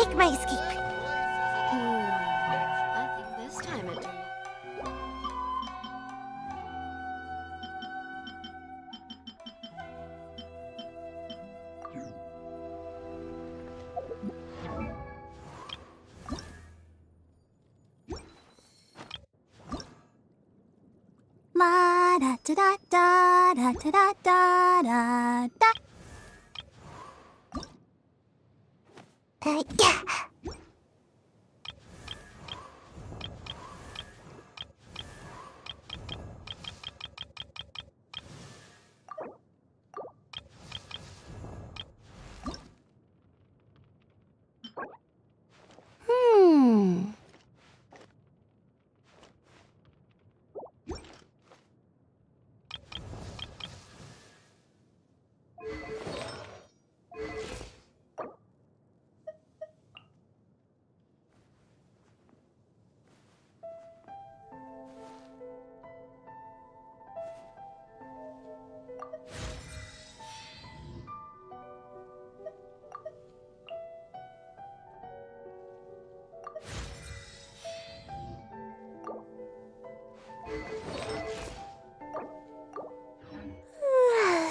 make my escape. I think this time it turned. La da da da da da da da da da. Yeah.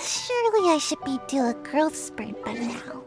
Surely I should be due a growth spurt by now.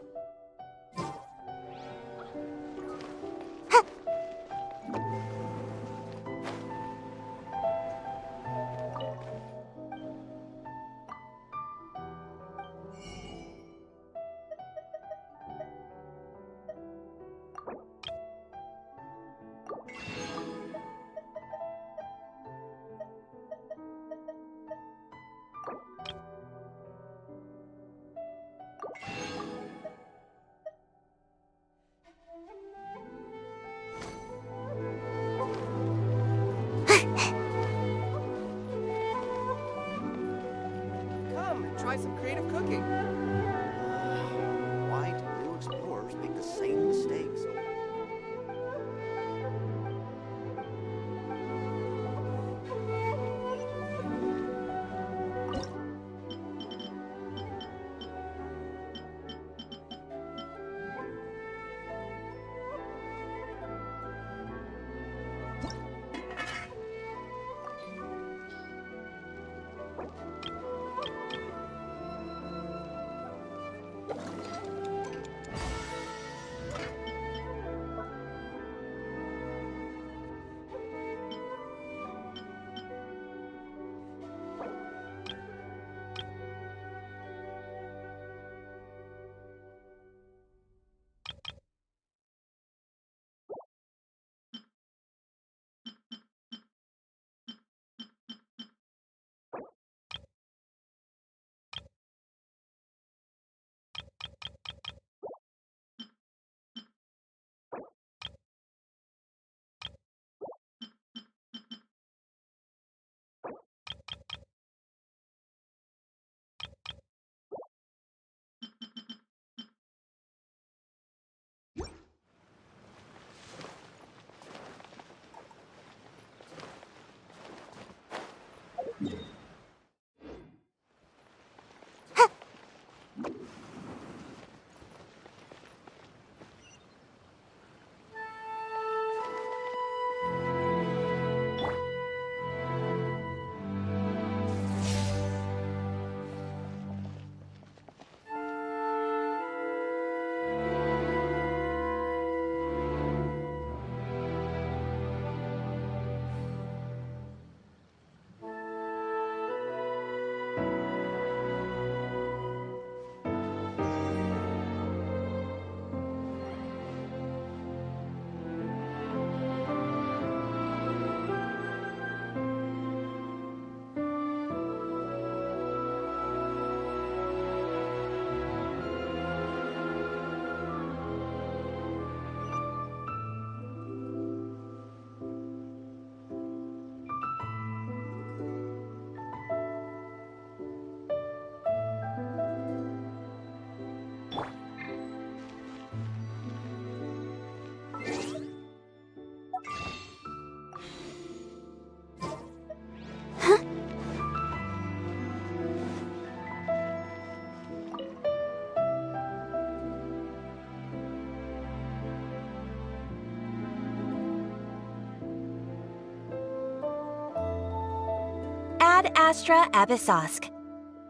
Ad Astra Abyssosk.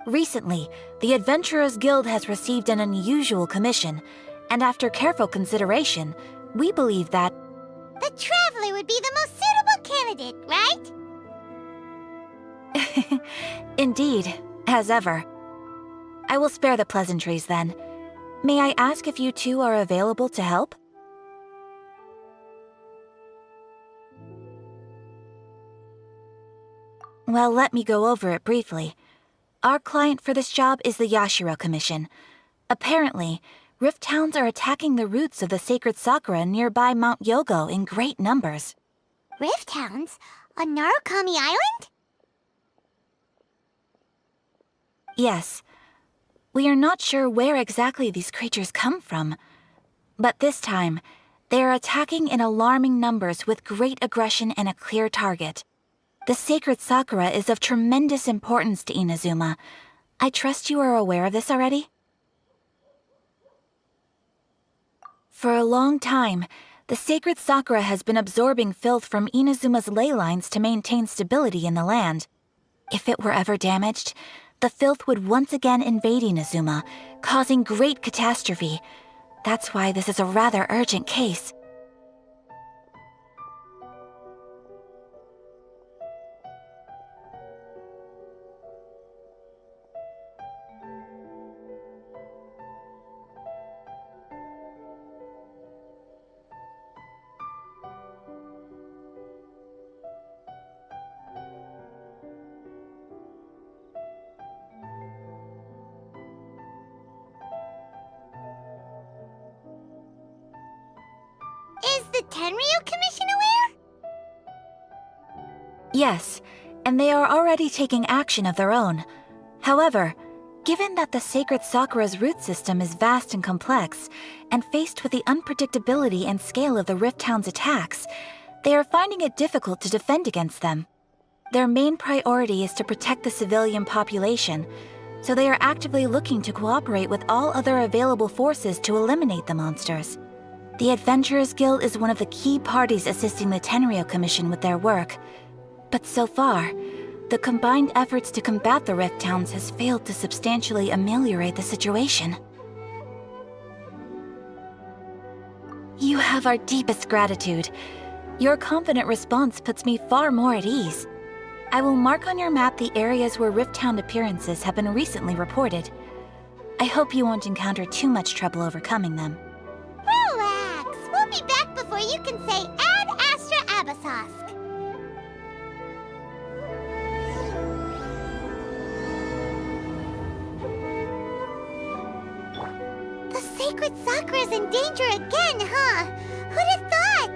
Recently, the Adventurers Guild has received an unusual commission, and after careful consideration, we believe that... The Traveler would be the most suitable candidate, right? Indeed, as ever. I will spare the pleasantries then. May I ask if you two are available to help? Well, let me go over it briefly. Our client for this job is the Yashiro Commission. Apparently, Rift Hounds are attacking the roots of the sacred sakura nearby Mount Yogo in great numbers. Rift Hounds? On Narukami Island? Yes. We are not sure where exactly these creatures come from. But this time, they are attacking in alarming numbers with great aggression and a clear target. The sacred sakura is of tremendous importance to Inazuma. I trust you are aware of this already? For a long time, the sacred sakura has been absorbing filth from Inazuma's ley lines to maintain stability in the land. If it were ever damaged, the filth would once again invade Inazuma, causing great catastrophe. That's why this is a rather urgent case. Is the Tenryu Commission aware? Yes, and they are already taking action of their own. However, given that the sacred sakura's root system is vast and complex, and faced with the unpredictability and scale of the Rift Hound's attacks, they are finding it difficult to defend against them. Their main priority is to protect the civilian population, so they are actively looking to cooperate with all other available forces to eliminate the monsters. The Adventurers Guild is one of the key parties assisting the Tenryu Commission with their work. But so far, the combined efforts to combat the Rift Hounds has failed to substantially ameliorate the situation. You have our deepest gratitude. Your confident response puts me far more at ease. I will mark on your map the areas where Rift Hound appearances have been recently reported. I hope you won't encounter too much trouble overcoming them. Relax. We'll be back before you can say Ad Astra Abyssosk. The sacred sakura's in danger again, huh? Who'd have thought?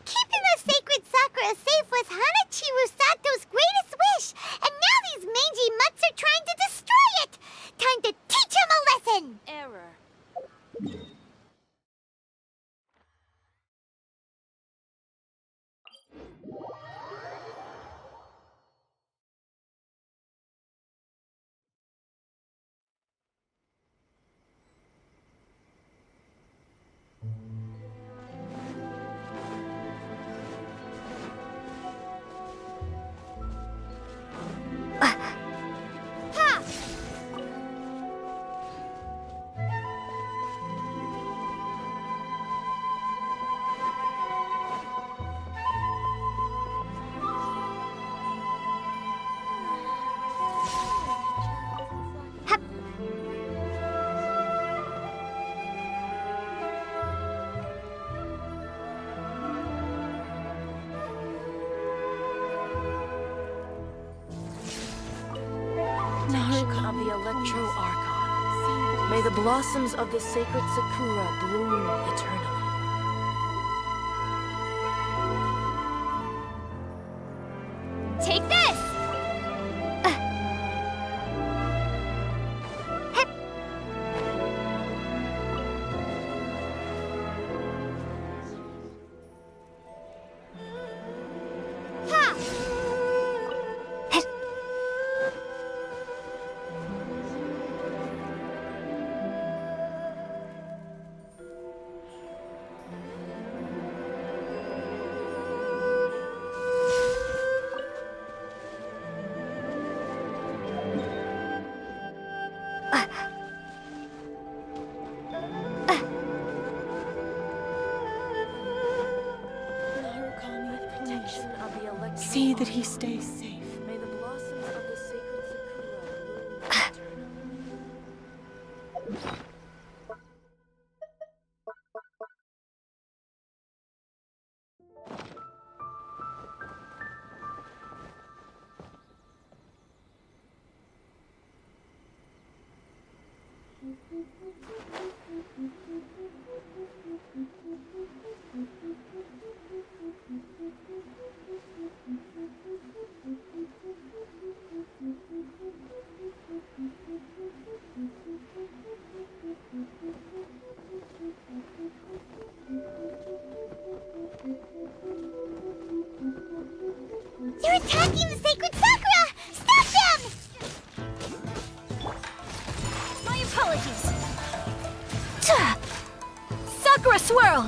Keeping the sacred sakura safe was Hanachiru Sato's greatest wish, and now these mangy mutts are trying to destroy it! Time to teach him a lesson! Error. Ha! Hup. Nation of the Electro Archon. May the blossoms of the sacred Sakura bloom eternally. Take this! Hup. Ha! See that he stays safe. May the blossoms of the sacred sakura bloom. They're attacking the sacred sakura! Stop them! My apologies. Tuh! Sakura swirl!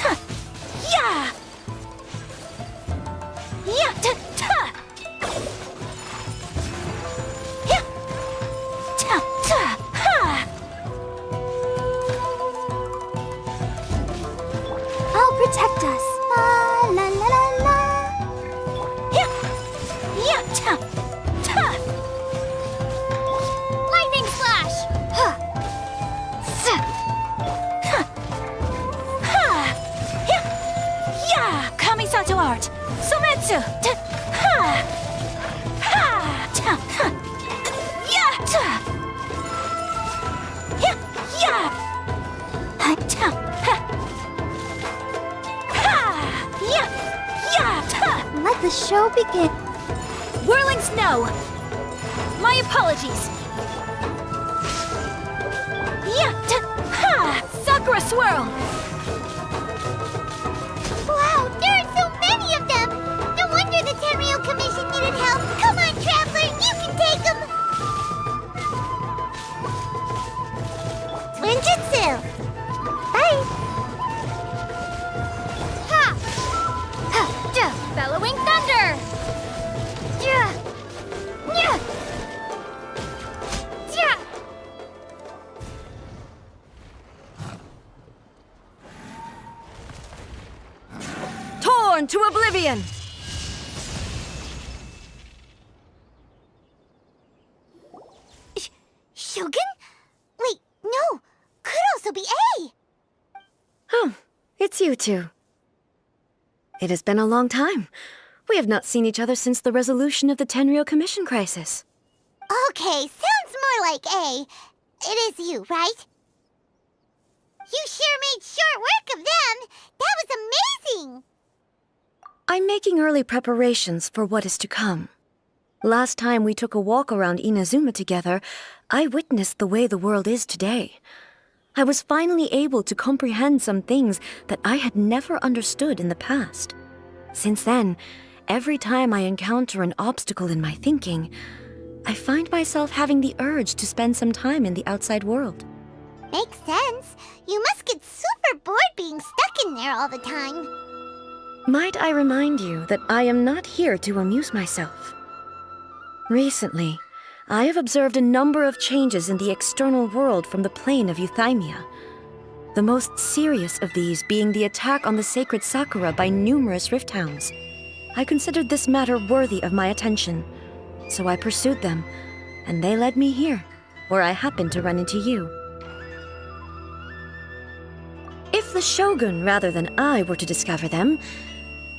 Huh. Yeah! Yeah! Tuh! Yeah! Tuh! Tuh! Ha! I'll protect us. La la la la la. Yeah! Yeah! Tuh! Tuh! Lightning slash! Huh. Tuh! Huh. Ha! Yeah! Yeah! Kamisato art! Sometsu! Tuh! Ha! Ha! Tuh! Huh. Yeah! Tuh! Yeah! Yeah! Ha! Tuh! Ha! Ha! Yeah! Yeah! Tuh! Let the show begin. Whirling snow! My apologies! Yeah! Ha! Sakura swirl! Wow, there are so many of them! No wonder the Tenryou Commission needed help. Come on, Traveler, you can take them! Ninjutsu! Bye! Ha! Ha! Duh! Bellowing thunder! Yeah! Yeah! Yeah! Torn to oblivion! Shogun? Wait, no! Could also be A! Oh, it's you two. It has been a long time. We have not seen each other since the resolution of the Tenryou Commission crisis. Okay, sounds more like A. It is you, right? You sure made short work of them! That was amazing! I'm making early preparations for what is to come. Last time we took a walk around Inazuma together, I witnessed the way the world is today. I was finally able to comprehend some things that I had never understood in the past. Since then, every time I encounter an obstacle in my thinking, I find myself having the urge to spend some time in the outside world. Makes sense. You must get super bored being stuck in there all the time. Might I remind you that I am not here to amuse myself. Recently, I have observed a number of changes in the external world from the plane of Euthymia. The most serious of these being the attack on the sacred Sakura by numerous rift hounds. I considered this matter worthy of my attention, so I pursued them, and they led me here, where I happened to run into you. If the Shogun rather than I were to discover them,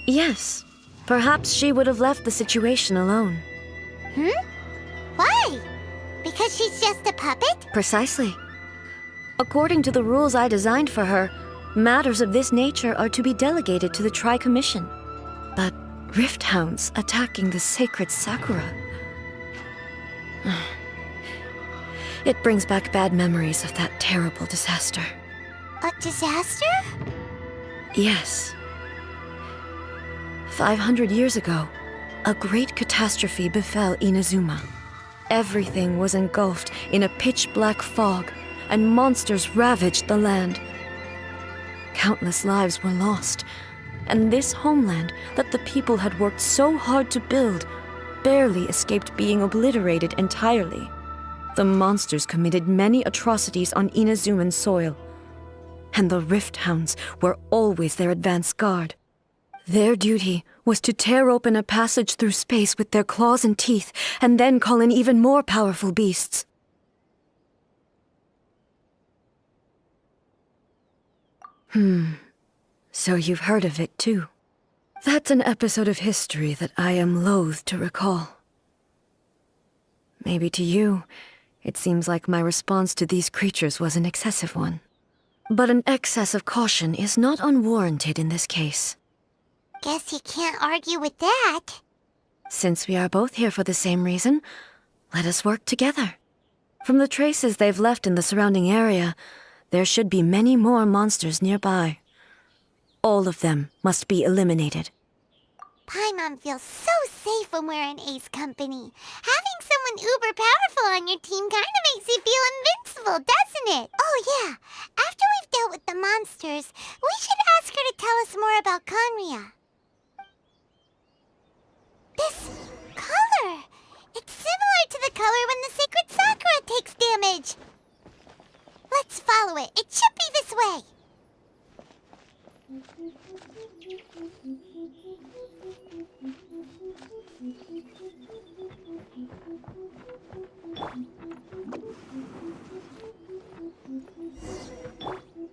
yes, perhaps she would have left the situation alone. Why? Because she's just a puppet? Precisely. According to the rules I designed for her, matters of this nature are to be delegated to the Tri-Commission. But rift hounds attacking the sacred Sakura... It brings back bad memories of that terrible disaster. A disaster? Yes. 500 years ago, a great catastrophe befell Inazuma. Everything was engulfed in a pitch-black fog, and monsters ravaged the land. Countless lives were lost, and this homeland that the people had worked so hard to build barely escaped being obliterated entirely. The monsters committed many atrocities on Inazuman soil, and the rift hounds were always their advance guard. Their duty was to tear open a passage through space with their claws and teeth, and then call in even more powerful beasts. So you've heard of it too. That's an episode of history that I am loath to recall. Maybe to you, it seems like my response to these creatures was an excessive one. But an excess of caution is not unwarranted in this case. Guess you can't argue with that. Since we are both here for the same reason, let us work together. From the traces they've left in the surrounding area, there should be many more monsters nearby. All of them must be eliminated. Paimon feels so safe when we're in Ace company. Having someone uber powerful on your team kind of makes you feel invincible, doesn't it? Oh yeah, after we've dealt with the monsters, we should ask her to tell us more about Conria. This color! It's similar to the color when the sacred Sakura takes damage. Let's follow it. It should be this way.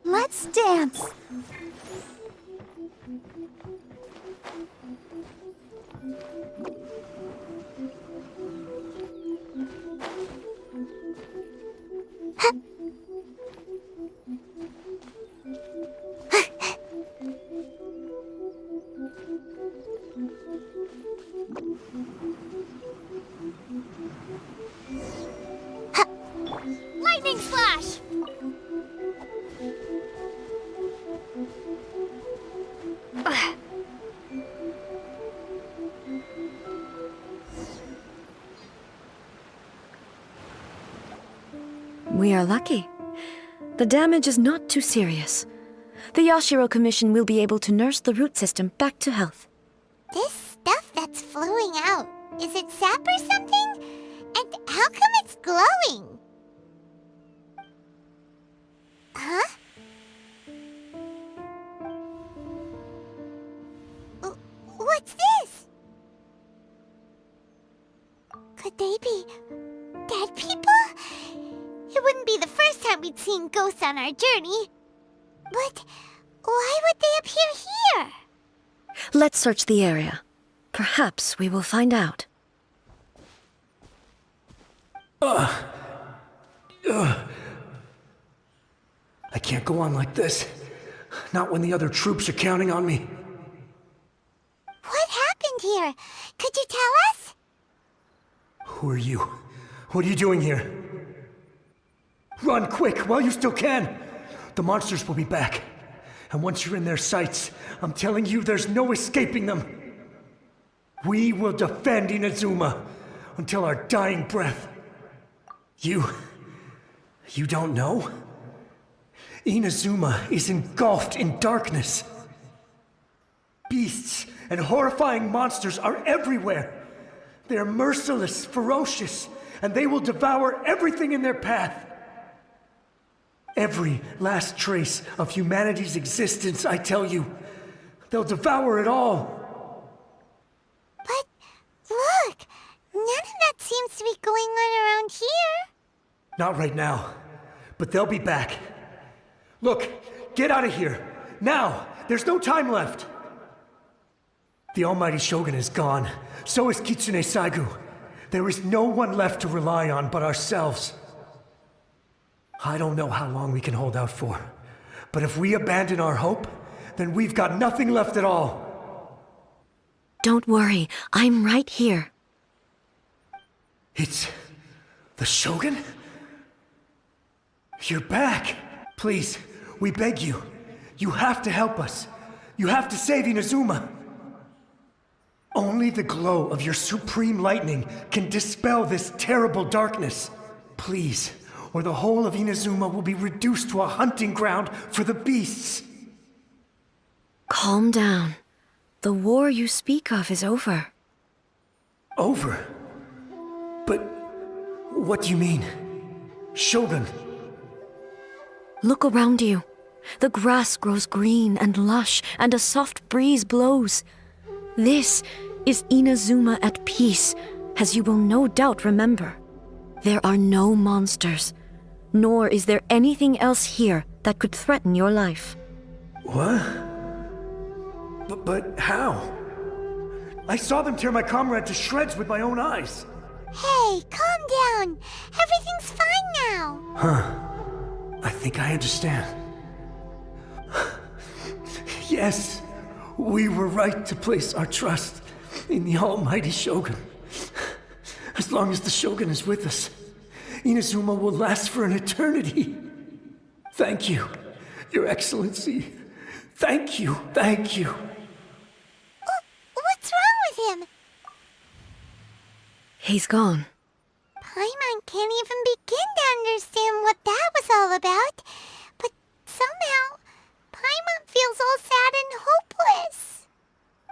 Let's dance! Lightning slash! We are lucky. The damage is not too serious. The Yashiro Commission will be able to nurse the root system back to health. This stuff that's flowing out, is it sap or something? And how come it's glowing? Huh? What's this? Could they be dead people? It wouldn't be the first time we'd seen ghosts on our journey. But why would they appear here? Let's search the area. Perhaps we will find out. I can't go on like this. Not when the other troops are counting on me. What happened here? Could you tell us? Who are you? What are you doing here? Run quick while you still can! The monsters will be back. And once you're in their sights, I'm telling you there's no escaping them. We will defend Inazuma until our dying breath. You don't know? Inazuma is engulfed in darkness. Beasts and horrifying monsters are everywhere. They are merciless, ferocious, and they will devour everything in their path. Every last trace of humanity's existence, I tell you. They'll devour it all. But look, none of that seems to be going on around here. Not right now, but they'll be back. Look, get out of here. Now! There's no time left! The almighty Shogun is gone. So is Kitsune Saigu. There is no one left to rely on but ourselves. I don't know how long we can hold out for. But if we abandon our hope, then we've got nothing left at all. Don't worry, I'm right here. It's the Shogun? You're back! Please, we beg you. You have to help us. You have to save Inazuma. Only the glow of your supreme lightning can dispel this terrible darkness. Please, or the whole of Inazuma will be reduced to a hunting ground for the beasts. Calm down. The war you speak of is over. Over? But what do you mean? Shogun? Look around you. The grass grows green and lush, and a soft breeze blows. This is Inazuma at peace, as you will no doubt remember. There are no monsters, nor is there anything else here that could threaten your life. What? But how? I saw them tear my comrade to shreds with my own eyes. Hey, calm down. Everything's fine now. I think I understand. Yes, we were right to place our trust in the almighty Shogun. As long as the Shogun is with us, Inazuma will last for an eternity. Thank you, Your Excellency. Thank you, thank you. What's wrong with him? He's gone. Paimon can't even begin to understand what that was all about. But somehow, Paimon feels all sad and hopeless.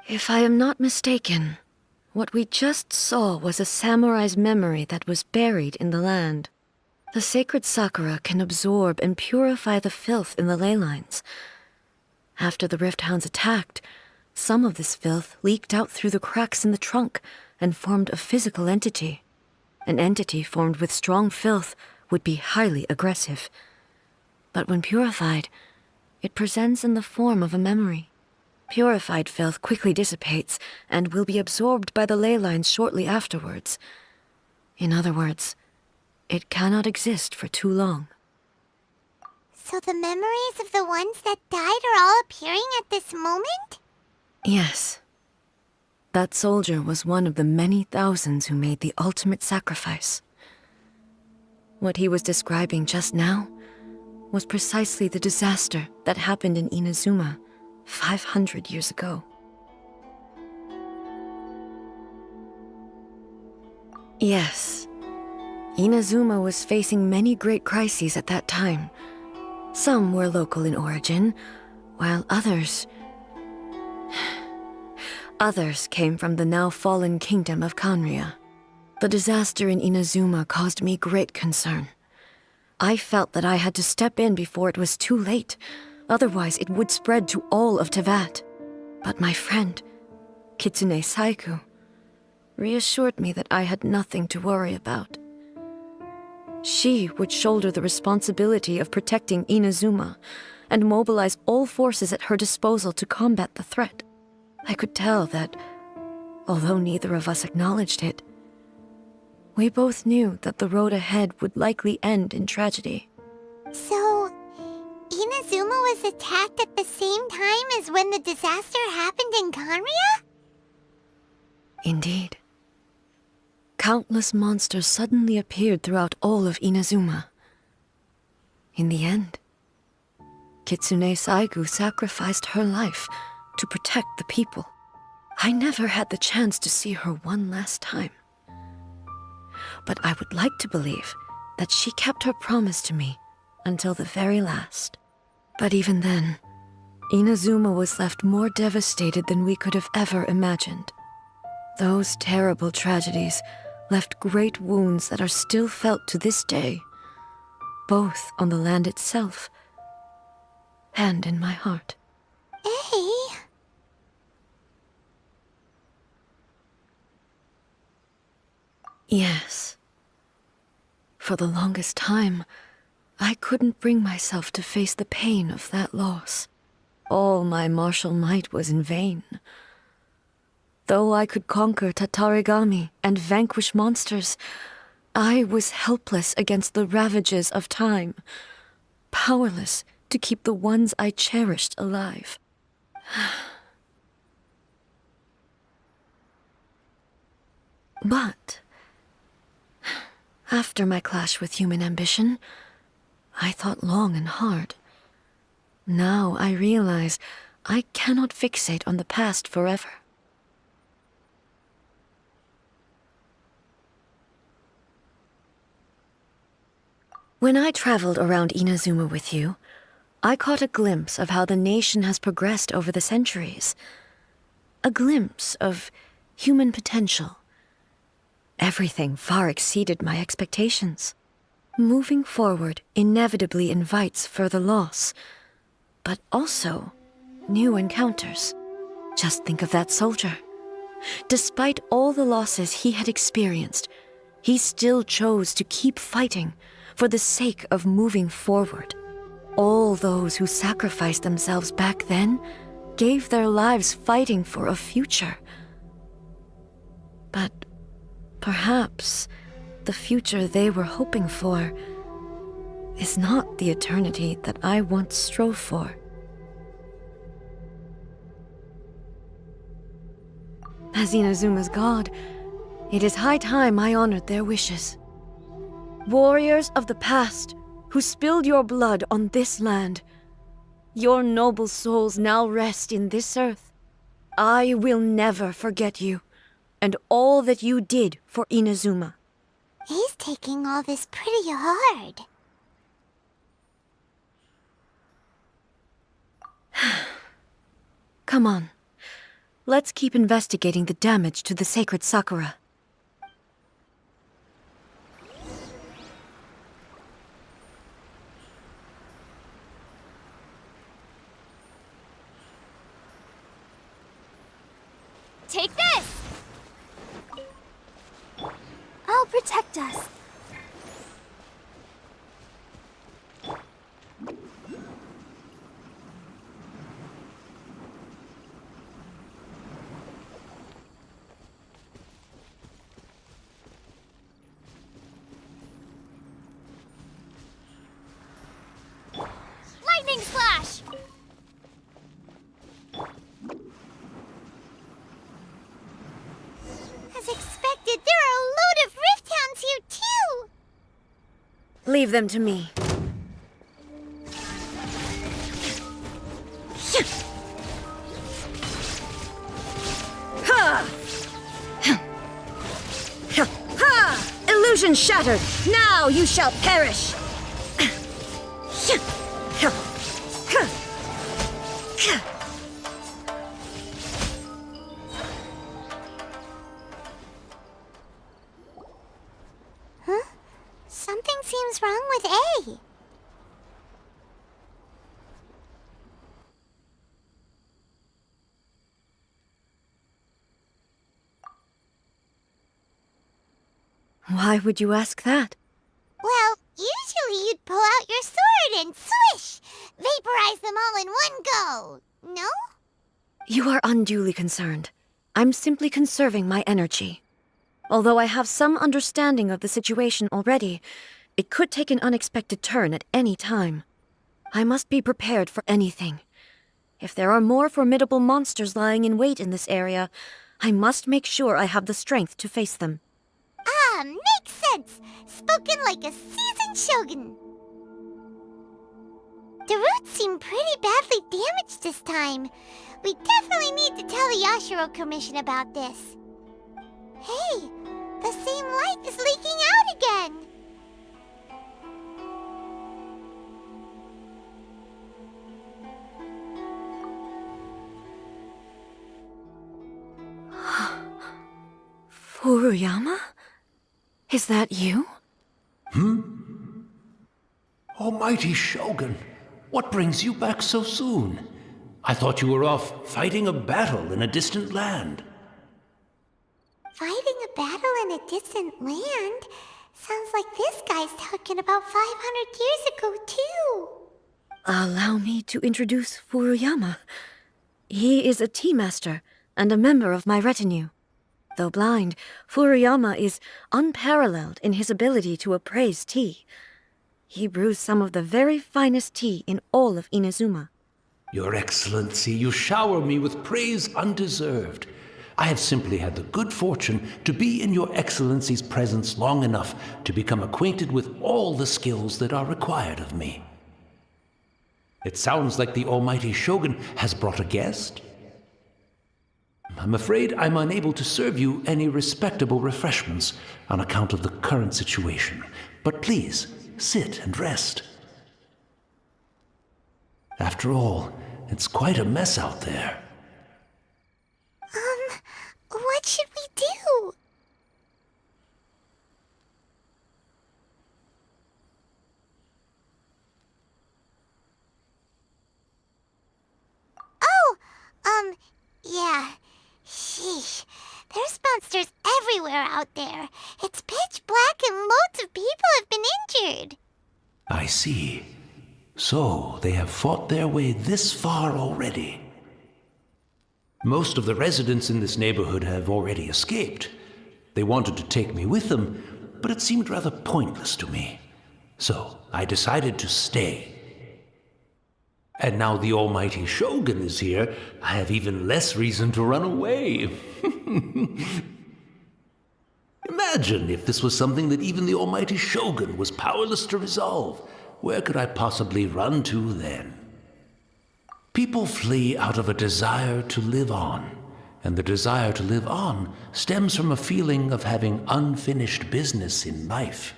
If I am not mistaken, what we just saw was a samurai's memory that was buried in the land. The sacred sakura can absorb and purify the filth in the ley lines. After the Rift Hounds attacked, some of this filth leaked out through the cracks in the trunk and formed a physical entity. An entity formed with strong filth would be highly aggressive. But when purified, it presents in the form of a memory. Purified filth quickly dissipates and will be absorbed by the ley lines shortly afterwards. In other words, it cannot exist for too long. So the memories of the ones that died are all appearing at this moment? Yes. That soldier was one of the many thousands who made the ultimate sacrifice. What he was describing just now was precisely the disaster that happened in Inazuma 500 years ago. Yes, Inazuma was facing many great crises at that time. Some were local in origin, while others came from the now fallen kingdom of Kanria. The disaster in Inazuma caused me great concern. I felt that I had to step in before it was too late, otherwise it would spread to all of Tevat. But my friend, Kitsune Saiku, reassured me that I had nothing to worry about. She would shoulder the responsibility of protecting Inazuma and mobilize all forces at her disposal to combat the threat. I could tell that, although neither of us acknowledged it, we both knew that the road ahead would likely end in tragedy. So, Inazuma was attacked at the same time as when the disaster happened in Kanria? Indeed. Countless monsters suddenly appeared throughout all of Inazuma. In the end, Kitsune Saigu sacrificed her life to protect the people. I never had the chance to see her one last time. But I would like to believe that she kept her promise to me until the very last. But even then, Inazuma was left more devastated than we could have ever imagined. Those terrible tragedies left great wounds that are still felt to this day, both on the land itself and in my heart. Hey. Yes. For the longest time, I couldn't bring myself to face the pain of that loss. All my martial might was in vain. Though I could conquer Tatarigami and vanquish monsters, I was helpless against the ravages of time, powerless to keep the ones I cherished alive. But after my clash with human ambition, I thought long and hard. Now I realize I cannot fixate on the past forever. When I traveled around Inazuma with you, I caught a glimpse of how the nation has progressed over the centuries. A glimpse of human potential. Everything far exceeded my expectations. Moving forward inevitably invites further loss. but also new encounters. Just think of that soldier. Despite all the losses he had experienced, he still chose to keep fighting for the sake of moving forward. All those who sacrificed themselves back then gave their lives fighting for a future. But perhaps the future they were hoping for is not the eternity that I once strove for. As Inazuma's god, it is high time I honored their wishes. Warriors of the past who spilled your blood on this land, your noble souls now rest in this earth. I will never forget you and all that you did for Inazuma. He's taking all this pretty hard. Come on. Let's keep investigating the damage to the sacred Sakura. Take this! I'll protect us. Lightning slash! As expected, there are a load of Rift Hounds here too! Leave them to me. Ha! Ha! Illusion shattered! Now you shall perish! Huh? Something seems wrong with A. Why would you ask that? Well, usually you'd pull out your sword and swish! Vaporize them all in one go! No? You are unduly concerned. I'm simply conserving my energy. Although I have some understanding of the situation already, it could take an unexpected turn at any time. I must be prepared for anything. If there are more formidable monsters lying in wait in this area, I must make sure I have the strength to face them. Ah, makes sense! Spoken like a seasoned shogun. The roots seem pretty badly damaged this time. We definitely need to tell the Yashiro Commission about this. Hey, the same light is leaking out again! Furuyama? Is that you? Almighty Shogun, what brings you back so soon? I thought you were off fighting a battle in a distant land. Fighting a battle in a distant land? Sounds like this guy's talking about 500 years ago, too. Allow me to introduce Furuyama. He is a tea master and a member of my retinue. Though blind, Furuyama is unparalleled in his ability to appraise tea. He brews some of the very finest tea in all of Inazuma. Your Excellency, you shower me with praise undeserved. I have simply had the good fortune to be in Your Excellency's presence long enough to become acquainted with all the skills that are required of me. It sounds like the Almighty Shogun has brought a guest. I'm afraid I'm unable to serve you any respectable refreshments on account of the current situation. But please, sit and rest. After all, it's quite a mess out there. What should we do? Yeah. Sheesh. There's monsters everywhere out there. It's pitch black and loads of people have been injured. I see. So they have fought their way this far already. Most of the residents in this neighborhood have already escaped. They wanted to take me with them, but it seemed rather pointless to me. So I decided to stay. And now the almighty Shogun is here, I have even less reason to run away. Imagine if this was something that even the almighty Shogun was powerless to resolve. Where could I possibly run to then? People flee out of a desire to live on, and the desire to live on stems from a feeling of having unfinished business in life.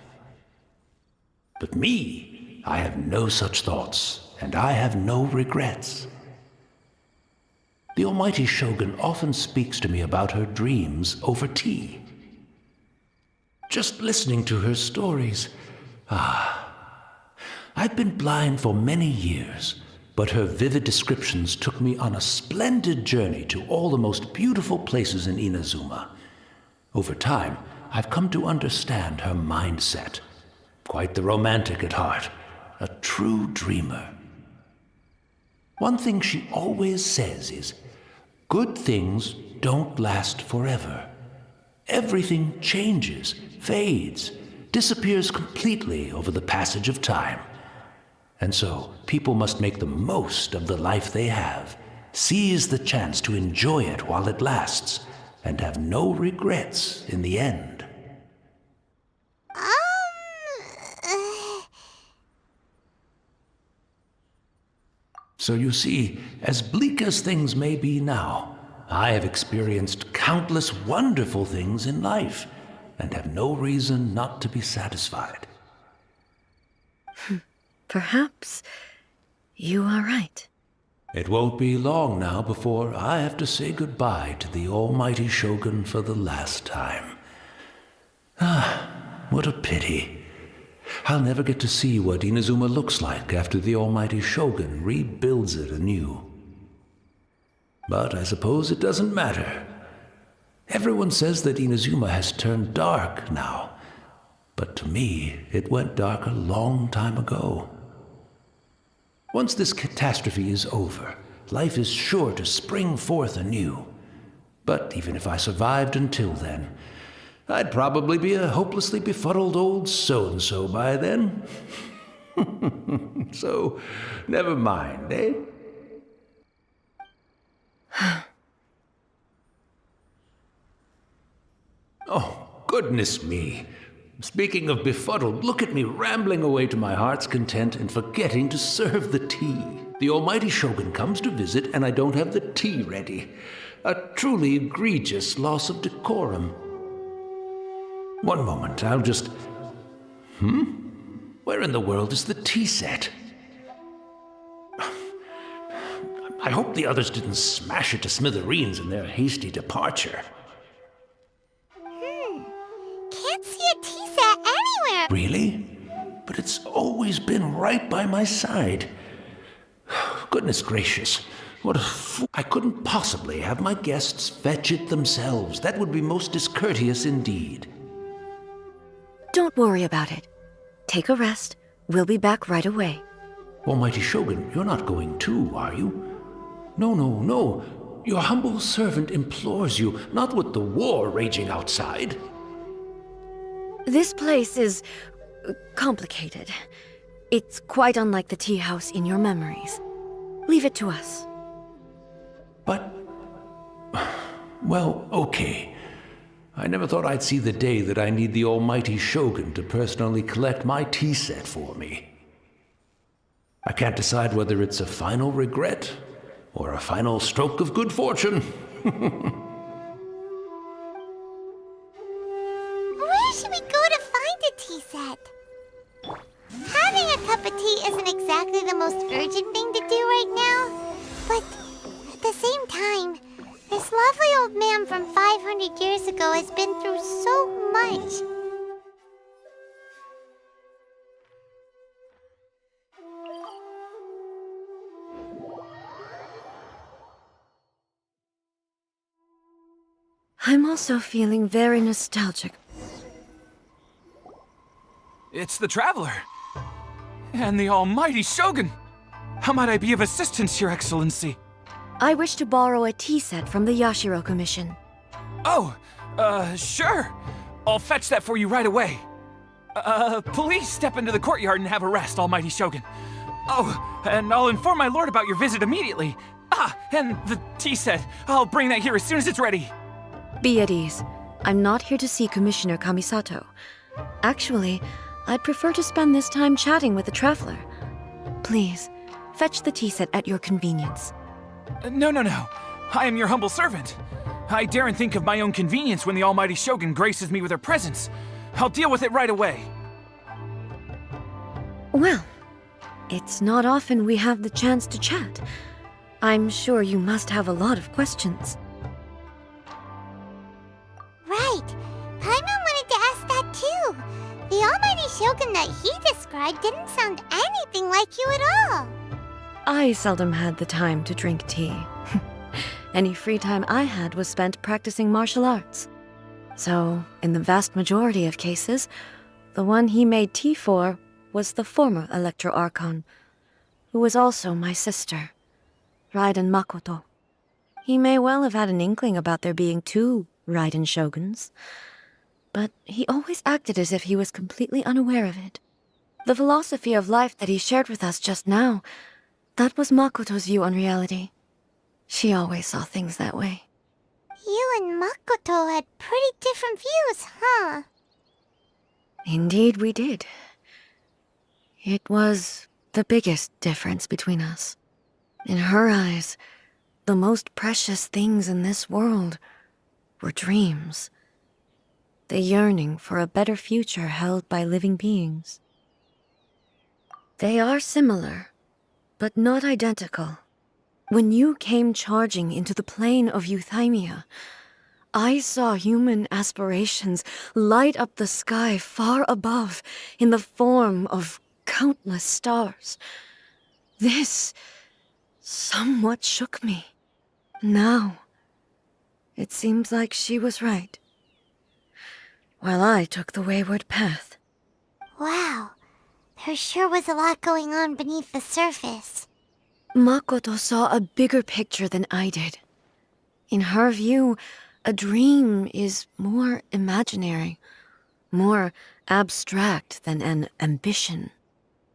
But me, I have no such thoughts, and I have no regrets. The almighty Shogun often speaks to me about her dreams over tea. Just listening to her stories, I've been blind for many years, but her vivid descriptions took me on a splendid journey to all the most beautiful places in Inazuma. Over time, I've come to understand her mindset. Quite the romantic at heart, a true dreamer. One thing she always says is, good things don't last forever. Everything changes, fades, disappears completely over the passage of time. And so, people must make the most of the life they have, seize the chance to enjoy it while it lasts, and have no regrets in the end. So you see, as bleak as things may be now, I have experienced countless wonderful things in life, and have no reason not to be satisfied. Perhaps you are right. It won't be long now before I have to say goodbye to the almighty Shogun for the last time. What a pity. I'll never get to see what Inazuma looks like after the almighty Shogun rebuilds it anew. But I suppose it doesn't matter. Everyone says that Inazuma has turned dark now, but to me, it went dark a long time ago. Once this catastrophe is over, life is sure to spring forth anew. But even if I survived until then, I'd probably be a hopelessly befuddled old so-and-so by then. So, never mind, eh? Oh, goodness me. Speaking of befuddled, look at me rambling away to my heart's content and forgetting to serve the tea. The almighty Shogun comes to visit and I don't have the tea ready. A truly egregious loss of decorum. One moment, I'll just... Where in the world is the tea set? I hope the others didn't smash it to smithereens in their hasty departure. Can't see a tea set anywhere. Really? But it's always been right by my side. Goodness gracious, what a fool. I couldn't possibly have my guests fetch it themselves. That would be most discourteous indeed. Don't worry about it. Take a rest. We'll be back right away. Almighty Shogun, you're not going too, are you? No. Your humble servant implores you, not with the war raging outside. This place is complicated. It's quite unlike the tea house in your memories. Leave it to us. But... well, okay. I never thought I'd see the day that I need the almighty Shogun to personally collect my tea set for me. I can't decide whether it's a final regret or a final stroke of good fortune. Where should we go to find a tea set? Having a cup of tea isn't exactly the most urgent thing to do right now, but at the same time, this lovely old man from 500 years ago has been through so much. I'm also feeling very nostalgic. It's the Traveler. And the almighty Shogun. How might I be of assistance, Your Excellency? I wish to borrow a tea set from the Yashiro Commission. Oh, sure. I'll fetch that for you right away. Please step into the courtyard and have a rest, almighty Shogun. Oh, and I'll inform my lord about your visit immediately. Ah, and the tea set. I'll bring that here as soon as it's ready. Be at ease. I'm not here to see Commissioner Kamisato. Actually, I'd prefer to spend this time chatting with the Traveler. Please, fetch the tea set at your convenience. No. I am your humble servant. I daren't think of my own convenience when the almighty Shogun graces me with her presence. I'll deal with it right away. Well, it's not often we have the chance to chat. I'm sure you must have a lot of questions. Right. Paimon wanted to ask that too. The almighty Shogun that he described didn't sound anything like you at all. I seldom had the time to drink tea. Any free time I had was spent practicing martial arts. So, in the vast majority of cases, the one he made tea for was the former Electro Archon, who was also my sister, Raiden Makoto. He may well have had an inkling about there being two Raiden Shoguns, but he always acted as if he was completely unaware of it. The philosophy of life that he shared with us just now, that was Makoto's view on reality. She always saw things that way. You and Makoto had pretty different views, huh? Indeed we did. It was the biggest difference between us. In her eyes, the most precious things in this world were dreams. The yearning for a better future held by living beings. They are similar, but not identical. When you came charging into the plane of Euthymia, I saw human aspirations light up the sky far above in the form of countless stars. This somewhat shook me. Now, it seems like she was right, while I took the wayward path. Wow. There sure was a lot going on beneath the surface. Makoto saw a bigger picture than I did. In her view, a dream is more imaginary, more abstract than an ambition.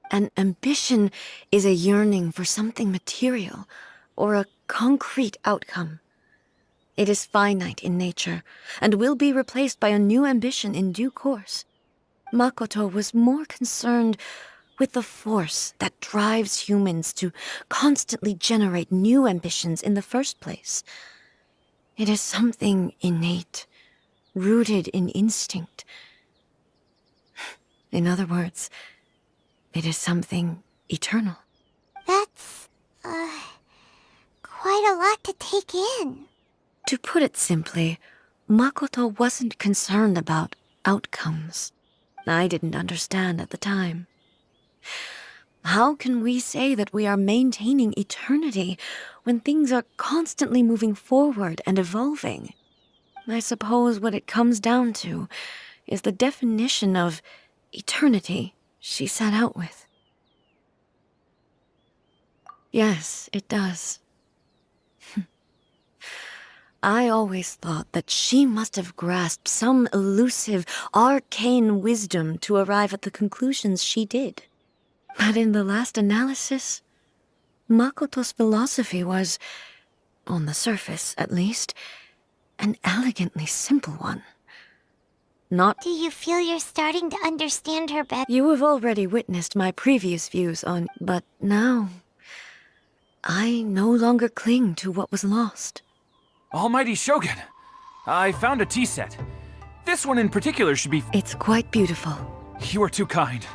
An ambition is a yearning for something material or a concrete outcome. It is finite in nature and will be replaced by a new ambition in due course. Makoto was more concerned with the force that drives humans to constantly generate new ambitions in the first place. It is something innate, rooted in instinct. In other words, it is something eternal. That's, quite a lot to take in. To put it simply, Makoto wasn't concerned about outcomes. I didn't understand at the time. How can we say that we are maintaining eternity when things are constantly moving forward and evolving? I suppose what it comes down to is the definition of eternity she set out with. Yes, it does. I always thought that she must have grasped some elusive, arcane wisdom to arrive at the conclusions she did. But in the last analysis, Makoto's philosophy was, on the surface at least, an elegantly simple one. Not... Do you feel you're starting to understand her better? You have already witnessed my previous views on... But now, I no longer cling to what was lost. Almighty Shogun, I found a tea set. This one in particular should be... It's quite beautiful. You are too kind.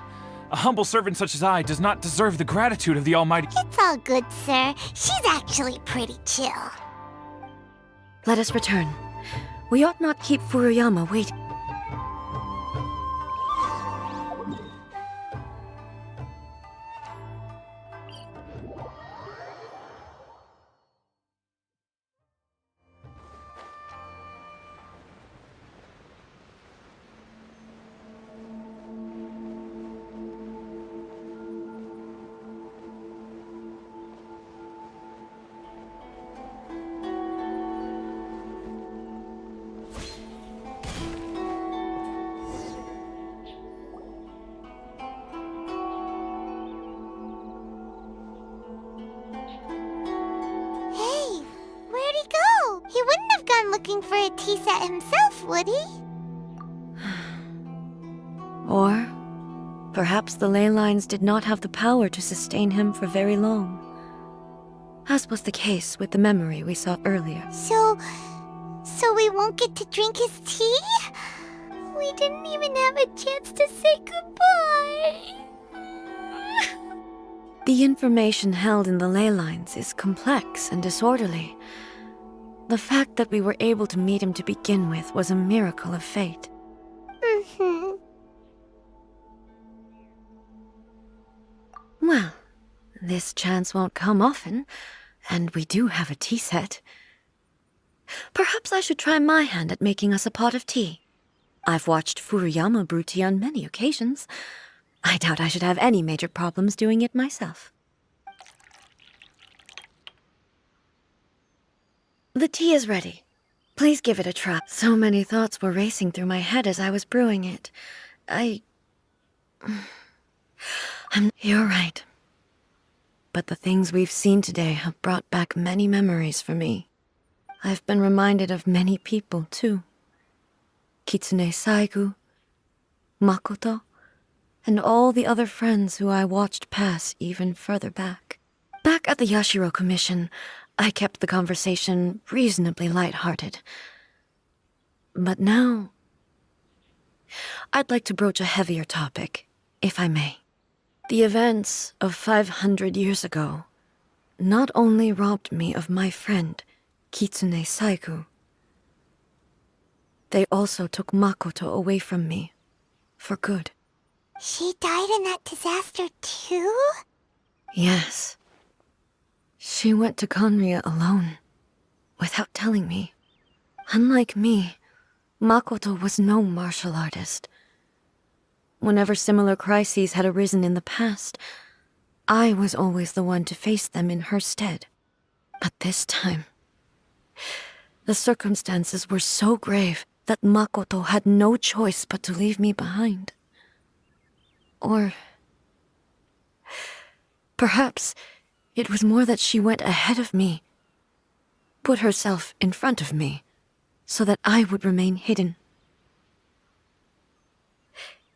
A humble servant such as I does not deserve the gratitude of the Almighty... It's all good, sir. She's actually pretty chill. Let us return. We ought not keep Furuyama waiting. looking for a tea set himself, would he? Or perhaps the ley lines did not have the power to sustain him for very long, as was the case with the memory we saw earlier. So we won't get to drink his tea? We didn't even have a chance to say goodbye. The information held in the ley lines is complex and disorderly. The fact that we were able to meet him to begin with was a miracle of fate. Well, this chance won't come often, and we do have a tea set. Perhaps I should try my hand at making us a pot of tea. I've watched Furuyama brew tea on many occasions. I doubt I should have any major problems doing it myself. The tea is ready. Please give it a try. So many thoughts were racing through my head as I was brewing it. You're right. But the things we've seen today have brought back many memories for me. I've been reminded of many people, too. Kitsune Saigu, Makoto, and all the other friends who I watched pass even further back. Back at the Yashiro Commission, I kept the conversation reasonably light-hearted. But now, I'd like to broach a heavier topic, if I may. The events of 500 years ago not only robbed me of my friend, Kitsune Saigu, they also took Makoto away from me, for good. She died in that disaster too? Yes. She went to Conria alone, without telling me. Unlike me, Makoto was no martial artist. Whenever similar crises had arisen in the past, I was always the one to face them in her stead. But this time, the circumstances were so grave that Makoto had no choice but to leave me behind. Or perhaps it was more that she went ahead of me, put herself in front of me, so that I would remain hidden.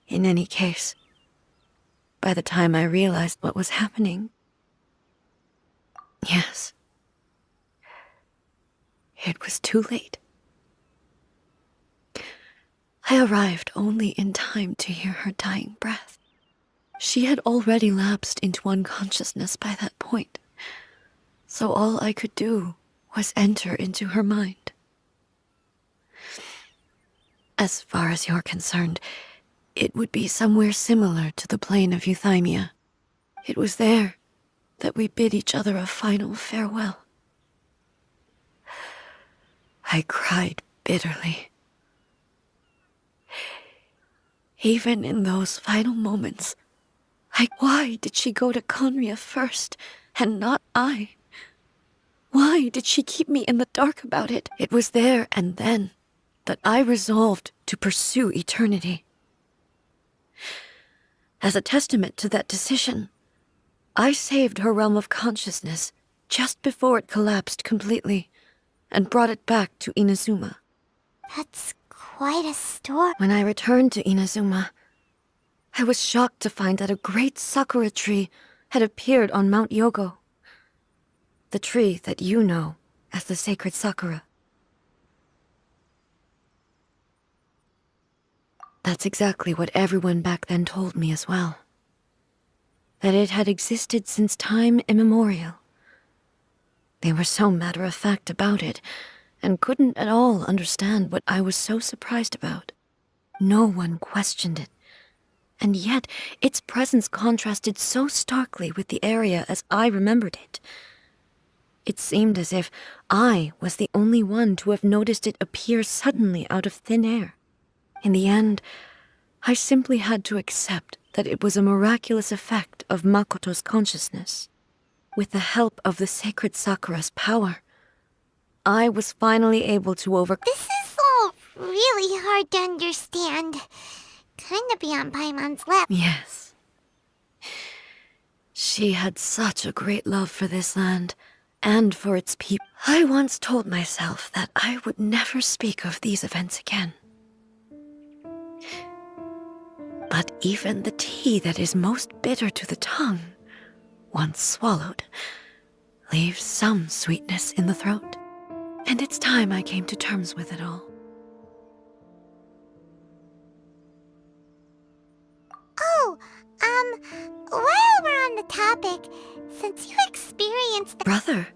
In any case, by the time I realized what was happening, yes, it was too late. I arrived only in time to hear her dying breath. She had already lapsed into unconsciousness by that point, so all I could do was enter into her mind. As far as you're concerned, it would be somewhere similar to the plane of Euthymia. It was there that we bid each other a final farewell. I cried bitterly. Even in those final moments, why did she go to Conria first, and not I? Why did she keep me in the dark about it? It was there and then that I resolved to pursue eternity. As a testament to that decision, I saved her realm of consciousness just before it collapsed completely and brought it back to Inazuma. That's quite a story. When I returned to Inazuma, I was shocked to find that a great sakura tree had appeared on Mount Yogo, the tree that you know as the sacred sakura. That's exactly what everyone back then told me as well. That it had existed since time immemorial. They were so matter-of-fact about it, and couldn't at all understand what I was so surprised about. No one questioned it, and yet its presence contrasted so starkly with the area as I remembered it. It seemed as if I was the only one to have noticed it appear suddenly out of thin air. In the end, I simply had to accept that it was a miraculous effect of Makoto's consciousness. With the help of the sacred sakura's power, I was finally able to overcome. This is all really hard to understand. Kinda beyond Paimon's level. Yes. She had such a great love for this land, and for its people. I once told myself that I would never speak of these events again. But even the tea that is most bitter to the tongue, once swallowed, leaves some sweetness in the throat. And it's time I came to terms with it all. Oh, while we're on the topic, since you experienced Brother?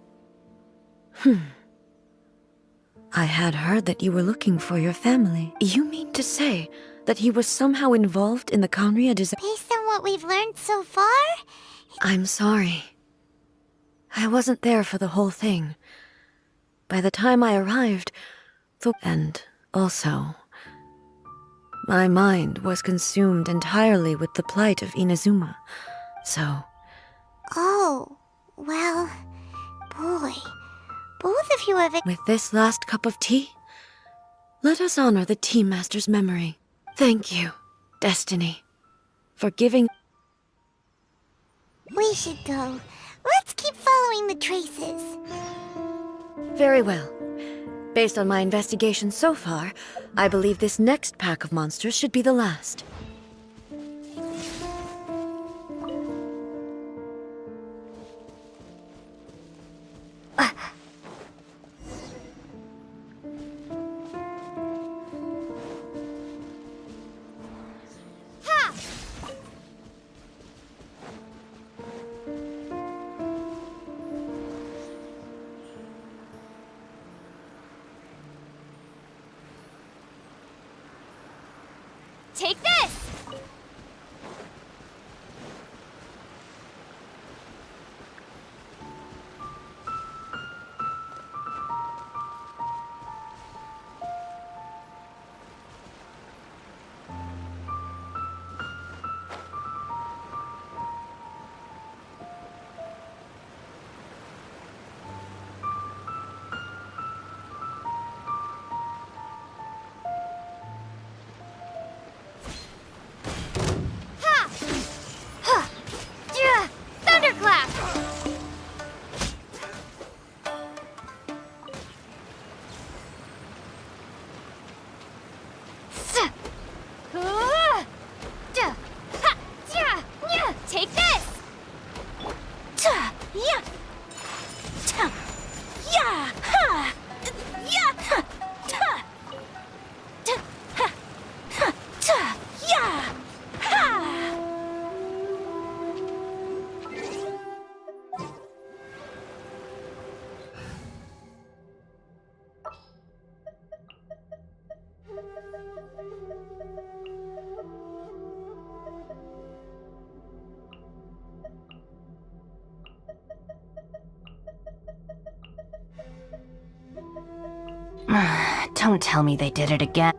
I had heard that you were looking for your family. You mean to say that he was somehow involved in the Conria disaster? based on what we've learned so far, I'm sorry. I wasn't there for the whole thing. By the time I arrived, and also, my mind was consumed entirely with the plight of Inazuma. So, oh, well, boy, both of you have... with this last cup of tea, let us honor the Tea Master's memory. Thank you, Destiny, for giving... We should go. Let's keep following the traces. Very well. Based on my investigation so far, I believe this next pack of monsters should be the last. Take this! Thunderclap! Take this! Don't tell me they did it again.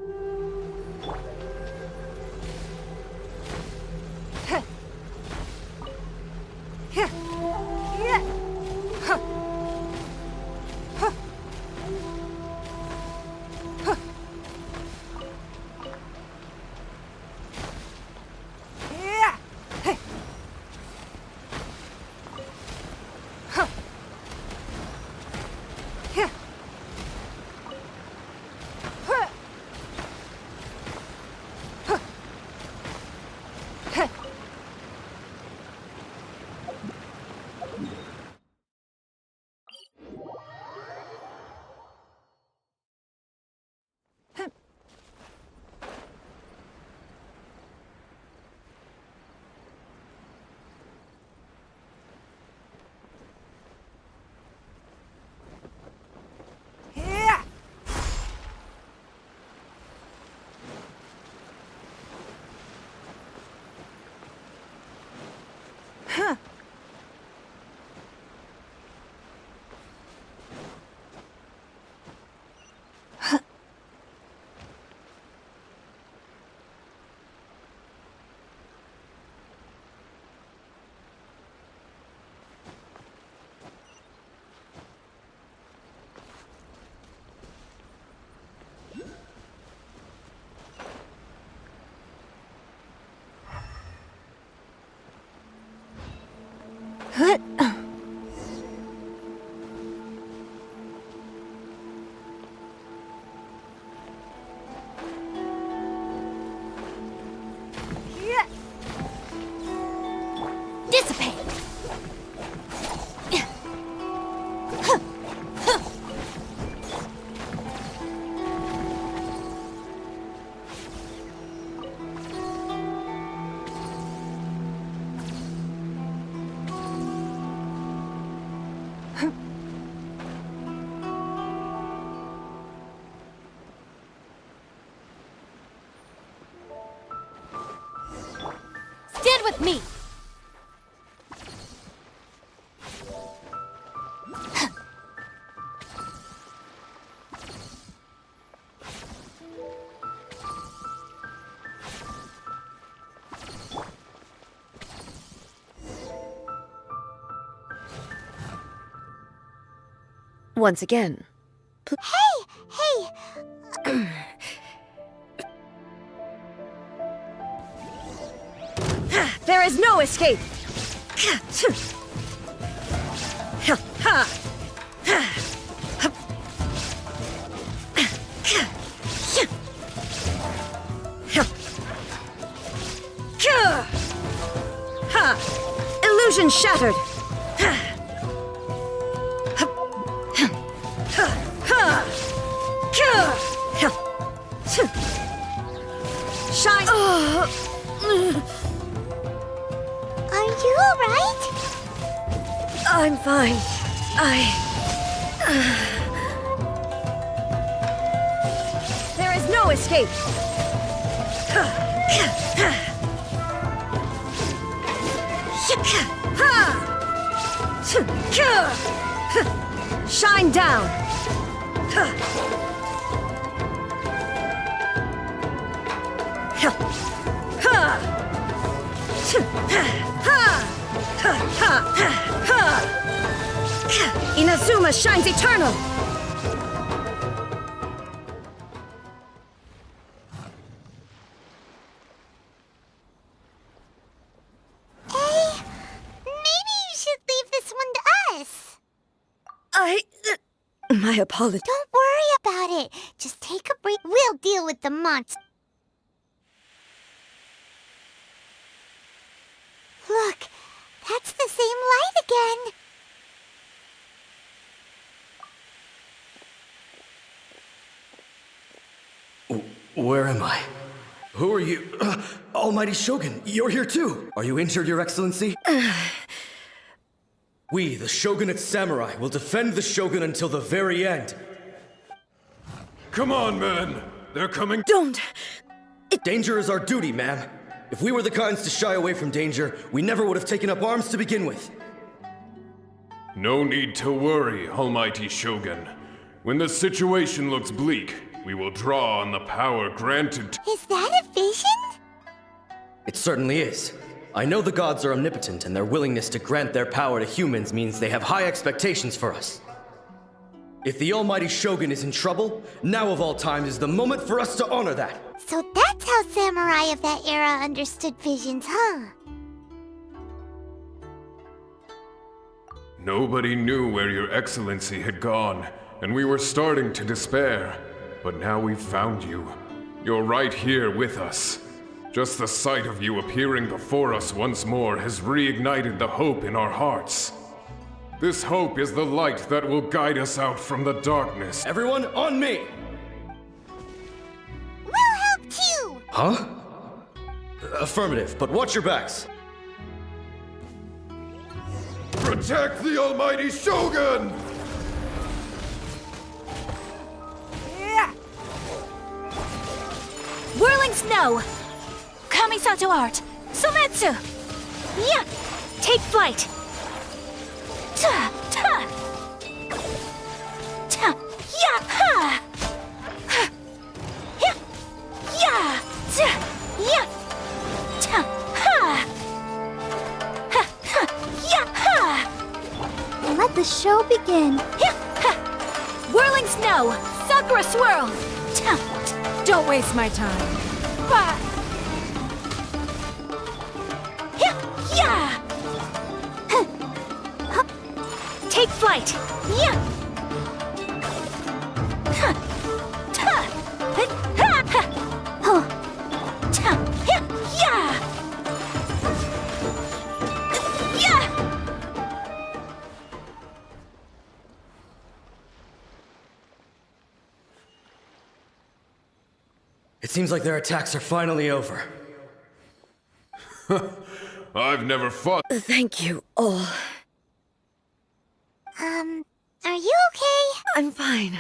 with me! Once again. Hey! There is no escape! Illusion shattered! Shine! Are you alright? I'm fine. There is no escape! Shine down! Inazuma shines eternal! Maybe you should leave this one to us. My apologies. Don't worry about it. Just take a break. We'll deal with the monster. Look, that's the same light again. Where am I? Who are you? Almighty Shogun, you're here too! Are you injured, Your Excellency? We, the Shogunate Samurai, will defend the Shogun until the very end. Come on, men! They're coming. Don't! Danger is our duty, ma'am. If we were the kinds to shy away from danger, we never would have taken up arms to begin with. No need to worry, Almighty Shogun. When the situation looks bleak, we will draw on the power granted to— Is that a vision? It certainly is. I know the gods are omnipotent, and their willingness to grant their power to humans means they have high expectations for us. If the Almighty Shogun is in trouble, now of all times is the moment for us to honor that. So that's how samurai of that era understood visions, huh? Nobody knew where Your Excellency had gone, and we were starting to despair. But now we've found you. You're right here with us. Just the sight of you appearing before us once more has reignited the hope in our hearts. This hope is the light that will guide us out from the darkness. Everyone, on me! We'll help too! Huh? Affirmative, but watch your backs. Protect the Almighty Shogun! Whirling snow! Kamisato art! Sometsu! Yeah! Take flight! Ta! Ta! Ta! Ya! Ha! Ha! Ya! Ya! Ta! Ya! Ta! Ha! Ha! Ha! Ya! Ha! Let the show begin. Ya! Ha! Whirling snow! Sakura swirl! Ta! Don't waste my time. Ba! Ya! Ya! Huh. Hup. Take flight! Ya! Ha! Ta! Huh. Ha! Ha! Huh. Ta! Ya! Ya! Ya! It seems like their attacks are finally over. I've never fought— Thank you all. Are you okay? I'm fine.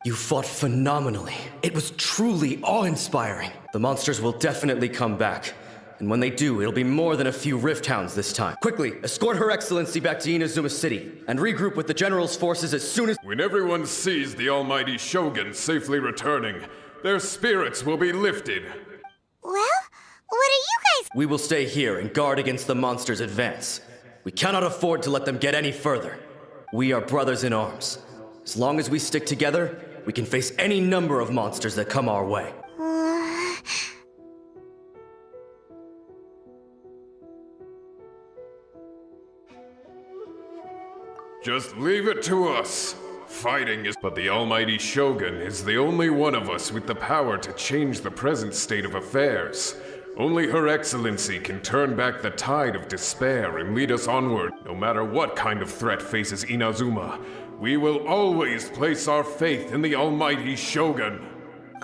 You fought phenomenally. It was truly awe-inspiring. The monsters will definitely come back. And when they do, it'll be more than a few Rift Hounds this time. Quickly, escort Her Excellency back to Inazuma City, and regroup with the General's forces as soon as— When everyone sees the almighty Shogun safely returning, their spirits will be lifted. Well, what are you guys— We will stay here and guard against the monster's advance. We cannot afford to let them get any further. We are brothers in arms. As long as we stick together, we can face any number of monsters that come our way. Just leave it to us. Fighting is— But the almighty Shogun is the only one of us with the power to change the present state of affairs. Only Her Excellency can turn back the tide of despair and lead us onward. No matter what kind of threat faces Inazuma, we will always place our faith in the almighty Shogun.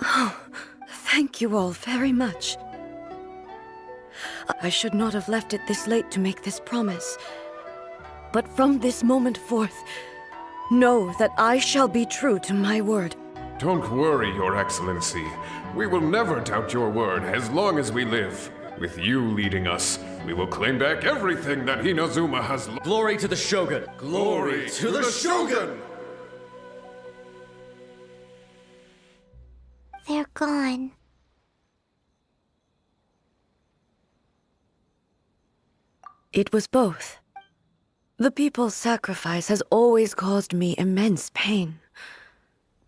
Oh, thank you all very much. I should not have left it this late to make this promise. But from this moment forth, know that I shall be true to my word. Don't worry, Your Excellency. We will never doubt your word as long as we live. With you leading us, we will claim back everything that Inazuma has lost. Glory to the Shogun! Glory to the Shogun! They're gone. It was both. The people's sacrifice has always caused me immense pain.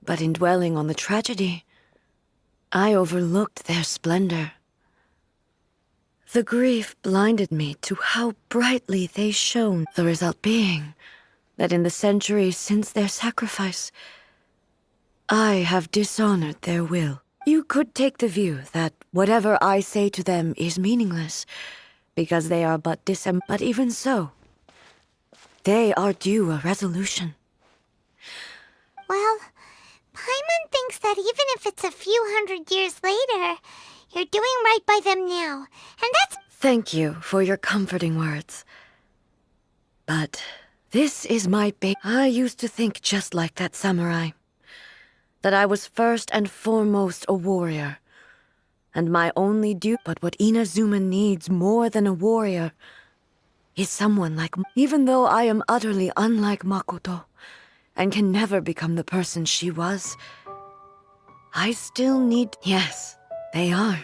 But in dwelling on the tragedy, I overlooked their splendor. The grief blinded me to how brightly they shone, the result being that in the centuries since their sacrifice, I have dishonored their will. You could take the view that whatever I say to them is meaningless, because they are but but even so, they are due a resolution. Well, Paimon thinks that even if it's a few hundred years later, you're doing right by them now, and that's— Thank you for your comforting words. But this is my I used to think just like that samurai. That I was first and foremost a warrior. And my only duty— But what Inazuma needs more than a warrior is someone like— Even though I am utterly unlike Makoto, and can never become the person she was, I still need— Yes, they are.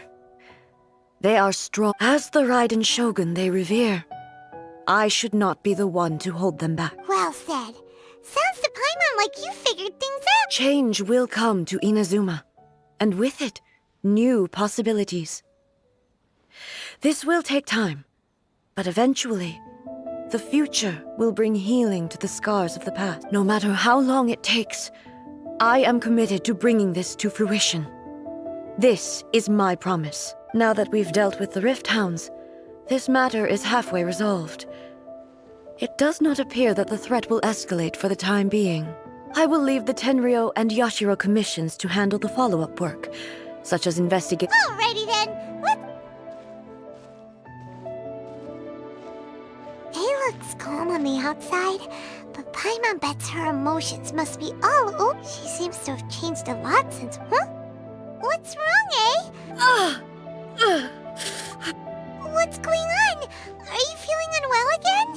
They are strong. As the Raiden Shogun they revere, I should not be the one to hold them back. Well said. Sounds to Paimon like you figured things out. Change will come to Inazuma, and with it, new possibilities. This will take time, but eventually, the future will bring healing to the scars of the past. No matter how long it takes, I am committed to bringing this to fruition. This is my promise. Now that we've dealt with the Rift Hounds, this matter is halfway resolved. It does not appear that the threat will escalate for the time being. I will leave the Tenryo and Yashiro commissions to handle the follow-up work, such as investigate— Alrighty then. He looks calm on the outside, but Paimon bets her emotions must be all over. She seems to have changed a lot since— Huh? What's wrong, eh? What's going on? Are you feeling unwell again?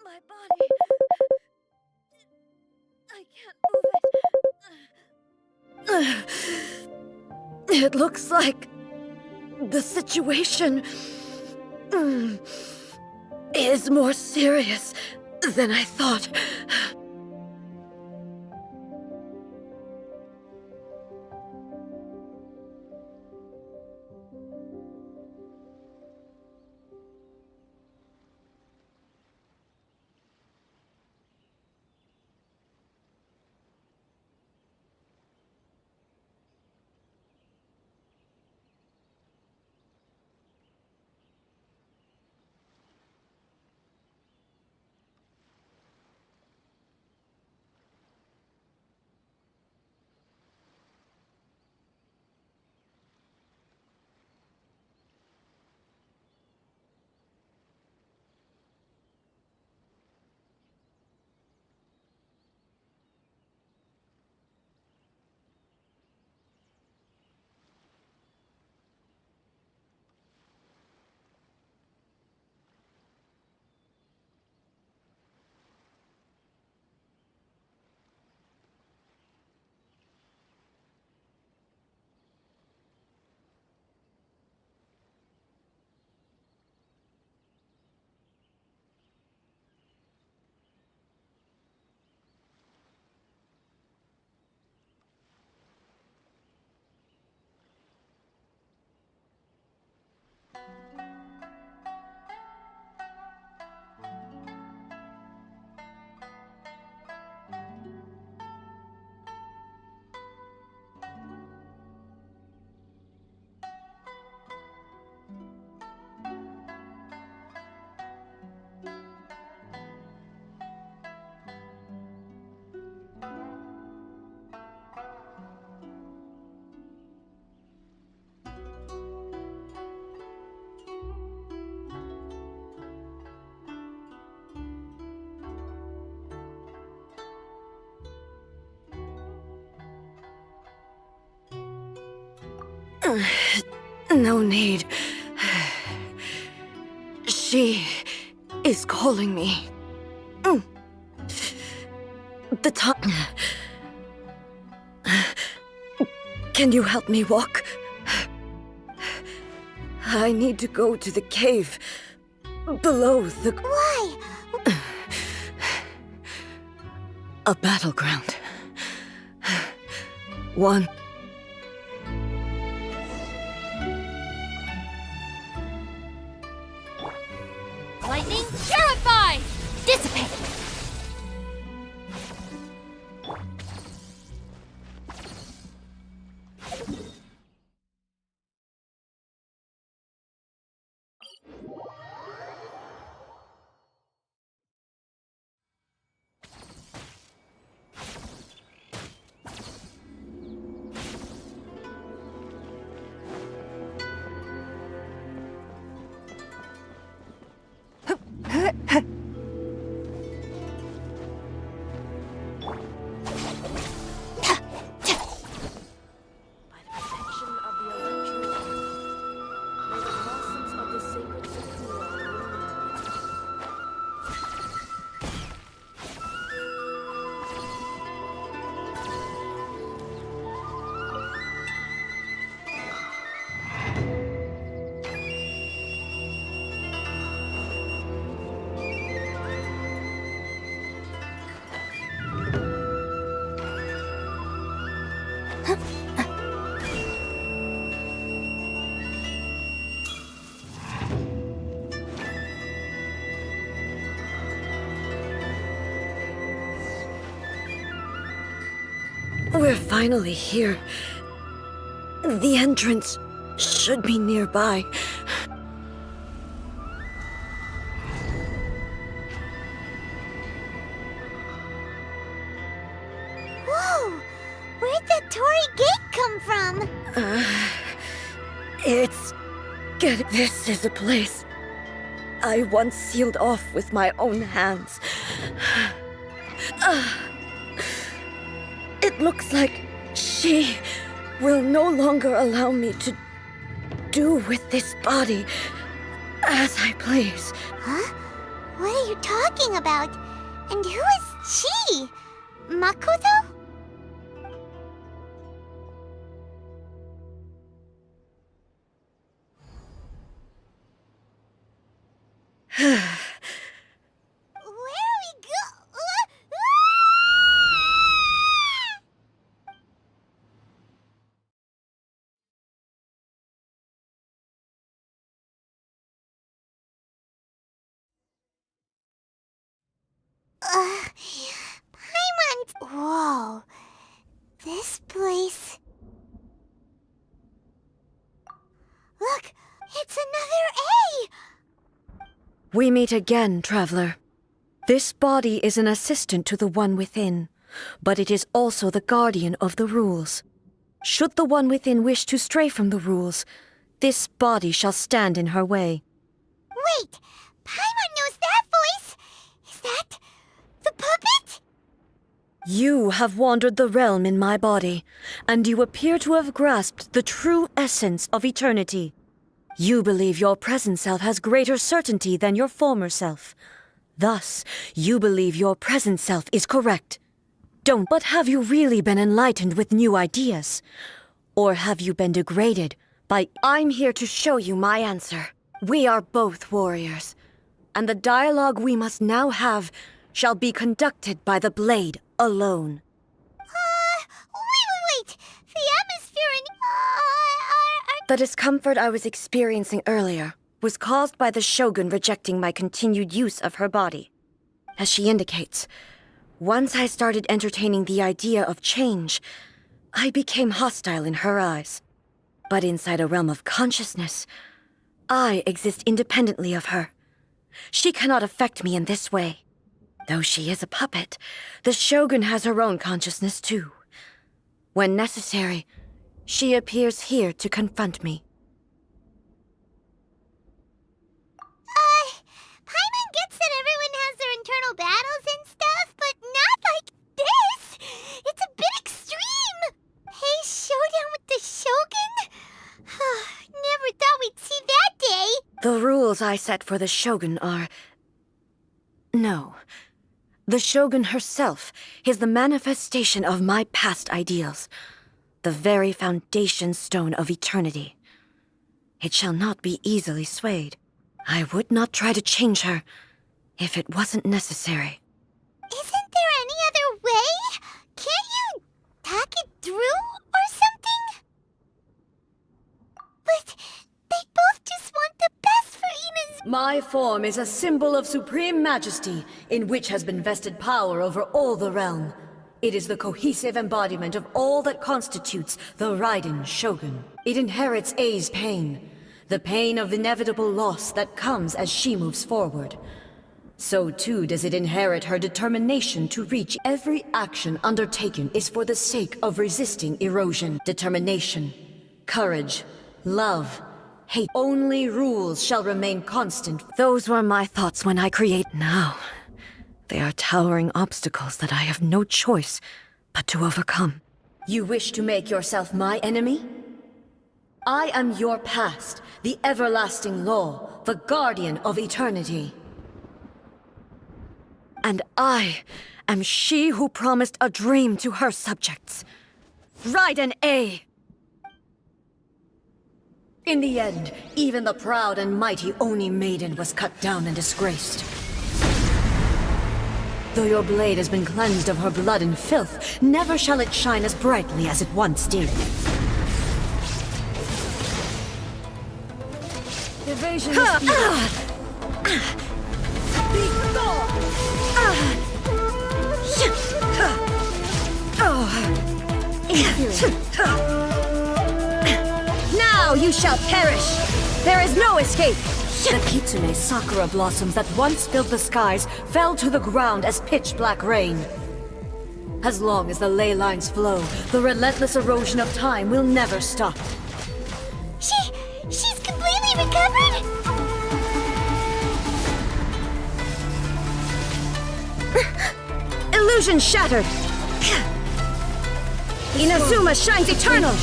My body... I can't move it. It looks like the situation is more serious than I thought. No need. She is calling me. The time. Can you help me walk? I need to go to the cave below the... Why? A battleground. One. Lightning purified! Dissipate! By the protection of the electro arc, may the blossoms of the sacred sakura bloom. We're finally here. The entrance should be nearby. Whoa! Where'd the Torii Gate come from? It's... This is a place I once sealed off with my own hands. It looks like she will no longer allow me to do with this body as I please. Huh? What are you talking about? And who is she? Makoto? Where are we Paimon! Whoa. This place... Look! It's another A! We meet again, traveler. This body is an assistant to the One Within, but it is also the guardian of the rules. Should the One Within wish to stray from the rules, this body shall stand in her way. Wait! Paimon knows that voice! Is that... the puppet? You have wandered the realm in my body, and you appear to have grasped the true essence of eternity. You believe your present self has greater certainty than your former self. Thus, you believe your present self is correct. But have you really been enlightened with new ideas? Or have you been degraded by... I'm here to show you my answer. We are both warriors, and the dialogue we must now have shall be conducted by the blade alone. Wait! The atmosphere in... The discomfort I was experiencing earlier was caused by the Shogun rejecting my continued use of her body. As she indicates, once I started entertaining the idea of change, I became hostile in her eyes. But inside a realm of consciousness, I exist independently of her. She cannot affect me in this way. Though she is a puppet, the Shogun has her own consciousness too. When necessary, she appears here to confront me. Paimon gets that everyone has their internal battles and stuff, but not like this! It's a bit extreme! Hey, showdown with the Shogun? The rules I set for the Shogun are... No. The Shogun herself is the manifestation of my past ideals. The very foundation stone of eternity. It shall not be easily swayed. I would not try to change her if it wasn't necessary. Isn't there any other way? Can't you talk it through or something? But they both just want the best for Ina's... My form is a symbol of supreme majesty, in which has been vested power over all the realm. It is the cohesive embodiment of all that constitutes the Raiden Shogun. It inherits Ei's pain, the pain of inevitable loss that comes as she moves forward. So too does it inherit her determination to reach. Every action undertaken is for the sake of resisting erosion. Determination, courage, love, hate. Only rules shall remain constant. Those were my thoughts when I create now. They are towering obstacles that I have no choice but to overcome. You wish to make yourself my enemy? I am your past, the everlasting law, the guardian of eternity. And I am she who promised a dream to her subjects. Raiden A. In the end, even the proud and mighty Oni maiden was cut down and disgraced. Though your blade has been cleansed of her blood and filth, never shall it shine as brightly as it once did. Evasion is Now you shall perish! There is no escape! The Kitsune sakura blossoms that once filled the skies fell to the ground as pitch-black rain. As long as the ley lines flow, the relentless erosion of time will never stop. She's completely recovered? Illusion shattered! Inazuma shines eternal!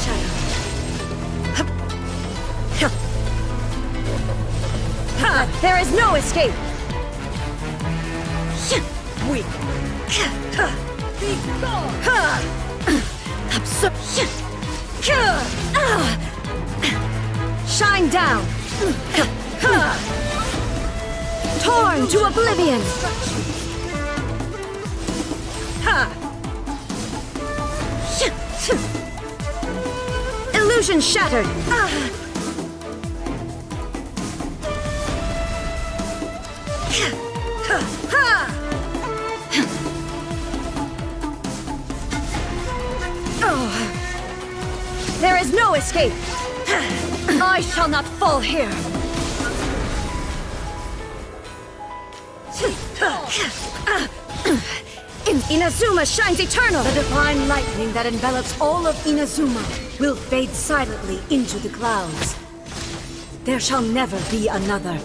There is no escape! Weak. Shine down! Torn to oblivion! Illusion shattered! There is no escape! I shall not fall here! Inazuma shines eternal! The divine lightning that envelops all of Inazuma will fade silently into the clouds. There shall never be another.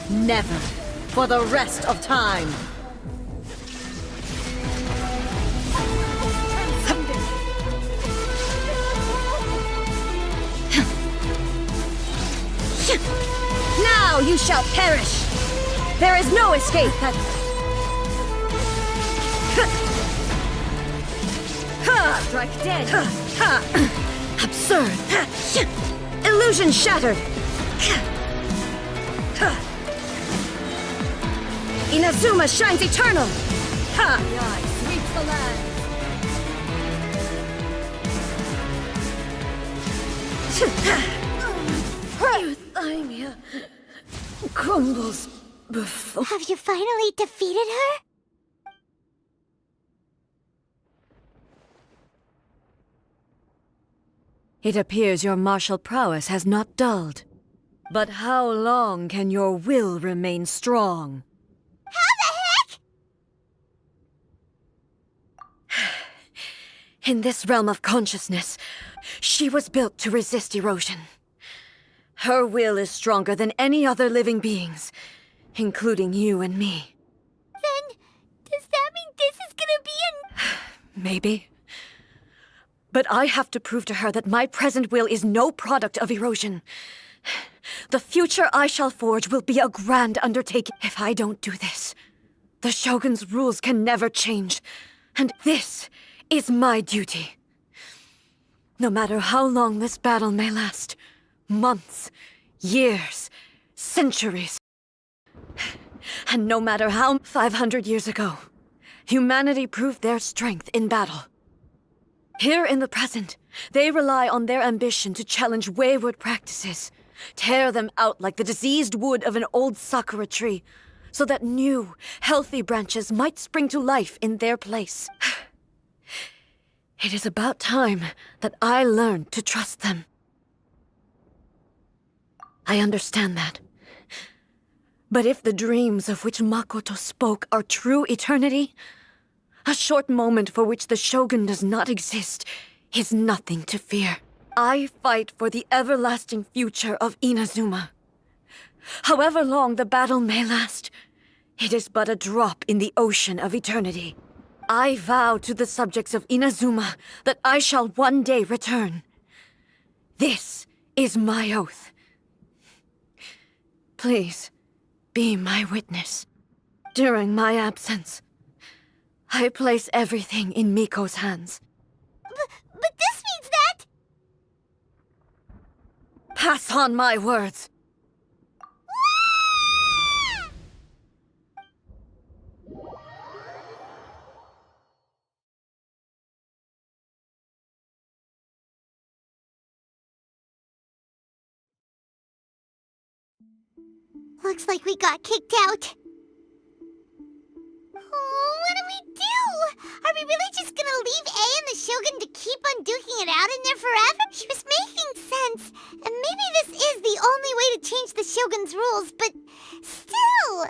Never. For the rest of time. Now you shall perish! There is no escape! Strike dead! Absurd! Illusion shattered! Inazuma shines eternal! The eye sweeps the land! Euthymia crumbles before... Have you finally defeated her? It appears your martial prowess has not dulled. But how long can your will remain strong? How the heck? In this realm of consciousness, she was built to resist erosion. Her will is stronger than any other living being's, including you and me. Then, does that mean this is gonna be Maybe. But I have to prove to her that my present will is no product of erosion. The future I shall forge will be a grand undertaking. If I don't do this, the Shogun's rules can never change. And this is my duty. No matter how long this battle may last, months, years, centuries. And no matter how 500 years ago, humanity proved their strength in battle. Here in the present, they rely on their ambition to challenge wayward practices, tear them out like the diseased wood of an old sakura tree, so that new, healthy branches might spring to life in their place. It is about time that I learned to trust them. I understand that. But if the dreams of which Makoto spoke are true eternity, a short moment for which the Shogun does not exist is nothing to fear. I fight for the everlasting future of Inazuma. However long the battle may last, it is but a drop in the ocean of eternity. I vow to the subjects of Inazuma that I shall one day return. This is my oath. Please, be my witness. During my absence, I place everything in Miko's hands. But this means that... Pass on my words. Looks like we got kicked out. Oh, what do we do? Are we really just gonna leave A and the Shogun to keep on duking it out in there forever? She was making sense, and maybe this is the only way to change the Shogun's rules, but still...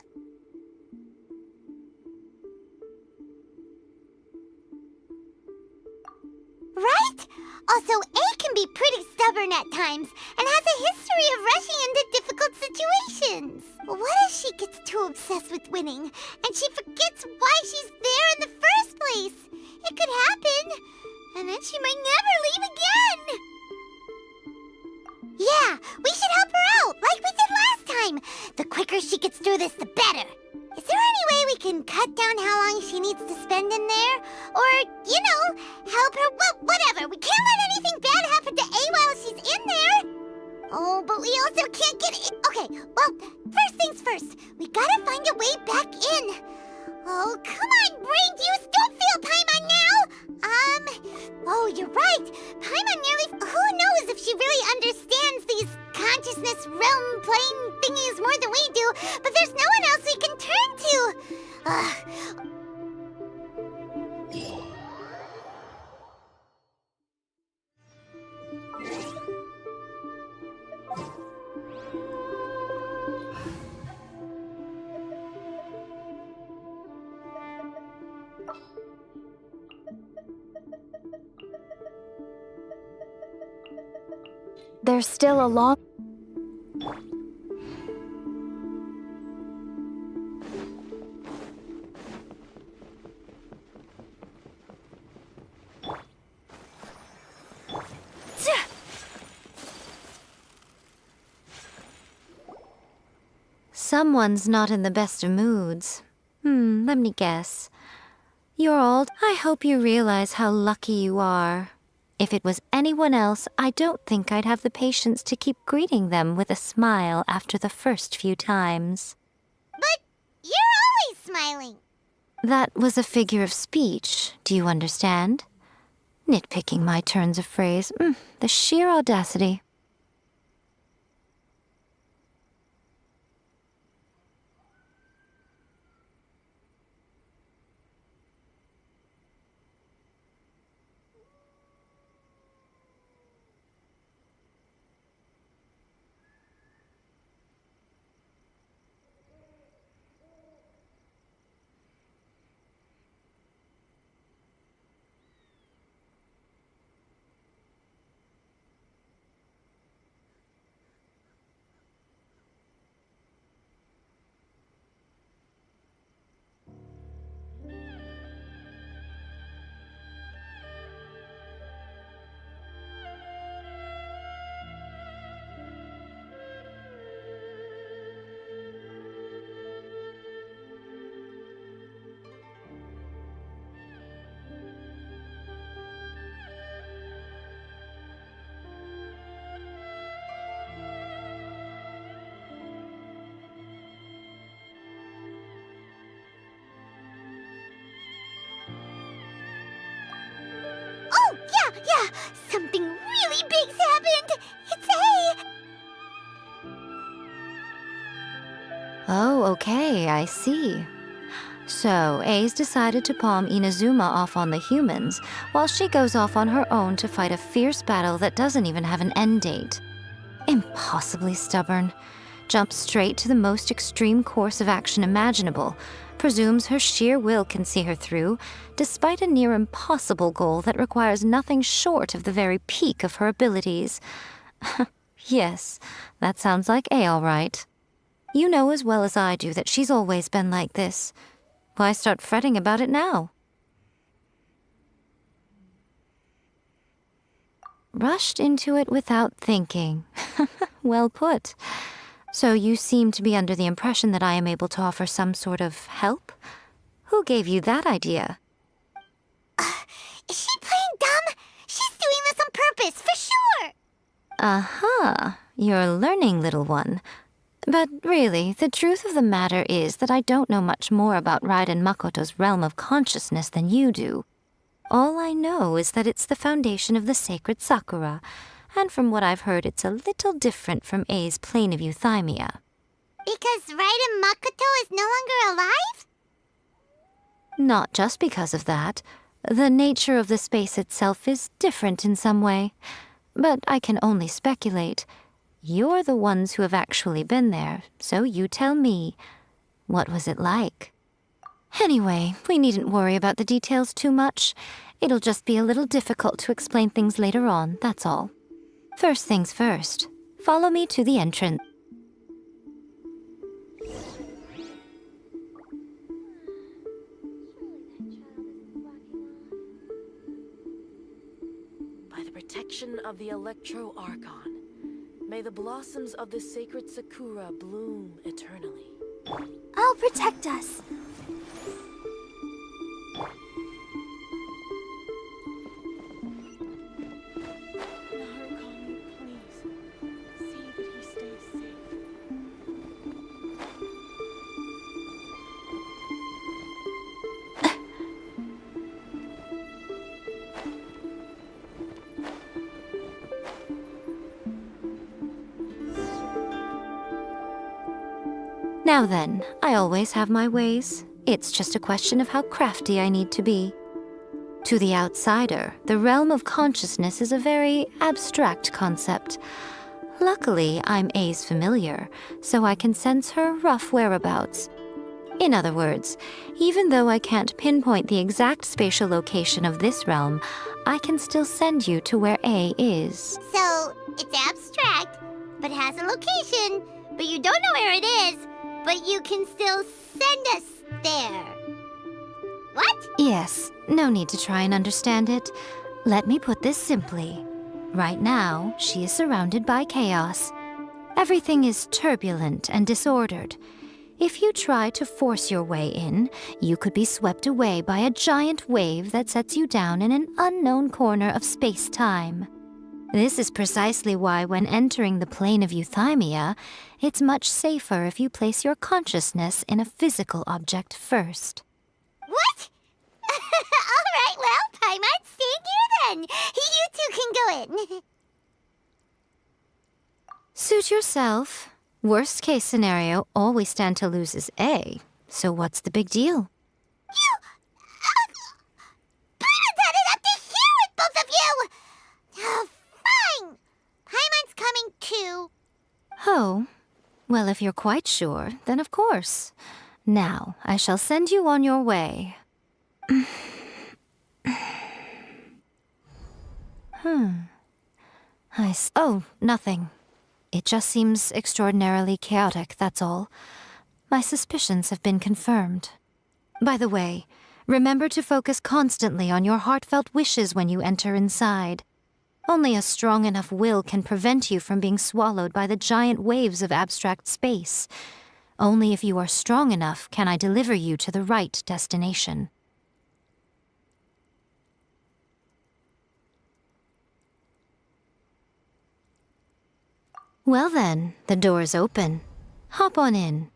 Right? Also, A can be pretty stubborn at times, and has a history of rushing into difficult situations. What if she gets too obsessed with winning, and she forgets why she's there in the first place? It could happen, and then she might never leave again. Yeah, we should help her out, like we did last time. The quicker she gets through this, the better. Is there any way we can cut down how long she needs to spend in there? Or, you know, help her? Well, whatever. We can't let anything bad happen to A while she's in there. Oh, but we also can't get in. Okay, well, first things first. We gotta find a way back in. Oh, come on, brain juice. Don't feel Paimon now. Oh, you're right. Paimon nearly... Who knows if she really understands these consciousness realm plane thingies more than we do, but there's no one else we can turn to. Ugh. There's still a long... Someone's not in the best of moods. Let me guess. You're old. I hope you realize how lucky you are. If it was anyone else, I don't think I'd have the patience to keep greeting them with a smile after the first few times. But you're always smiling. That was a figure of speech, do you understand? Nitpicking my turns of phrase. The sheer audacity. Something really big's happened! It's A! Oh, okay, I see. So, A's decided to palm Inazuma off on the humans, while she goes off on her own to fight a fierce battle that doesn't even have an end date. Impossibly stubborn. Jumps straight to the most extreme course of action imaginable, presumes her sheer will can see her through, despite a near impossible goal that requires nothing short of the very peak of her abilities. Yes, that sounds like A all right. You know as well as I do that she's always been like this. Why start fretting about it now? Rushed into it without thinking. Well put. So you seem to be under the impression that I am able to offer some sort of help? Who gave you that idea? Is she playing dumb? She's doing this on purpose, for sure! Aha, you're learning, little one. But really, the truth of the matter is that I don't know much more about Raiden Makoto's realm of consciousness than you do. All I know is that it's the foundation of the sacred Sakura, and from what I've heard, it's a little different from A's plane of euthymia. Because Raiden Makoto is no longer alive? Not just because of that. The nature of the space itself is different in some way. But I can only speculate. You're the ones who have actually been there, so you tell me. What was it like? Anyway, we needn't worry about the details too much. It'll just be a little difficult to explain things later on, that's all. First things first. Follow me to the entrance. By the protection of the Electro Archon, may the blossoms of the sacred Sakura bloom eternally. I'll protect us. Archon, please, see that he stays safe. Now then, I always have my ways. It's just a question of how crafty I need to be. To the outsider, the realm of consciousness is a very abstract concept. Luckily, I'm A's familiar, so I can sense her rough whereabouts. In other words, even though I can't pinpoint the exact spatial location of this realm, I can still send you to where A is. So, it's abstract, but has a location, but you don't know where it is, but you can still send us there. What? Yes, no need to try and understand it. Let me put this simply. Right now, she is surrounded by chaos. Everything is turbulent and disordered. If you try to force your way in, you could be swept away by a giant wave that sets you down in an unknown corner of space-time. This is precisely why when entering the plane of euthymia, it's much safer if you place your consciousness in a physical object first. What? All right, well, Paimon, stand here then. You two can go in. Suit yourself. Worst case scenario, all we stand to lose is A. So what's the big deal? You... Paimon's had it up to here with both of you! Oh, fine. Paimon's coming too. Oh, well, if you're quite sure, then of course. Now, I shall send you on your way. Oh, nothing. It just seems extraordinarily chaotic, that's all. My suspicions have been confirmed. By the way, remember to focus constantly on your heartfelt wishes when you enter inside. Only a strong enough will can prevent you from being swallowed by the giant waves of abstract space. Only if you are strong enough can I deliver you to the right destination. Well then, the door's open. Hop on in.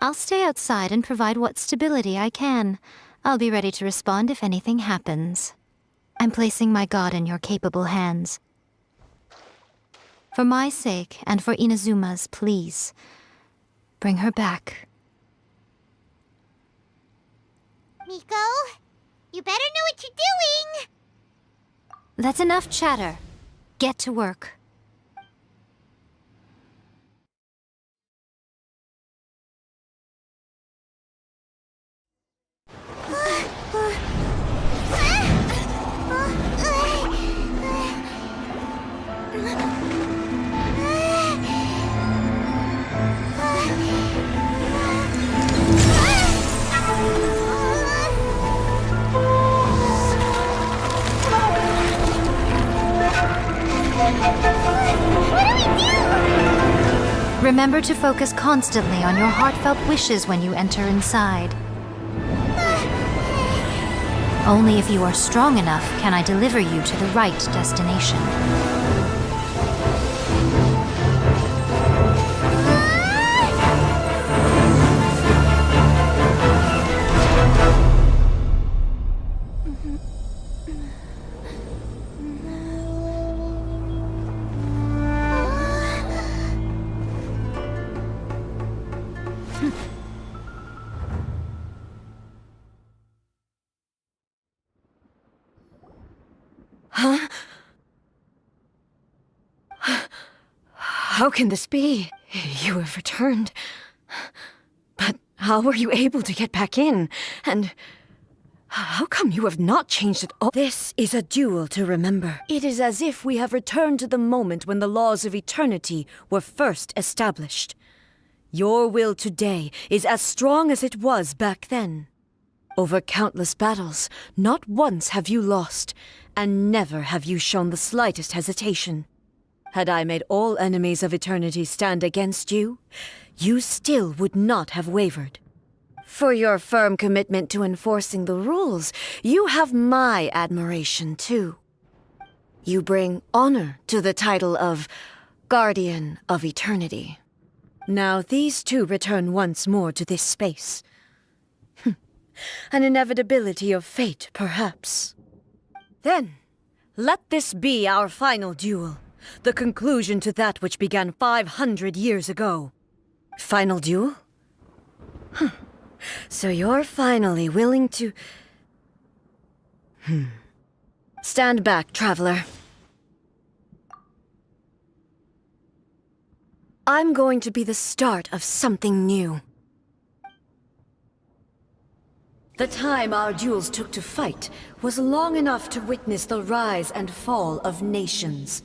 I'll stay outside and provide what stability I can. I'll be ready to respond if anything happens. I'm placing my god in your capable hands. For my sake and for Inazuma's, please, bring her back. Miko, you better know what you're doing! That's enough chatter. Get to work. Remember to focus constantly on your heartfelt wishes when you enter inside. Only if you are strong enough can I deliver you to the right destination. Huh? How can this be? You have returned. But how were you able to get back in? And how come you have not changed at all? This is a duel to remember. It is as if we have returned to the moment when the laws of eternity were first established. Your will today is as strong as it was back then. Over countless battles, not once have you lost, and never have you shown the slightest hesitation. Had I made all enemies of eternity stand against you, you still would not have wavered. For your firm commitment to enforcing the rules, you have my admiration too. You bring honor to the title of Guardian of Eternity. Now these two return once more to this space. An inevitability of fate, perhaps. Then, let this be our final duel, the conclusion to that which began 500 years ago. Final duel? So you're finally willing to... Stand back, traveler. I'm going to be the start of something new. The time our duels took to fight was long enough to witness the rise and fall of nations.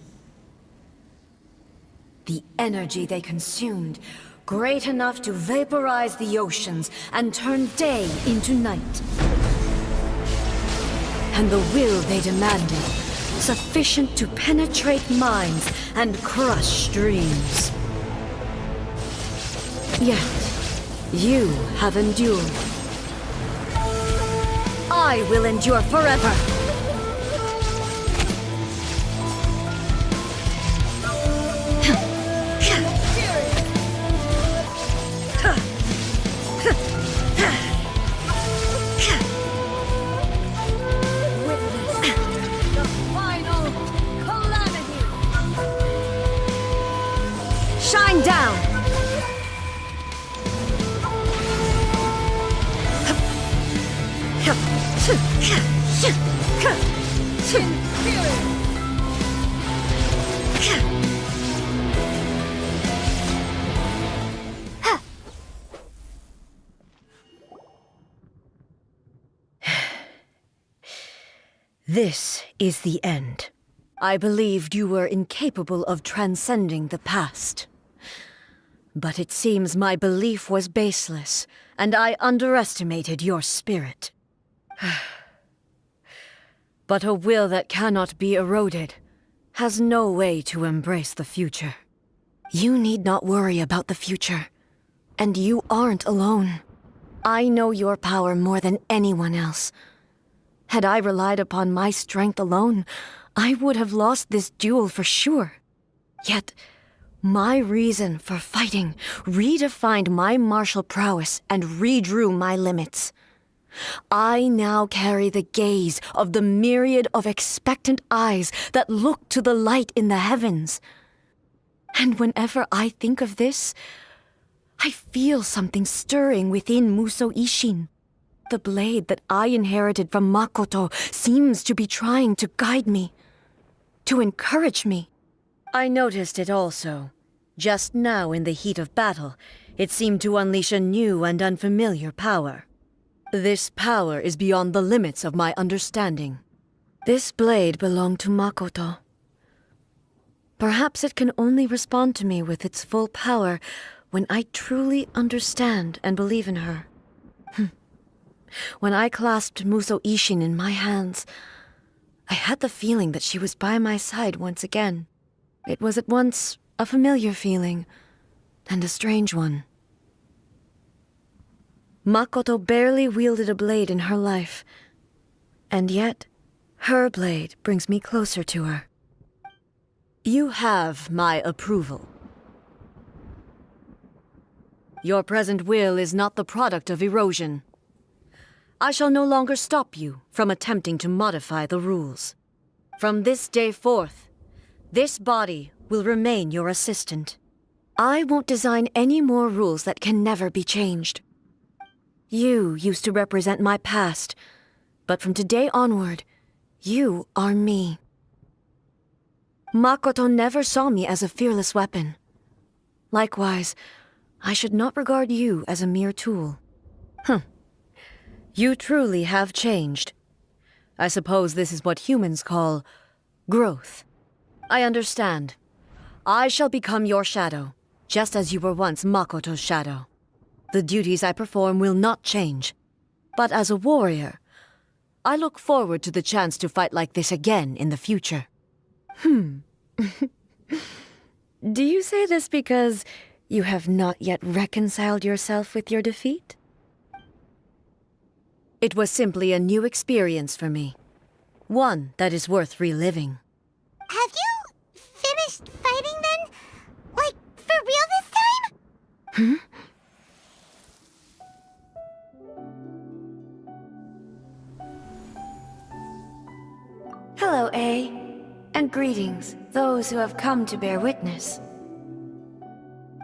The energy they consumed, great enough to vaporize the oceans and turn day into night. And the will they demanded, sufficient to penetrate minds and crush dreams. Yet, you have endured. I will endure forever! Witness the final calamity! Shine down! This is the end. I believed you were incapable of transcending the past. But it seems my belief was baseless, and I underestimated your spirit. But a will that cannot be eroded has no way to embrace the future. You need not worry about the future, and you aren't alone. I know your power more than anyone else. Had I relied upon my strength alone, I would have lost this duel for sure. Yet, my reason for fighting redefined my martial prowess and redrew my limits. I now carry the gaze of the myriad of expectant eyes that look to the light in the heavens. And whenever I think of this, I feel something stirring within Musou Ishin. The blade that I inherited from Makoto seems to be trying to guide me, to encourage me. I noticed it also. Just now in the heat of battle, it seemed to unleash a new and unfamiliar power. This power is beyond the limits of my understanding. This blade belonged to Makoto. Perhaps it can only respond to me with its full power when I truly understand and believe in her. When I clasped Musou Ishin in my hands, I had the feeling that she was by my side once again. It was at once a familiar feeling and a strange one. Makoto barely wielded a blade in her life, and yet her blade brings me closer to her. You have my approval. Your present will is not the product of erosion. I shall no longer stop you from attempting to modify the rules. From this day forth, this body will remain your assistant. I won't design any more rules that can never be changed. You used to represent my past, but from today onward, you are me. Makoto never saw me as a fearless weapon. Likewise, I should not regard you as a mere tool. You truly have changed. I suppose this is what humans call growth. I understand. I shall become your shadow, just as you were once Makoto's shadow. The duties I perform will not change. But as a warrior, I look forward to the chance to fight like this again in the future. Do you say this because you have not yet reconciled yourself with your defeat? It was simply a new experience for me. One that is worth reliving. Have you finished fighting then? Like, for real this time? Hello, A. And greetings, those who have come to bear witness.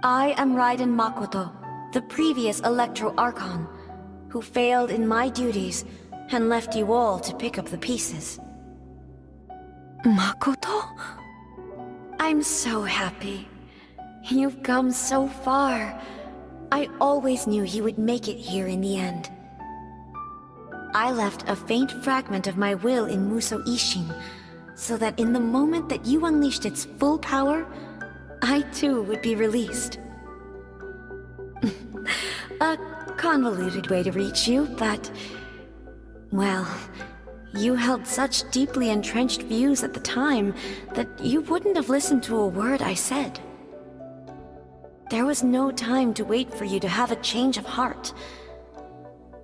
I am Raiden Makoto, the previous Electro Archon, who failed in my duties and left you all to pick up the pieces. Makoto? I'm so happy. You've come so far. I always knew you would make it here in the end. I left a faint fragment of my will in Musou Ishin, so that in the moment that you unleashed its full power, I too would be released. A convoluted way to reach you, but... well, you held such deeply entrenched views at the time that you wouldn't have listened to a word I said. There was no time to wait for you to have a change of heart.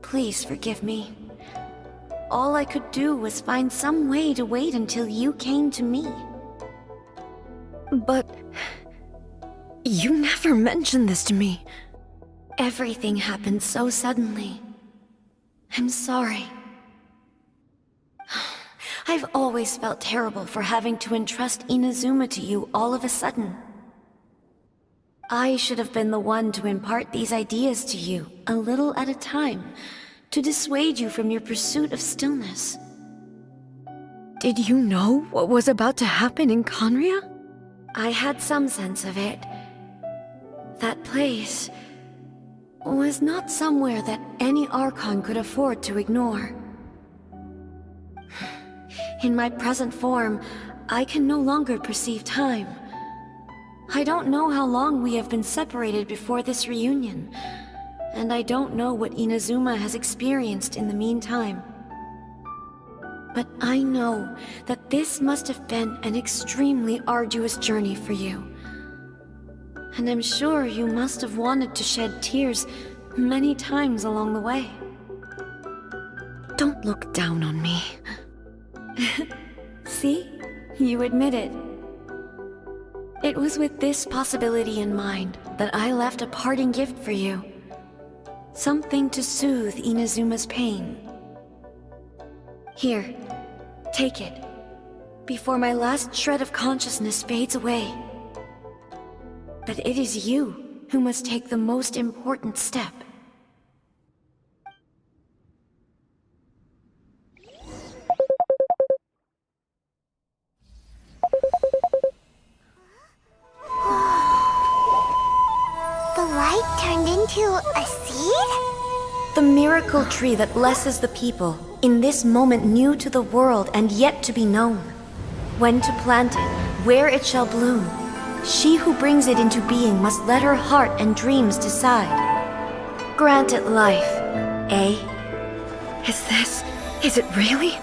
Please forgive me. All I could do was find some way to wait until you came to me. But... you never mentioned this to me. Everything happened so suddenly. I'm sorry. I've always felt terrible for having to entrust Inazuma to you all of a sudden. I should have been the one to impart these ideas to you, a little at a time, to dissuade you from your pursuit of stillness. Did you know what was about to happen in Conria? I had some sense of it. That place was not somewhere that any Archon could afford to ignore. In my present form, I can no longer perceive time. I don't know how long we have been separated before this reunion, and I don't know what Inazuma has experienced in the meantime. But I know that this must have been an extremely arduous journey for you. And I'm sure you must have wanted to shed tears many times along the way. Don't look down on me. See? You admit it. It was with this possibility in mind that I left a parting gift for you. Something to soothe Inazuma's pain. Here, take it, before my last shred of consciousness fades away. But it is you who must take the most important step. The light turned into a seed? The miracle tree that blesses the people, in this moment new to the world and yet to be known. When to plant it, where it shall bloom. She who brings it into being must let her heart and dreams decide. Grant it life, eh? Is it really?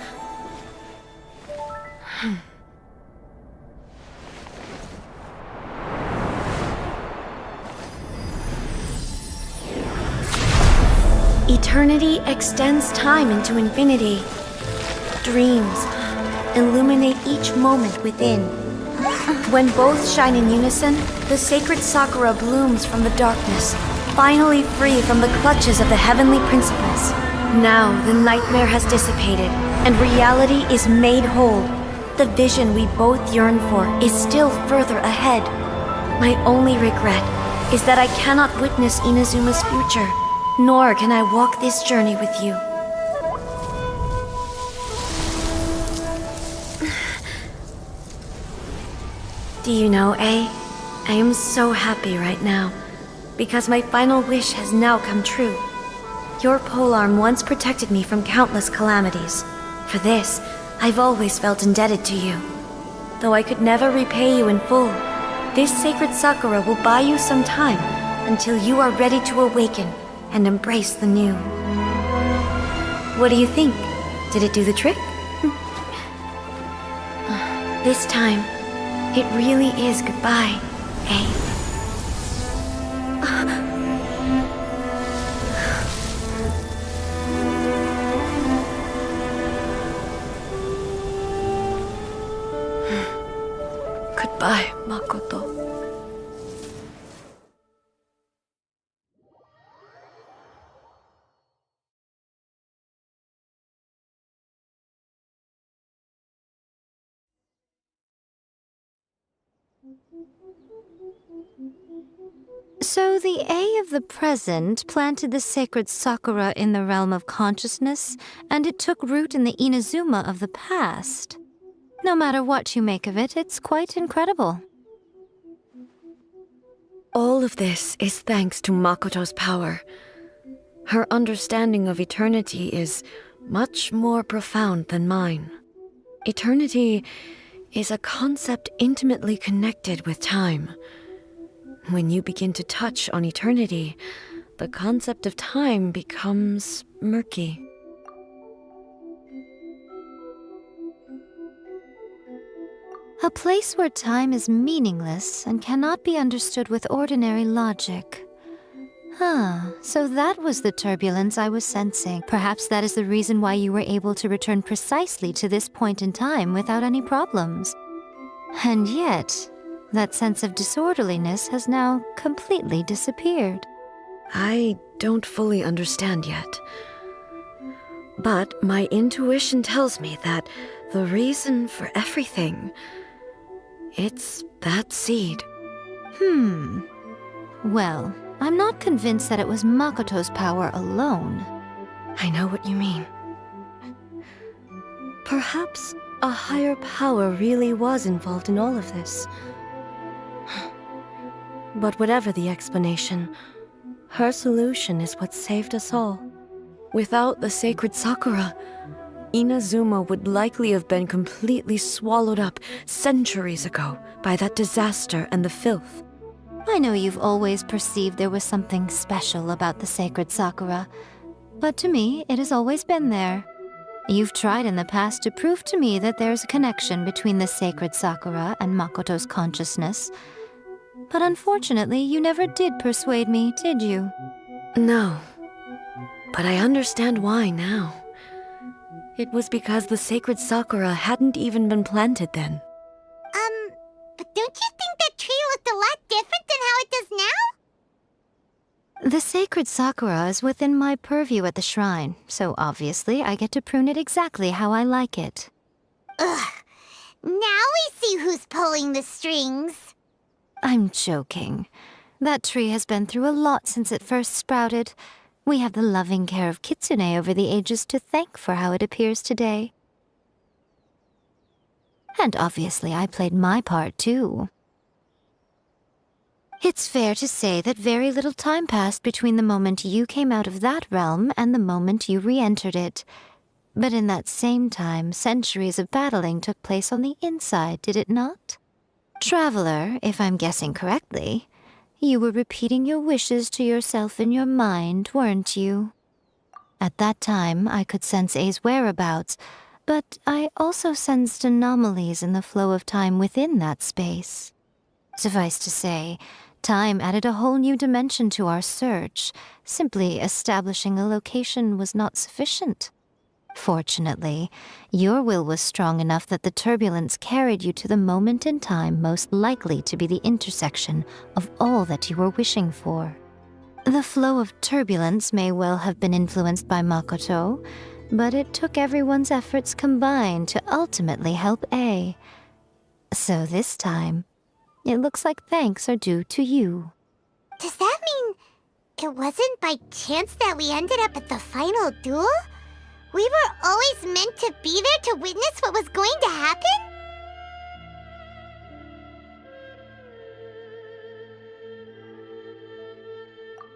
Eternity extends time into infinity. Dreams illuminate each moment within. When both shine in unison, the sacred Sakura blooms from the darkness, finally free from the clutches of the heavenly principles. Now the nightmare has dissipated, and reality is made whole. The vision we both yearn for is still further ahead. My only regret is that I cannot witness Inazuma's future, nor can I walk this journey with you. Do you know, I am so happy right now, because my final wish has now come true. Your polearm once protected me from countless calamities. For this, I've always felt indebted to you. Though I could never repay you in full, this sacred Sakura will buy you some time until you are ready to awaken and embrace the new. What do you think? Did it do the trick? This time, it really is goodbye, eh? Goodbye, Makoto. So the A of the present planted the sacred Sakura in the realm of consciousness, and it took root in the Inazuma of the past. No matter what you make of it, it's quite incredible. All of this is thanks to Makoto's power. Her understanding of eternity is much more profound than mine. Eternity is a concept intimately connected with time. When you begin to touch on eternity, the concept of time becomes murky. A place where time is meaningless and cannot be understood with ordinary logic. So that was the turbulence I was sensing. Perhaps that is the reason why you were able to return precisely to this point in time without any problems. And yet, that sense of disorderliness has now completely disappeared. I don't fully understand yet. But my intuition tells me that the reason for everything, it's that seed. Well, I'm not convinced that it was Makoto's power alone. I know what you mean. Perhaps a higher power really was involved in all of this. But whatever the explanation, her solution is what saved us all. Without the sacred Sakura, Inazuma would likely have been completely swallowed up centuries ago by that disaster and the filth. I know you've always perceived there was something special about the sacred Sakura, but to me, it has always been there. You've tried in the past to prove to me that there's a connection between the sacred Sakura and Makoto's consciousness, but unfortunately, you never did persuade me, did you? No, but I understand why now. It was because the sacred Sakura hadn't even been planted then. But don't you think that tree looked a lot different than how it does now? The sacred sakura is within my purview at the shrine, so obviously I get to prune it exactly how I like it. Ugh. Now we see who's pulling the strings. I'm joking. That tree has been through a lot since it first sprouted. We have the loving care of Kitsune over the ages to thank for how it appears today. And obviously I played my part too. It's fair to say that very little time passed between the moment you came out of that realm and the moment you re-entered it. But in that same time, centuries of battling took place on the inside, did it not? Traveler, if I'm guessing correctly, you were repeating your wishes to yourself in your mind, weren't you? At that time, I could sense A's whereabouts, but I also sensed anomalies in the flow of time within that space. Suffice to say, time added a whole new dimension to our search. Simply establishing a location was not sufficient. Fortunately, your will was strong enough that the turbulence carried you to the moment in time most likely to be the intersection of all that you were wishing for. The flow of turbulence may well have been influenced by Makoto, but it took everyone's efforts combined to ultimately help A. So this time, it looks like thanks are due to you. Does that mean it wasn't by chance that we ended up at the final duel? We were always meant to be there to witness what was going to happen?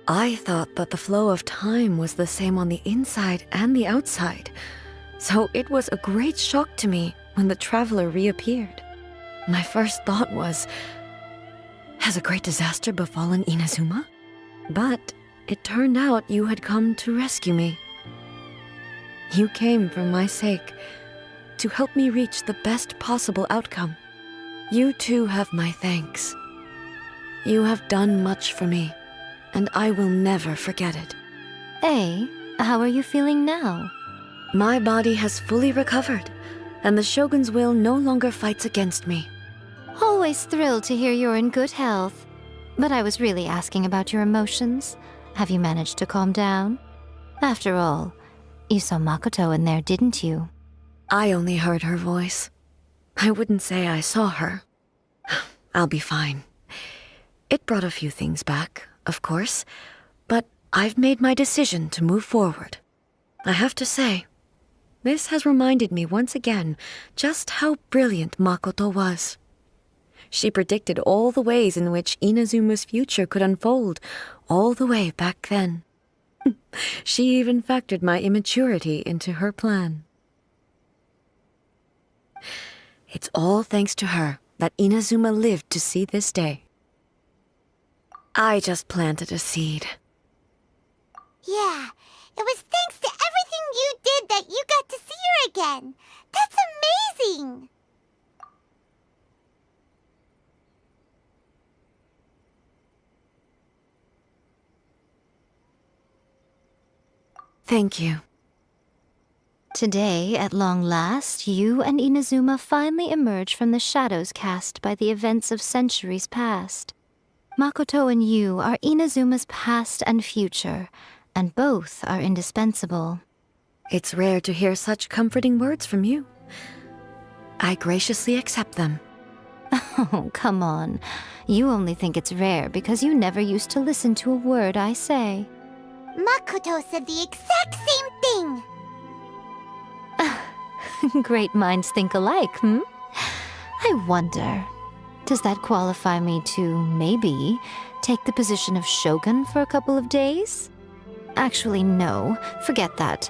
I thought that the flow of time was the same on the inside and the outside, so it was a great shock to me when the traveler reappeared. My first thought was, has a great disaster befallen Inazuma? But it turned out you had come to rescue me. You came for my sake, to help me reach the best possible outcome. You too have my thanks. You have done much for me, and I will never forget it. A, how are you feeling now? My body has fully recovered, and the Shogun's will no longer fights against me. Always thrilled to hear you're in good health. But I was really asking about your emotions. Have you managed to calm down? After all, you saw Makoto in there, didn't you? I only heard her voice. I wouldn't say I saw her. I'll be fine. It brought a few things back, of course, but I've made my decision to move forward. I have to say, this has reminded me once again just how brilliant Makoto was. She predicted all the ways in which Inazuma's future could unfold, all the way back then. She even factored my immaturity into her plan. It's all thanks to her that Inazuma lived to see this day. I just planted a seed. Yeah, it was thanks to everything you did that you got to see her again. That's amazing! Thank you. Today, at long last, you and Inazuma finally emerge from the shadows cast by the events of centuries past. Makoto and you are Inazuma's past and future, and both are indispensable. It's rare to hear such comforting words from you. I graciously accept them. Oh, come on. You only think it's rare because you never used to listen to a word I say. Makoto said the exact same thing! Great minds think alike, hmm? I wonder, does that qualify me to, maybe, take the position of Shogun for a couple of days? Actually, no. Forget that.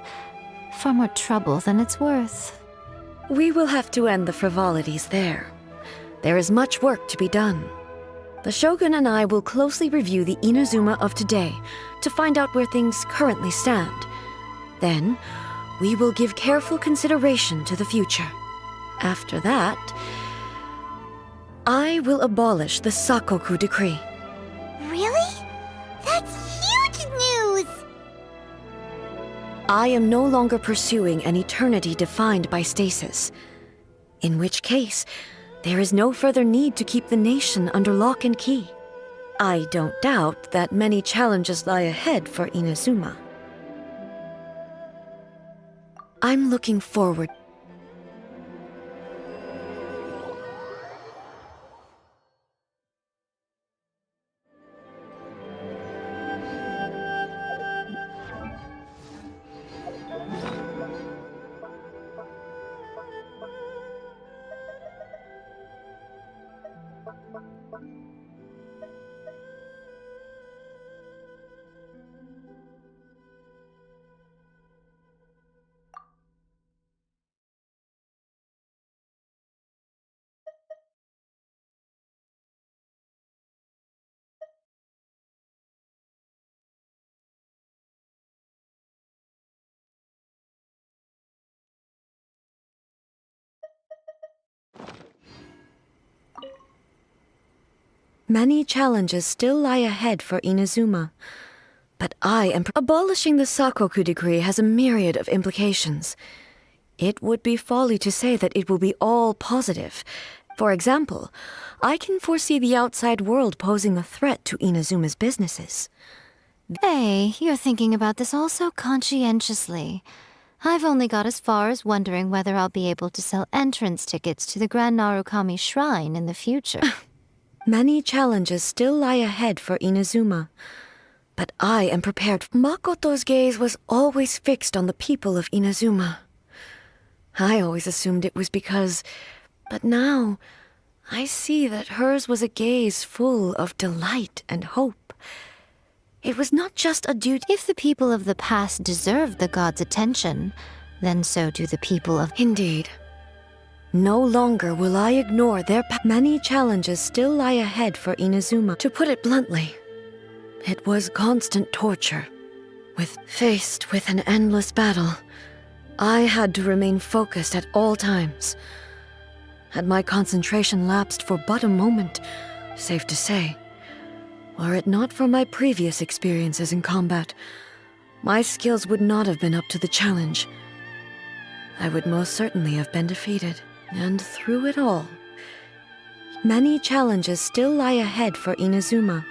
Far more trouble than it's worth. We will have to end the frivolities there. There is much work to be done. The Shogun and I will closely review the Inazuma of today to find out where things currently stand. Then, we will give careful consideration to the future. After that, I will abolish the Sakoku decree. Really? That's huge news! I am no longer pursuing an eternity defined by stasis. In which case, there is no further need to keep the nation under lock and key. I don't doubt that many challenges lie ahead for Inazuma. I'm looking forward. Many challenges still lie ahead for Inazuma, but I am abolishing the Sakoku decree has a myriad of implications. It would be folly to say that it will be all positive. For example, I can foresee the outside world posing a threat to Inazuma's businesses. Hey, you're thinking about this all so conscientiously. I've only got as far as wondering whether I'll be able to sell entrance tickets to the Grand Narukami Shrine in the future. Many challenges still lie ahead for Inazuma, but I am prepared. Makoto's gaze was always fixed on the people of Inazuma. I always assumed it was because... But now, I see that hers was a gaze full of delight and hope. It was not just a duty. If the people of the past deserve the god's attention, then so do the people of... Indeed. No longer will I ignore their many challenges still lie ahead for Inazuma. To put it bluntly, it was constant torture. Faced with an endless battle, I had to remain focused at all times. Had my concentration lapsed for but a moment, safe to say, were it not for my previous experiences in combat, my skills would not have been up to the challenge. I would most certainly have been defeated. And through it all, many challenges still lie ahead for Inazuma,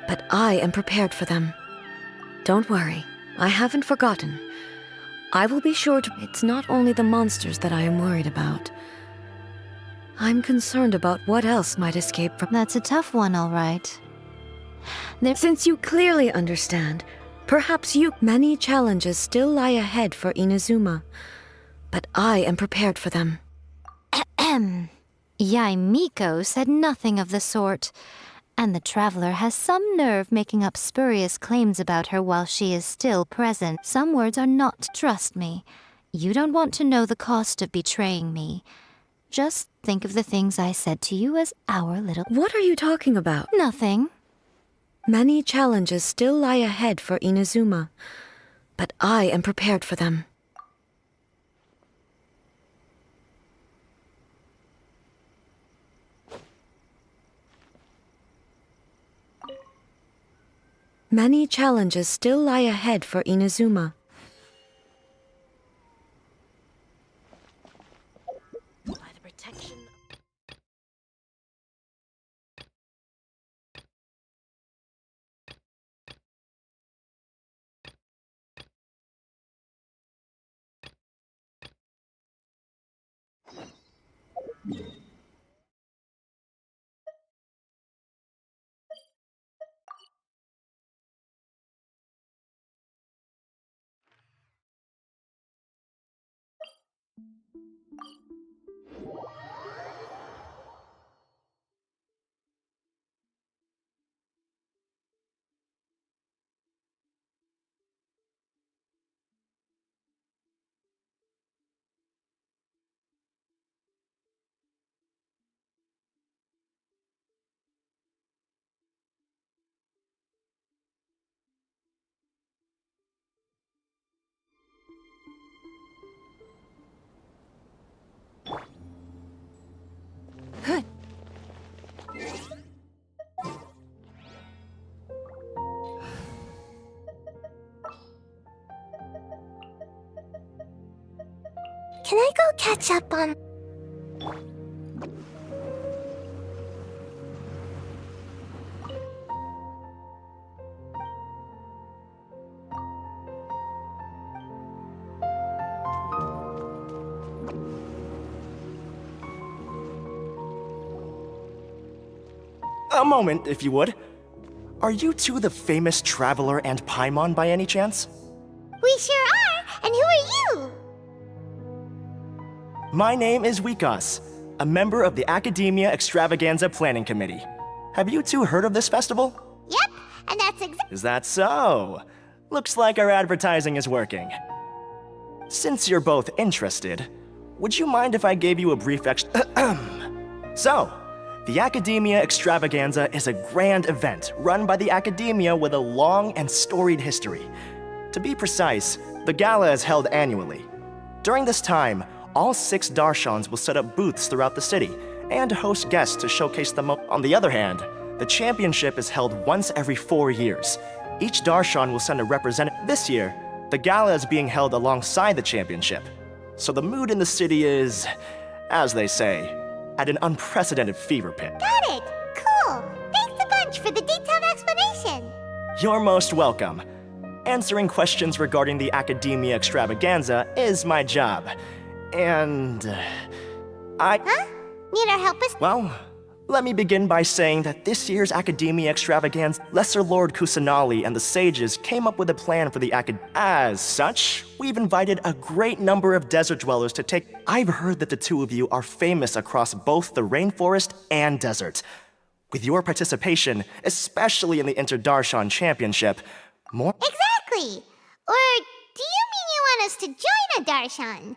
but I am prepared for them. Don't worry, I haven't forgotten. I will be sure to... It's not only the monsters that I am worried about. I'm concerned about what else might escape from... That's a tough one, all right. Since you clearly understand, perhaps you... Many challenges still lie ahead for Inazuma, but I am prepared for them. Yai Miko said nothing of the sort, and the traveler has some nerve making up spurious claims about her while she is still present. Some words are not, trust me. You don't want to know the cost of betraying me. Just think of the things I said to you as our little... What are you talking about? Nothing. Many challenges still lie ahead for Inazuma, but I am prepared for them. Many challenges still lie ahead for Inazuma. By the protection... Can I go catch up on... A moment, if you would. Are you two the famous Traveler and Paimon by any chance? We sure are! And who are you? My name is Wikas, a member of the Academia Extravaganza Planning Committee. Have you two heard of this festival? Yep, and that's exactly. Is that so? Looks like our advertising is working. Since you're both interested, would you mind if I gave you a brief So, the Academia Extravaganza is a grand event run by the Academia with a long and storied history. To be precise, the gala is held annually. During this time, all 6 Darshans will set up booths throughout the city and host guests to showcase them. On the other hand, the championship is held once every 4 years. Each Darshan will send a representative. This year, the gala is being held alongside the championship. So the mood in the city is, as they say, at an unprecedented fever pitch. Got it! Cool! Thanks a bunch for the detailed explanation! You're most welcome. Answering questions regarding the Academia Extravaganza is my job. And... Huh? Need our help us? Well, let me begin by saying that this year's Academia Extravaganza, Lesser Lord Kusanali and the sages came up with a plan for the As such, we've invited a great number of desert dwellers to take. I've heard that the two of you are famous across both the rainforest and desert. With your participation, especially in the Inter-Darshan Championship, more— Exactly! Or do you mean you want us to join a Darshan?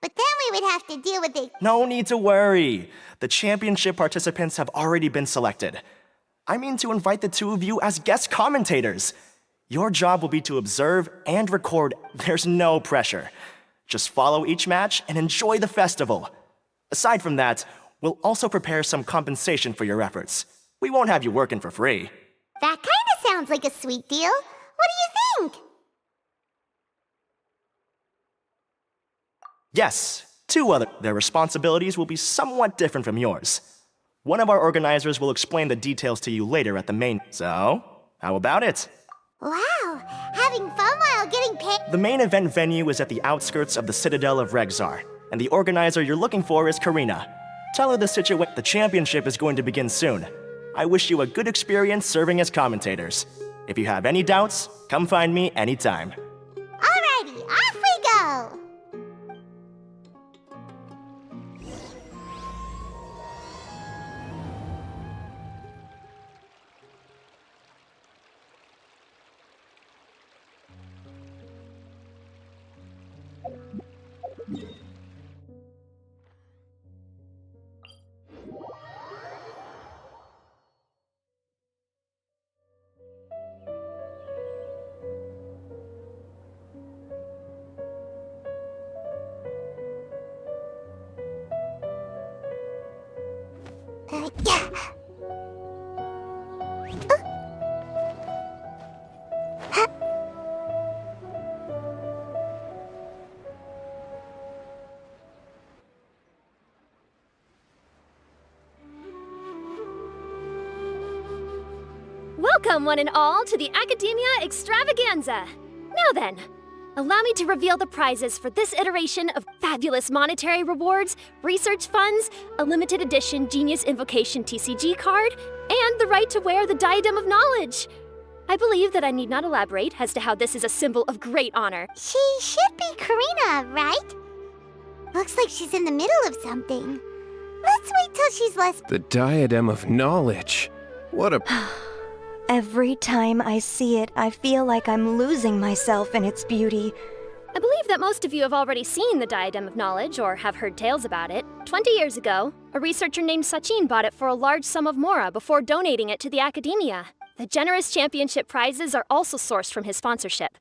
But then we would have to deal with it. No need to worry. The championship participants have already been selected. I mean to invite the two of you as guest commentators. Your job will be to observe and record. There's no pressure. Just follow each match and enjoy the festival. Aside from that, we'll also prepare some compensation for your efforts. We won't have you working for free. That kinda sounds like a sweet deal. What do you think? Yes, 2 other. Their responsibilities will be somewhat different from yours. One of our organizers will explain the details to you later at the main. So, how about it? Wow, having fun while getting paid. The main event venue is at the outskirts of the Citadel of Regzar, and the organizer you're looking for is Karina. Tell her the situation. The championship is going to begin soon. I wish you a good experience serving as commentators. If you have any doubts, come find me anytime. Alrighty, off we go! Yeah. Welcome, one and all, to the Academia Extravaganza. Now then, allow me to reveal the prizes for this iteration of fabulous monetary rewards, research funds, a limited edition Genius Invocation TCG card, and the right to wear the Diadem of Knowledge. I believe that I need not elaborate as to how this is a symbol of great honor. She should be Karina, right? Looks like she's in the middle of something. Let's wait till she's less. The Diadem of Knowledge. What a... Every time I see it, I feel like I'm losing myself in its beauty. I believe that most of you have already seen the Diadem of Knowledge or have heard tales about it. 20 years ago, a researcher named Sachin bought it for a large sum of mora before donating it to the Academia. The generous championship prizes are also sourced from his sponsorship.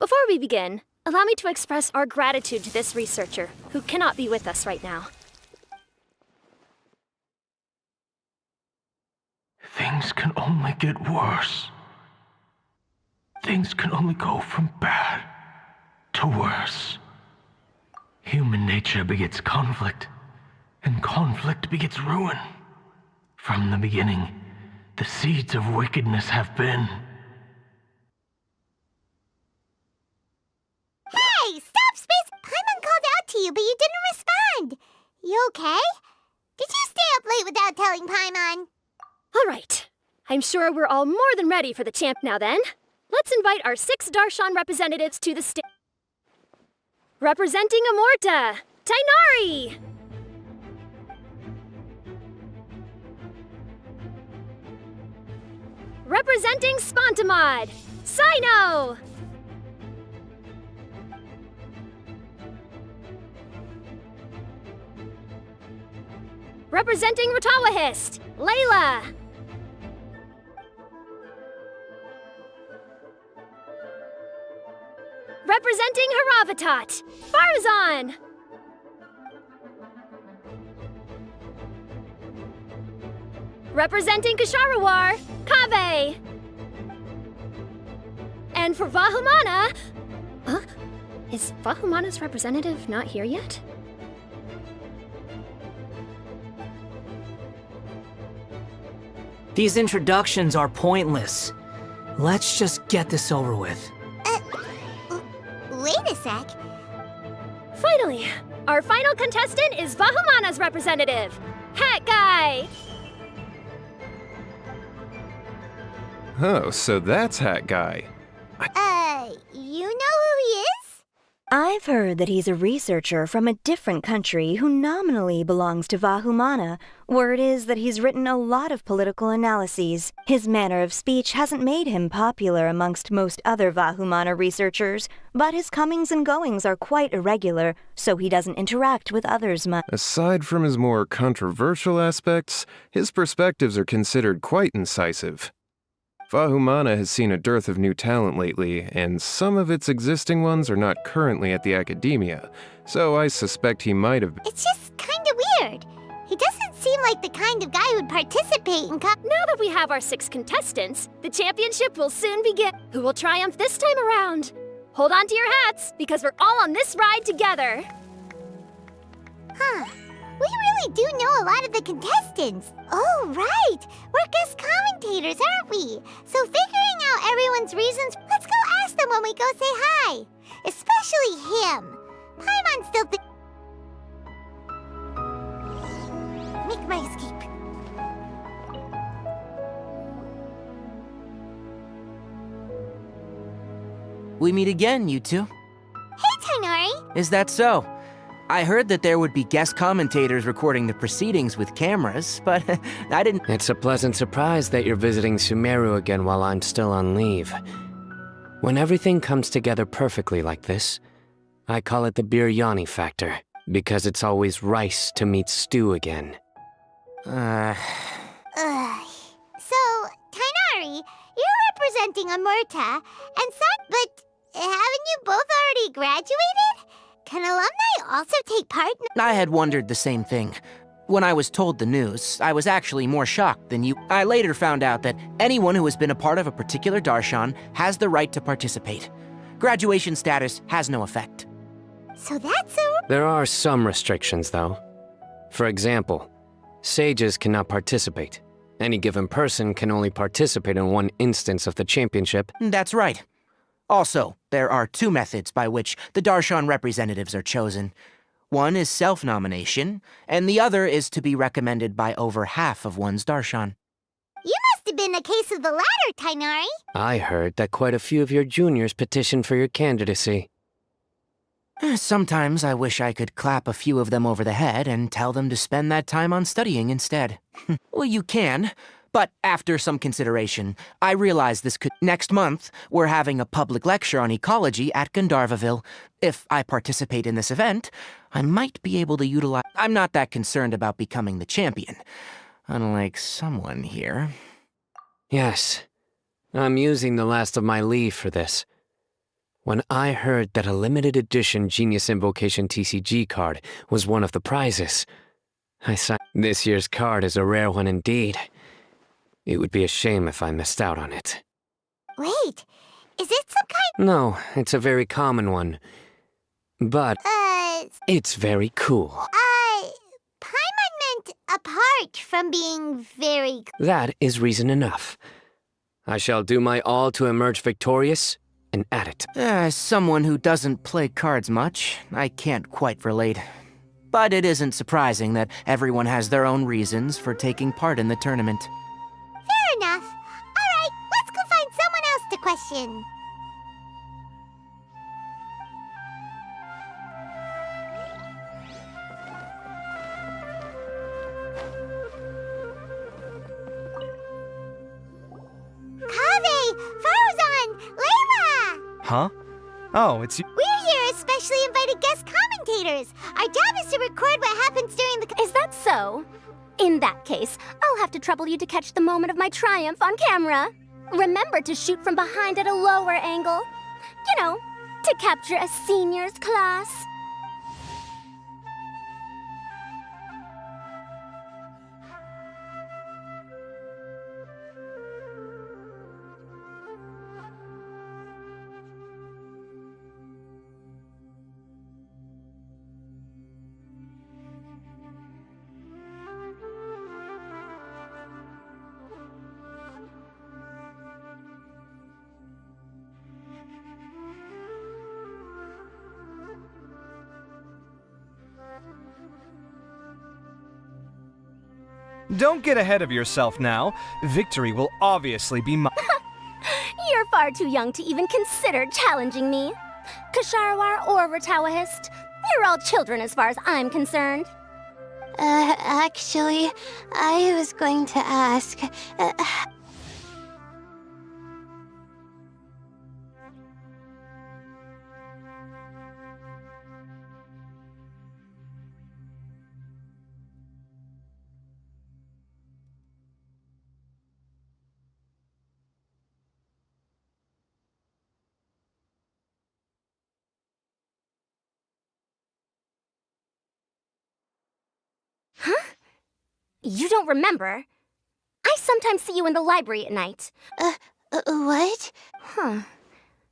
Before we begin, allow me to express our gratitude to this researcher, who cannot be with us right now. Things can only get worse. Things can only go from bad to worse. Human nature begets conflict, and conflict begets ruin. From the beginning, the seeds of wickedness have been. Hey, stop, Space! Paimon called out to you, but you didn't respond. You okay? Did you stay up late without telling Paimon? All right. I'm sure we're all more than ready for the champ now then. Let's invite our 6 Darshan representatives to the stage. Representing Amorta, Tainari! Representing Spontamod, Sino! Representing Ratawahist, Layla! Representing Haravatat, Farzan! Representing Kasharawar, Kaveh! And for Vahumana... Huh? Is Vahumana's representative not here yet? These introductions are pointless. Let's just get this over with. Wait a sec. Finally, our final contestant is Vahumana's representative, Hat Guy! Oh, so that's Hat Guy. You know who he is? I've heard that he's a researcher from a different country who nominally belongs to Vahumana. Word is that he's written a lot of political analyses. His manner of speech hasn't made him popular amongst most other Vahumana researchers, but his comings and goings are quite irregular, so he doesn't interact with others much. Aside from his more controversial aspects, his perspectives are considered quite incisive. Vahumana has seen a dearth of new talent lately, and some of its existing ones are not currently at the academia, so I suspect he might have... It's just kinda weird. He doesn't seem like the kind of guy who'd participate in Now that we have our 6 contestants, the championship will soon begin. Who will triumph this time around? Hold on to your hats, because we're all on this ride together. Huh. We really do know a lot of the contestants. Oh, right. We're guest commentators, aren't we? So figuring out everyone's reasons, let's go ask them when we go say hi. Especially him. Paimon still Make my escape. We meet again, you two. Hey, Tainari. Is that so? I heard that there would be guest commentators recording the proceedings with cameras, but I didn't... It's a pleasant surprise that you're visiting Sumeru again while I'm still on leave. When everything comes together perfectly like this, I call it the biryani factor, because it's always rice to meet stew again. So, Tainari, you're representing Amurta, and but haven't you both already graduated? Can alumni also take part in... I had wondered the same thing. When I was told the news, I was actually more shocked than you. I later found out that anyone who has been a part of a particular darshan has the right to participate. Graduation status has no effect. So that's a... There are some restrictions, though. For example, sages cannot participate. Any given person can only participate in one instance of the championship. That's right. Also, there are 2 methods by which the darshan representatives are chosen. One is self-nomination, and the other is to be recommended by over half of one's darshan. You must have been a case of the latter, Tainari. I heard that quite a few of your juniors petitioned for your candidacy. Sometimes I wish I could clap a few of them over the head and tell them to spend that time on studying instead. Well, you can. But after some consideration, I realized this could... Next month, we're having a public lecture on ecology at Gandharvaville. If I participate in this event, I might be able to utilize... I'm not that concerned about becoming the champion, unlike someone here. Yes, I'm using the last of my leave for this. When I heard that a limited edition Genius Invocation TCG card was one of the prizes, I signed... This year's card is a rare one indeed. It would be a shame if I missed out on it. Wait, is it some kind... No, it's a very common one. But... it's very cool. Paimon meant apart from being very... That is reason enough. I shall do my all to emerge victorious and at it. As someone who doesn't play cards much, I can't quite relate. But it isn't surprising that everyone has their own reasons for taking part in the tournament. edition. Kaveh! Farzan! Layla! Huh? Oh, it's you. We're here as specially invited guest commentators. Our job is to record what happens during the... Is that so? In that case, I'll have to trouble you to catch the moment of my triumph on camera. Remember to shoot from behind at a lower angle. You know, to capture a seniors class. Don't get ahead of yourself now. Victory will obviously be mine. You're far too young to even consider challenging me. Kasharwar or Ratawahist, you're all children as far as I'm concerned. Actually, I was going to ask... Huh? You don't remember? I sometimes see you in the library at night. What? Huh.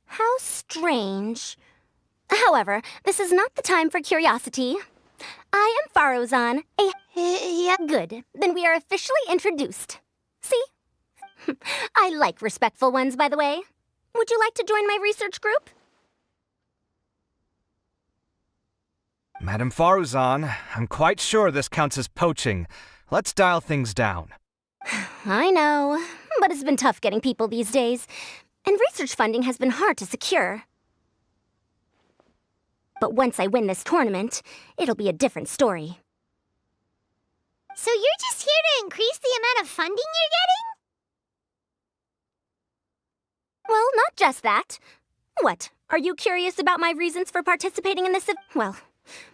How strange. However, this is not the time for curiosity. I am Farozan, Yeah. Good. Then we are officially introduced. See? I like respectful ones, by the way. Would you like to join my research group? Madam Faruzan, I'm quite sure this counts as poaching. Let's dial things down. I know, but it's been tough getting people these days, and research funding has been hard to secure. But once I win this tournament, it'll be a different story. So you're just here to increase the amount of funding you're getting? Well, not just that. What, are you curious about my reasons for participating in this? Well,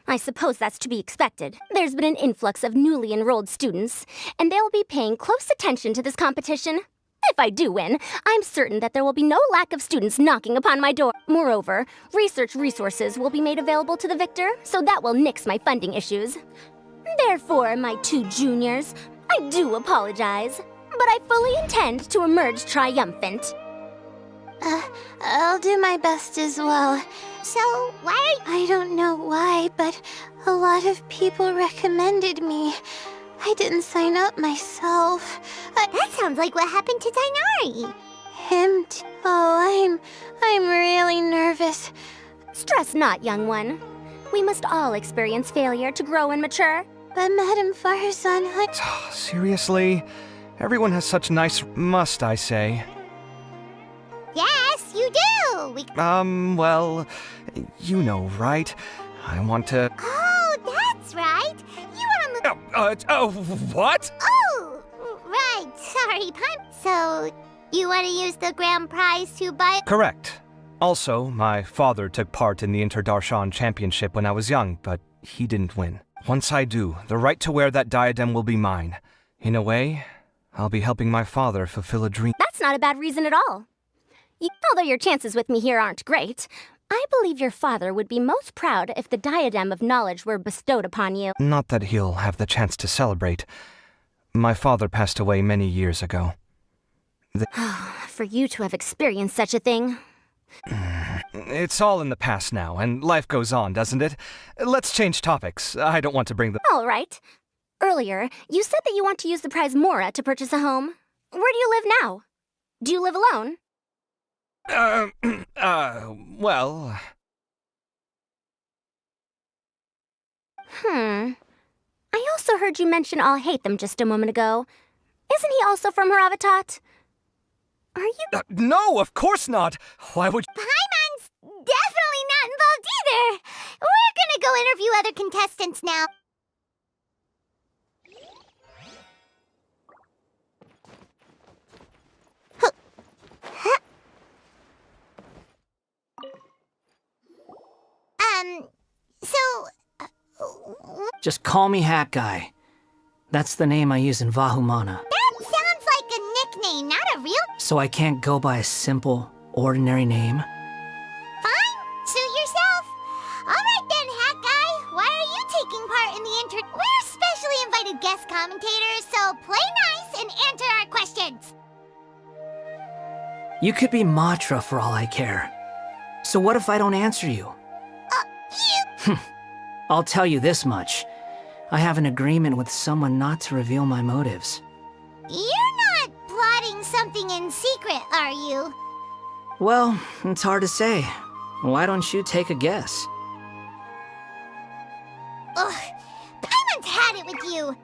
I suppose that's to be expected. There's been an influx of newly enrolled students, and they'll be paying close attention to this competition. If I do win, I'm certain that there will be no lack of students knocking upon my door. Moreover, research resources will be made available to the victor, so that will nix my funding issues. Therefore, my two juniors, I do apologize, but I fully intend to emerge triumphant. I'll do my best as well. So, why are I don't know why, but a lot of people recommended me. I didn't sign up myself. That sounds like what happened to Dainari. Oh, I'm really nervous. Stress not, young one. We must all experience failure to grow and mature. But Madam Farzan, Seriously? Everyone has such nice... must I say? Yes, you do! Well, you know, right? I want to... Oh, that's right! You want to... what? Oh, right, sorry, Pun. So, you want to use the grand prize to buy... Correct. Also, my father took part in the Interdarshan Championship when I was young, but he didn't win. Once I do, the right to wear that diadem will be mine. In a way, I'll be helping my father fulfill a dream. That's not a bad reason at all. Although your chances with me here aren't great, I believe your father would be most proud if the diadem of knowledge were bestowed upon you. Not that he'll have the chance to celebrate. My father passed away many years ago. For you to have experienced such a thing. It's all in the past now, and life goes on, doesn't it? Let's change topics. I don't want to bring the... All right. Earlier, you said that you want to use the prize Mora to purchase a home. Where do you live now? Do you live alone? Well... I also heard you mention I'll hate them just a moment ago. Isn't he also from Haravatat? Are you? No, of course not. Why would... Paimon's definitely not involved either. We're gonna go interview other contestants now. So... Just call me Hat Guy. That's the name I use in Vahumana. That sounds like a nickname, not a real... So I can't go by a simple, ordinary name? Fine, suit yourself. Alright then, Hat Guy, why are you taking part in the We're specially invited guest commentators, so play nice and answer our questions. You could be Matra for all I care. So what if I don't answer you? I'll tell you this much. I have an agreement with someone not to reveal my motives. You're not plotting something in secret, are you? Well, it's hard to say. Why don't you take a guess? Ugh, Paimon's had it with you.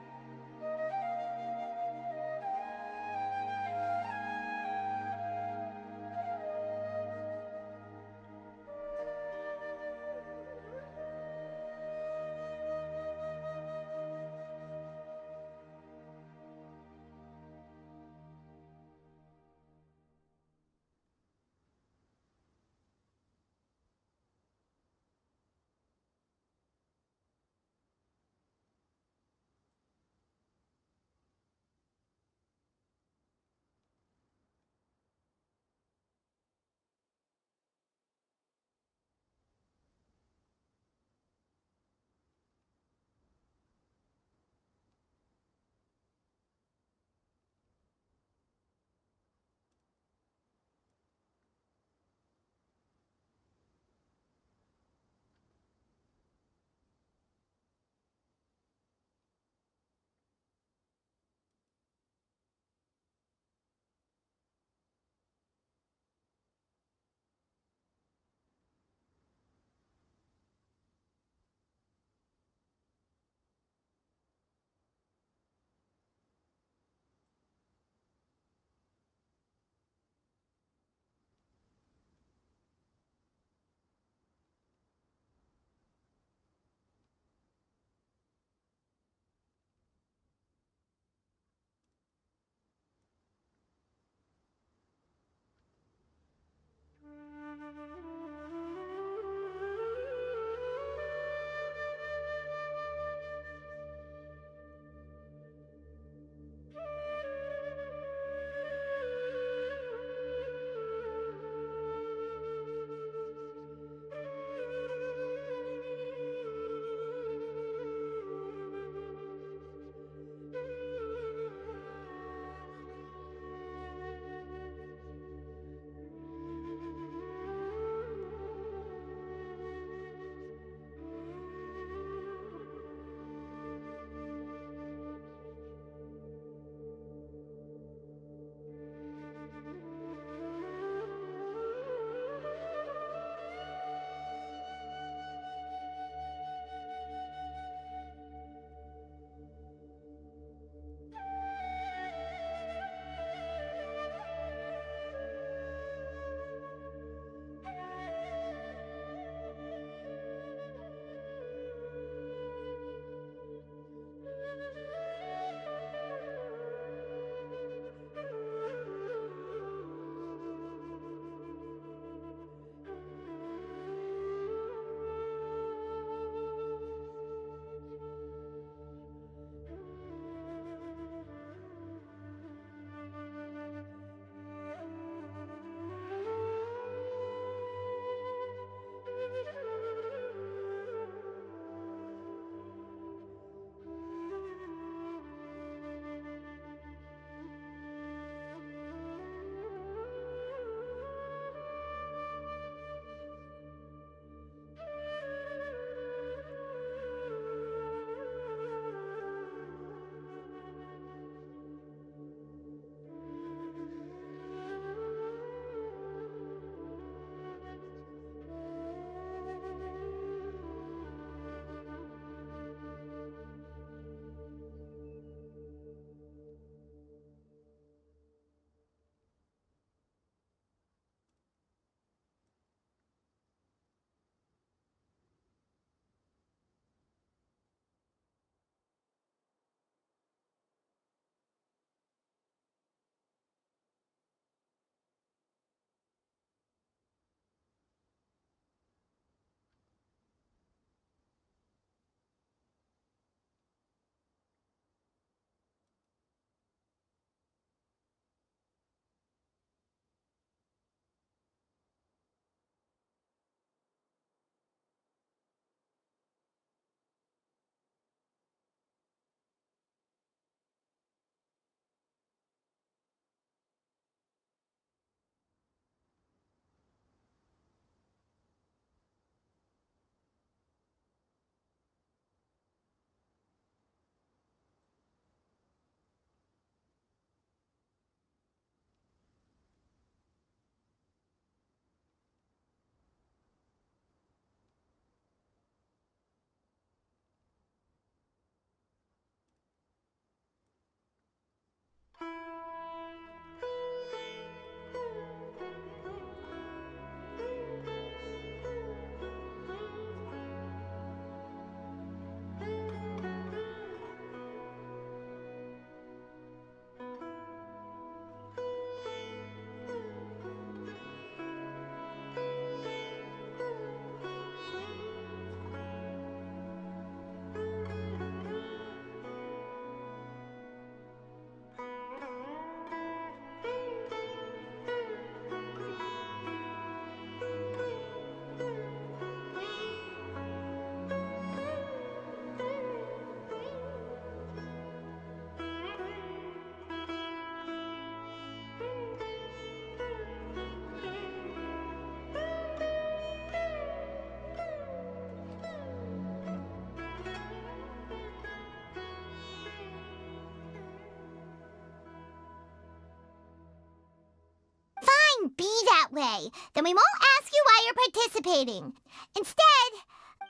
that way. Then we won't ask you why you're participating. Instead...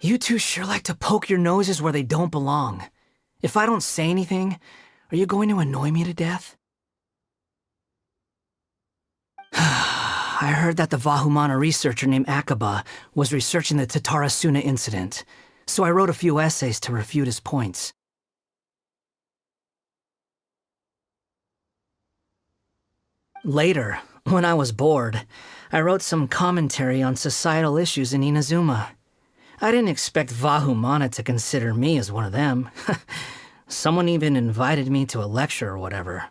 You two sure like to poke your noses where they don't belong. If I don't say anything, are you going to annoy me to death? I heard that the Vahumana researcher named Akaba was researching the Tatarasuna incident, so I wrote a few essays to refute his points. Later, when I was bored, I wrote some commentary on societal issues in Inazuma. I didn't expect Vahumana to consider me as one of them. Someone even invited me to a lecture or whatever.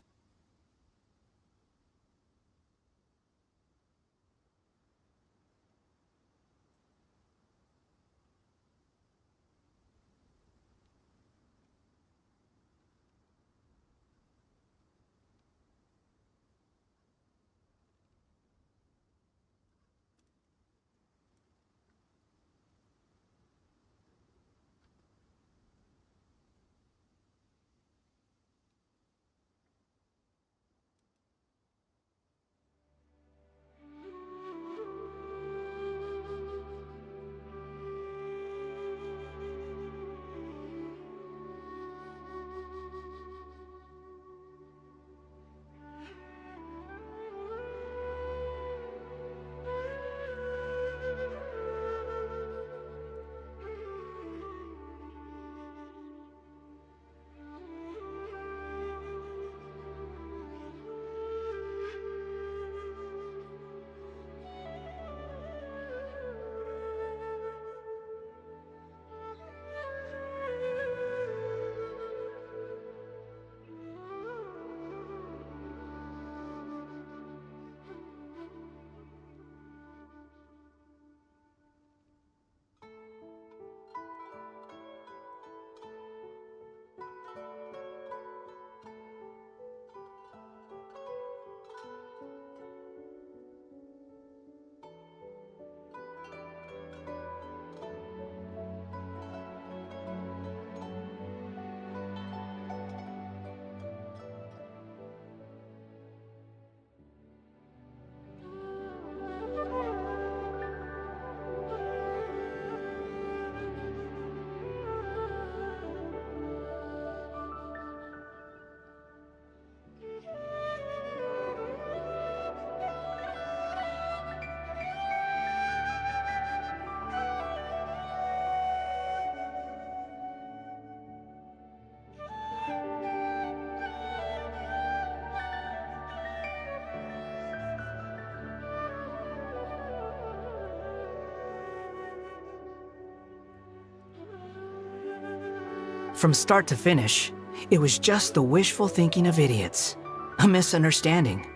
From start to finish, it was just the wishful thinking of idiots. A misunderstanding.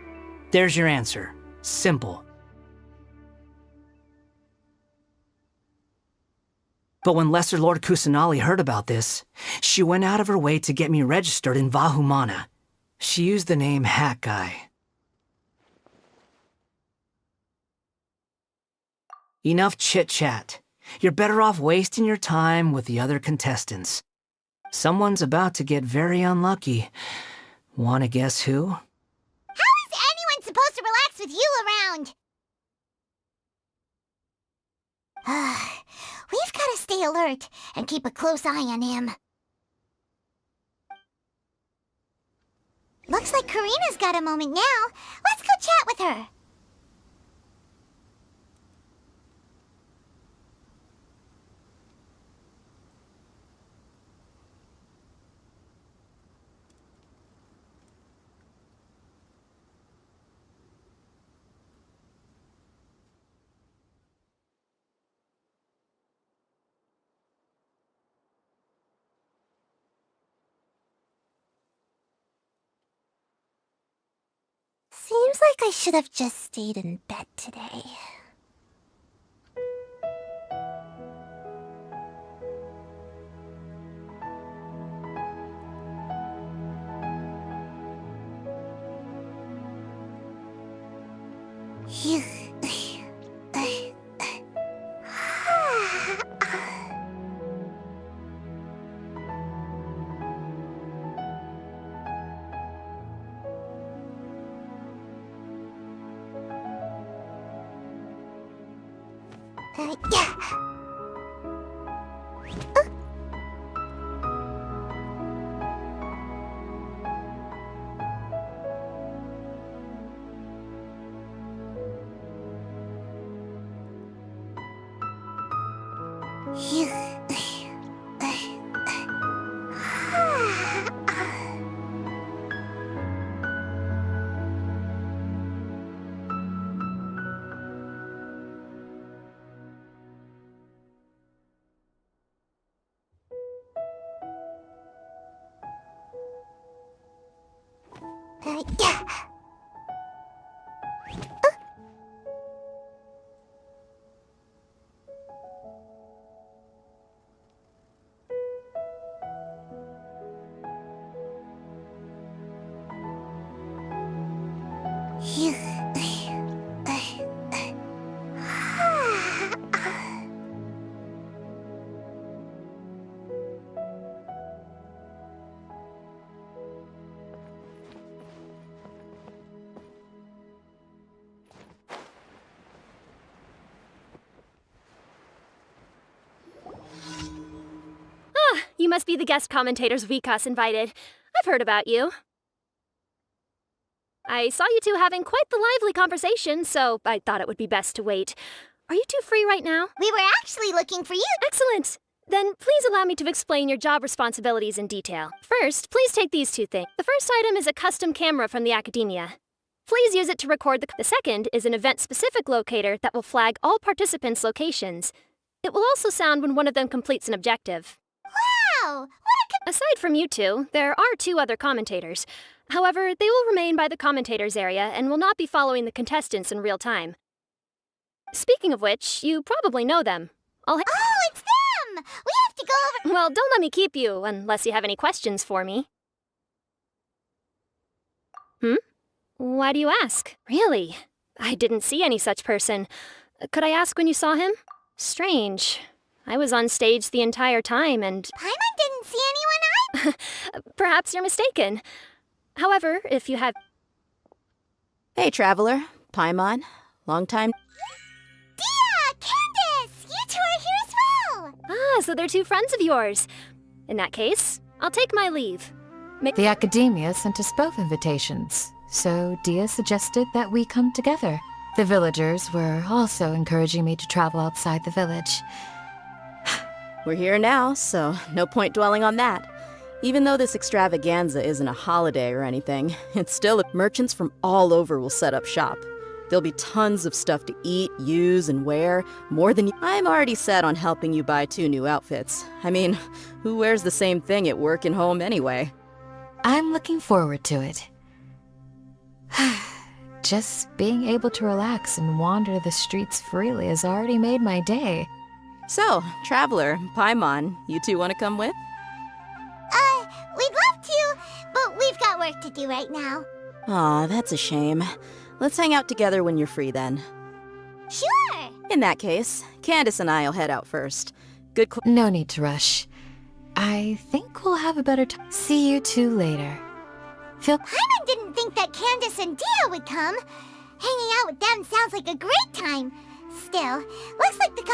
There's your answer. Simple. But when Lesser Lord Kusanali heard about this, she went out of her way to get me registered in Vahumana. She used the name Hat Guy. Enough chit-chat. You're better off wasting your time with the other contestants. Someone's about to get very unlucky. Wanna guess who? How is anyone supposed to relax with you around? We've gotta stay alert and keep a close eye on him. Looks like Karina's got a moment now. Let's go chat with her. Seems like I should have just stayed in bed today. Yeah. Yeah. You must be the guest commentators Vikas invited. I've heard about you. I saw you two having quite the lively conversation, so I thought it would be best to wait. Are you two free right now? We were actually looking for you. Excellent! Then please allow me to explain your job responsibilities in detail. First, please take these two things. The first item is a custom camera from the Academia. Please use it to record the second is an event-specific locator that will flag all participants' locations. It will also sound when one of them completes an objective. Wow! Aside from you two, there are 2 other commentators. However, they will remain by the commentators area and will not be following the contestants in real time. Speaking of which, you probably know them. Oh, it's them! We have to go over... Well, don't let me keep you, unless you have any questions for me. Why do you ask? Really? I didn't see any such person. Could I ask when you saw him? Strange. I was on stage the entire time and... Paimon didn't see anyone either. Perhaps you're mistaken. However, if you have... Hey, Traveler. Paimon. Long time... Dia! Candace! You two are here as well! Ah, so they're 2 friends of yours. In that case, I'll take my leave. The Academia sent us both invitations, so Dia suggested that we come together. The villagers were also encouraging me to travel outside the village. We're here now, so no point dwelling on that. Even though this extravaganza isn't a holiday or anything, it's still merchants from all over will set up shop. There'll be tons of stuff to eat, use, and wear, more than I'm already set on helping you buy 2 new outfits. I mean, who wears the same thing at work and home anyway? I'm looking forward to it. Just being able to relax and wander the streets freely has already made my day. So, Traveler, Paimon, you 2 want to come with? We'd love to, but we've got work to do right now. Aw, that's a shame. Let's hang out together when you're free then. Sure! In that case, Candace and I'll head out first. Good No need to rush. I think we'll have a better time. See you 2 later. Paimon didn't think that Candace and Dia would come. Hanging out with them sounds like a great time. Still, looks like the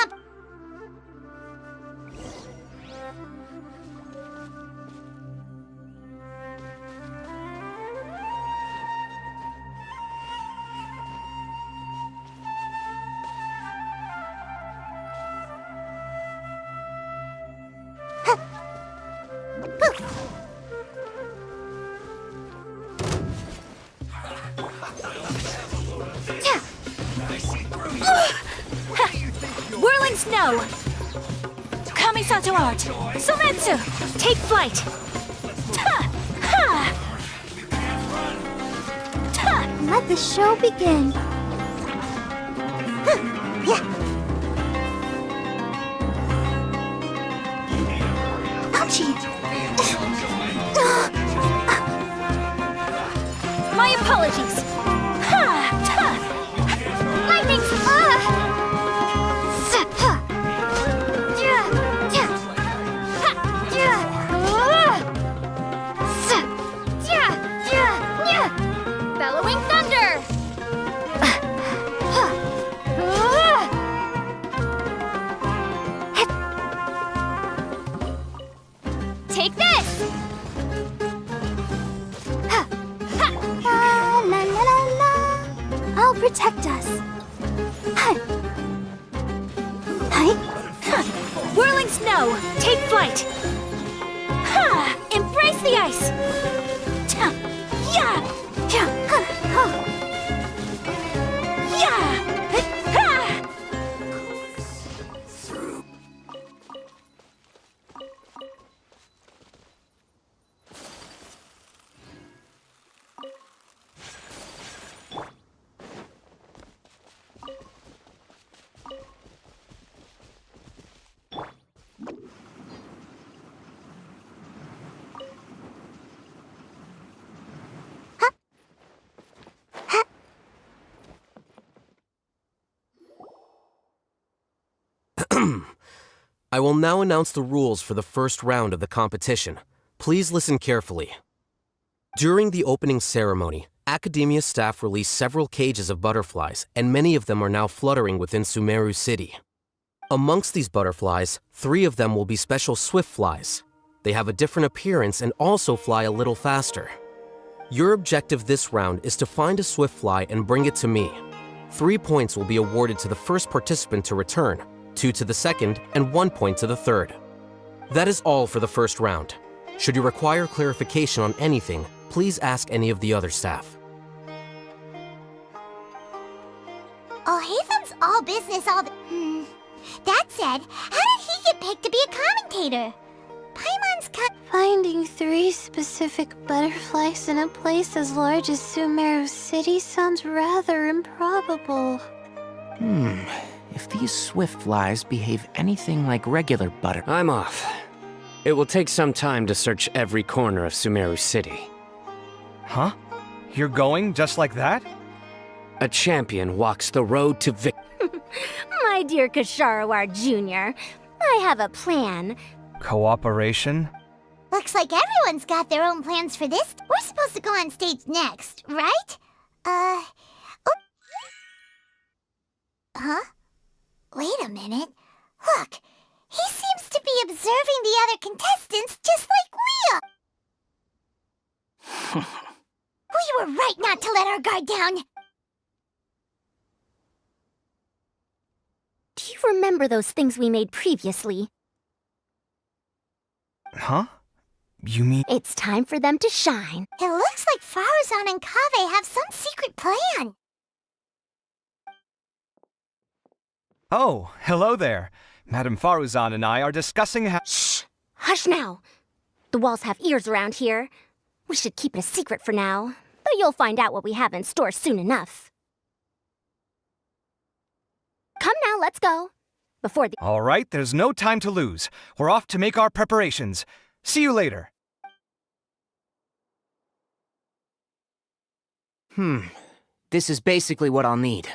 Whirling snow! Kamisato art! Soretsu! Take flight! Ta! Ha! Ta! Let the show begin. Yeah. Ouchie! My apologies! Ha! Ta! Lightning's Bellowing thunder! protect us. Whirling snow, take flight! Embrace the ice! I will now announce the rules for the first round of the competition. Please listen carefully. During the opening ceremony, Academia staff released several cages of butterflies, and many of them are now fluttering within Sumeru City. Amongst these butterflies, 3 of them will be special swift flies. They have a different appearance and also fly a little faster. Your objective this round is to find a swift fly and bring it to me. 3 points will be awarded to the first participant to return, 2 to the second, and 1 point to the third. That is all for the first round. Should you require clarification on anything, please ask any of the other staff. Hatham's all business all the... That said, how did he get picked to be a commentator? Paimon's Finding 3 specific butterflies in a place as large as Sumeru City sounds rather improbable. If these swift flies behave anything like regular butter... I'm off. It will take some time to search every corner of Sumeru City. Huh? You're going just like that? A champion walks the road to My dear Kasharawar Jr., I have a plan. Cooperation? Looks like everyone's got their own plans for this. We're supposed to go on stage next, right? Huh? Wait a minute. Look, he seems to be observing the other contestants just like we are. We were right not to let our guard down. Do you remember those things we made previously? Huh? You mean... It's time for them to shine. It looks like Faruzan and Kaveh have some secret plan. Oh, hello there. Madame Faruzan and I are discussing how... Shh! Hush now! The walls have ears around here. We should keep it a secret for now, but you'll find out what we have in store soon enough. Come now, let's go. Before the... All right, there's no time to lose. We're off to make our preparations. See you later. This is basically what I'll need.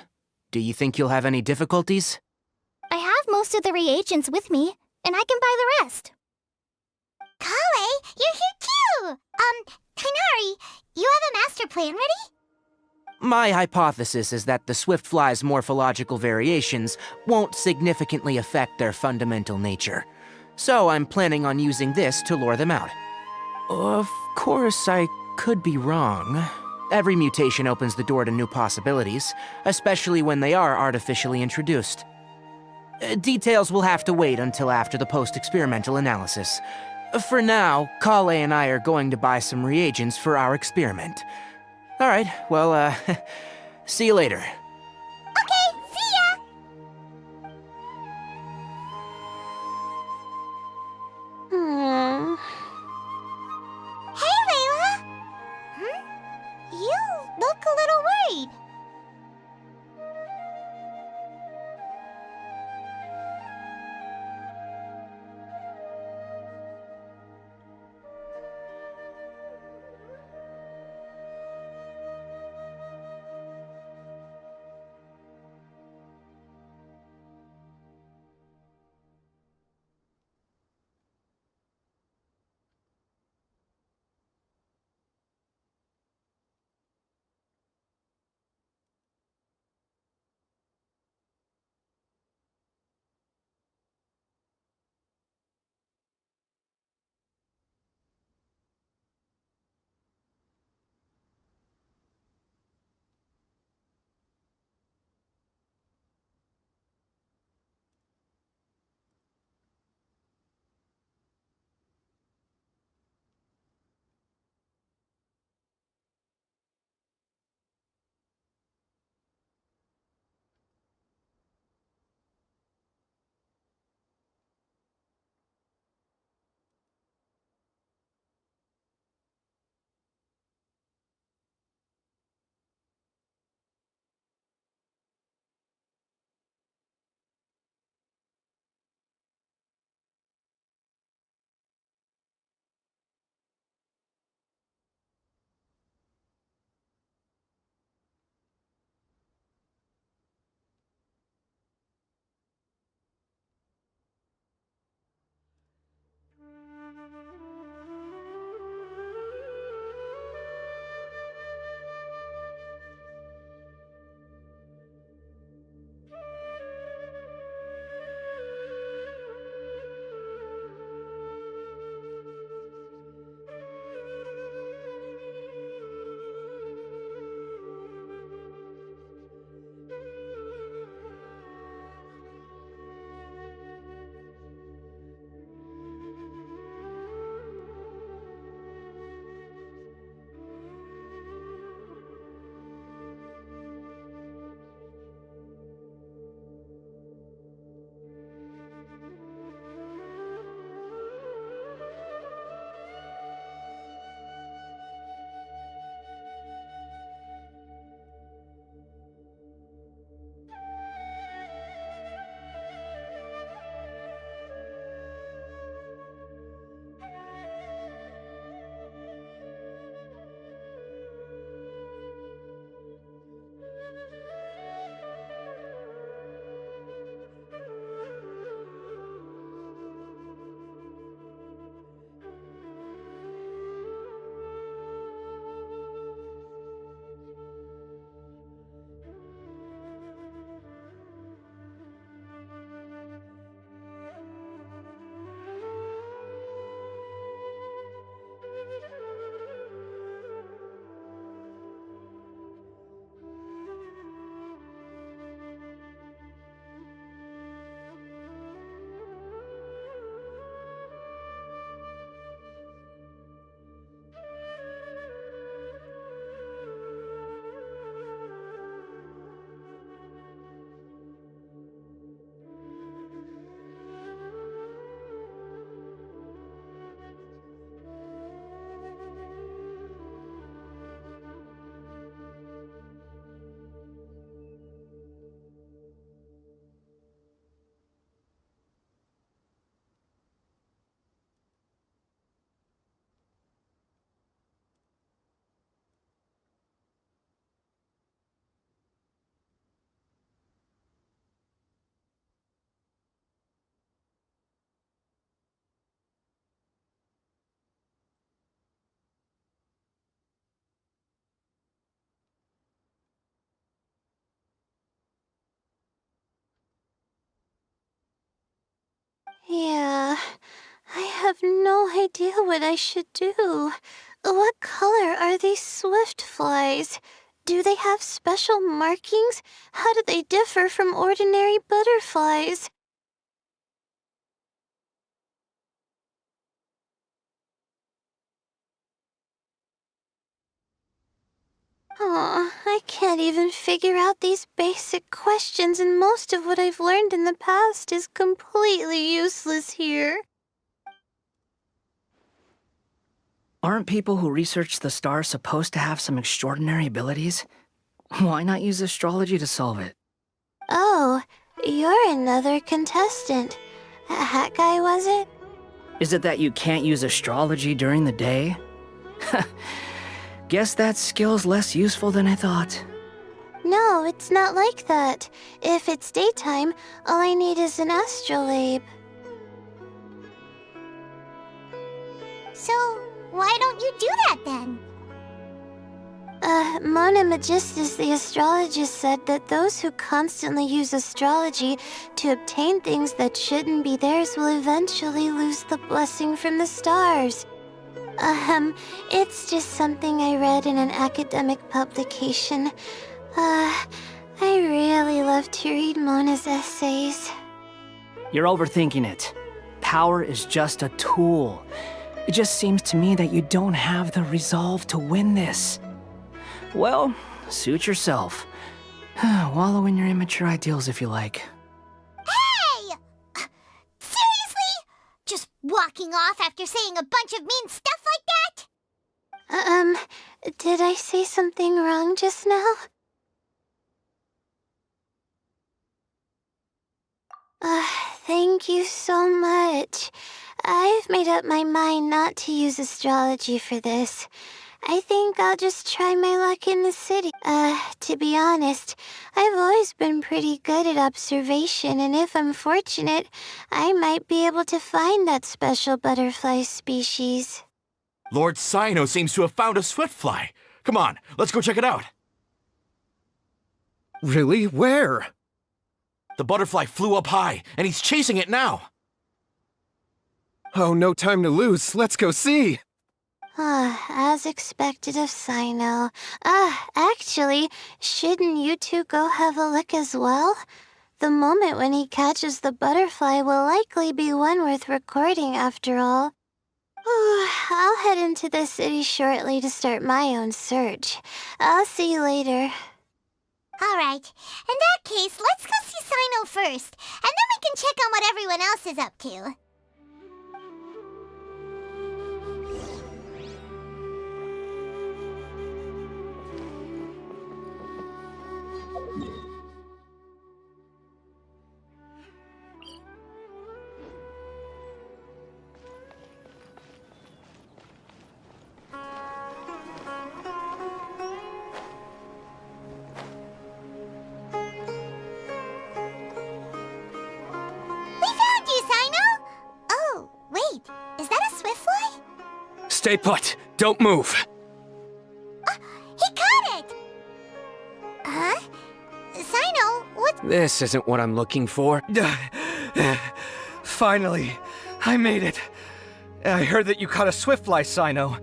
Do you think you'll have any difficulties? I have most of the reagents with me, and I can buy the rest. Kale, you're here too! Kainari, you have a master plan ready? My hypothesis is that the swift fly's morphological variations won't significantly affect their fundamental nature. So I'm planning on using this to lure them out. Of course, I could be wrong. Every mutation opens the door to new possibilities, especially when they are artificially introduced. Details will have to wait until after the post-experimental analysis. For now, Kale and I are going to buy some reagents for our experiment. All right, well, see you later. Okay, see ya! Hey, Layla! You look a little worried. Yeah, I have no idea what I should do. What color are these swift flies? Do they have special markings? How do they differ from ordinary butterflies? Oh, I can't even figure out these basic questions, and most of what I've learned in the past is completely useless here. Aren't people who research the stars supposed to have some extraordinary abilities? Why not use astrology to solve it? Oh, you're another contestant. Hat guy, was it? Is it that you can't use astrology during the day? Guess that skill's less useful than I thought. No, it's not like that. If it's daytime, all I need is an astrolabe. So, why don't you do that then? Mona Magistus, the astrologist, said that those who constantly use astrology to obtain things that shouldn't be theirs will eventually lose the blessing from the stars. It's just something I read in an academic publication. I really love to read Mona's essays. You're overthinking it. Power is just a tool. It just seems to me that you don't have the resolve to win this. Well, suit yourself. Wallow in your immature ideals if you like. Hey! Seriously? Just walking off after saying a bunch of mean stuff like that? Did I say something wrong just now? Thank you so much. I've made up my mind not to use astrology for this. I think I'll just try my luck in the city. To be honest, I've always been pretty good at observation, and if I'm fortunate, I might be able to find that special butterfly species. Lord Sino seems to have found a swiftfly. Come on, let's go check it out. Really? Where? The butterfly flew up high, and he's chasing it now. Oh, no time to lose. Let's go see. As expected of Sino. Actually, shouldn't you two go have a look as well? The moment when he catches the butterfly will likely be one worth recording after all. I'll head into the city shortly to start my own search. I'll see you later. Alright, in that case, let's go see Sino first, and then we can check on what everyone else is up to. Stay put. Don't move. He caught it! Huh? Sino, what? This isn't what I'm looking for. Finally, I made it. I heard that you caught a swiftfly, Sino.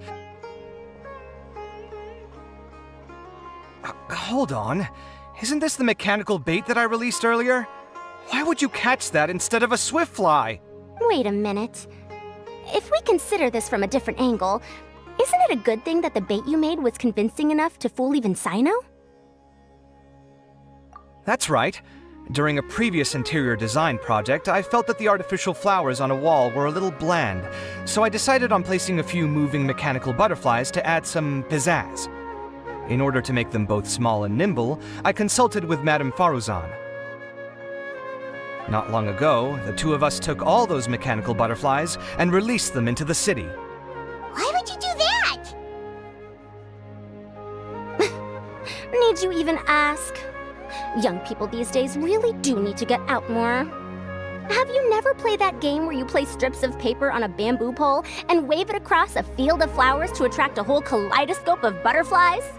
Hold on. Isn't this the mechanical bait that I released earlier? Why would you catch that instead of a swiftfly? Wait a minute. If we consider this from a different angle, isn't it a good thing that the bait you made was convincing enough to fool even Sino? That's right. During a previous interior design project, I felt that the artificial flowers on a wall were a little bland, so I decided on placing a few moving mechanical butterflies to add some pizzazz. In order to make them both small and nimble, I consulted with Madame Faruzan. Not long ago, the two of us took all those mechanical butterflies and released them into the city. Why would you do that? Need you even ask? Young people these days really do need to get out more. Have you never played that game where you place strips of paper on a bamboo pole and wave it across a field of flowers to attract a whole kaleidoscope of butterflies?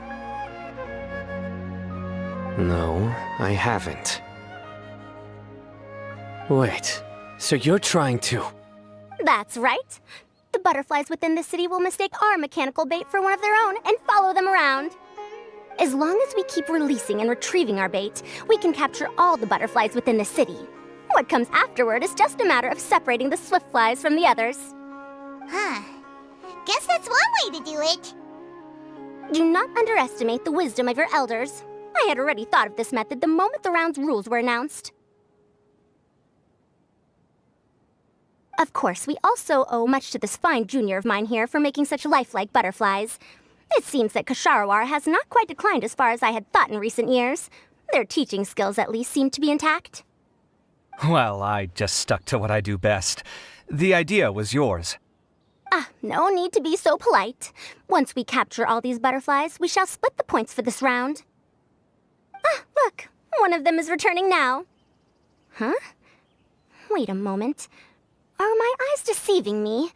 No, I haven't. Wait, So you're trying to... That's right. The butterflies within the city will mistake our mechanical bait for one of their own and follow them around. As long as we keep releasing and retrieving our bait, we can capture all the butterflies within the city. What comes afterward is just a matter of separating the swift flies from the others. Huh. Guess that's one way to do it. Do not underestimate the wisdom of your elders. I had already thought of this method the moment the round's rules were announced. Of course, we also owe much to this fine junior of mine here for making such lifelike butterflies. It seems that Kasharawar has not quite declined as far as I had thought in recent years. Their teaching skills at least seem to be intact. Well, I just stuck to what I do best. The idea was yours. No need to be so polite. Once we capture all these butterflies, we shall split the points for this round. Look, one of them is returning now. Huh? Wait a moment. Are my eyes deceiving me?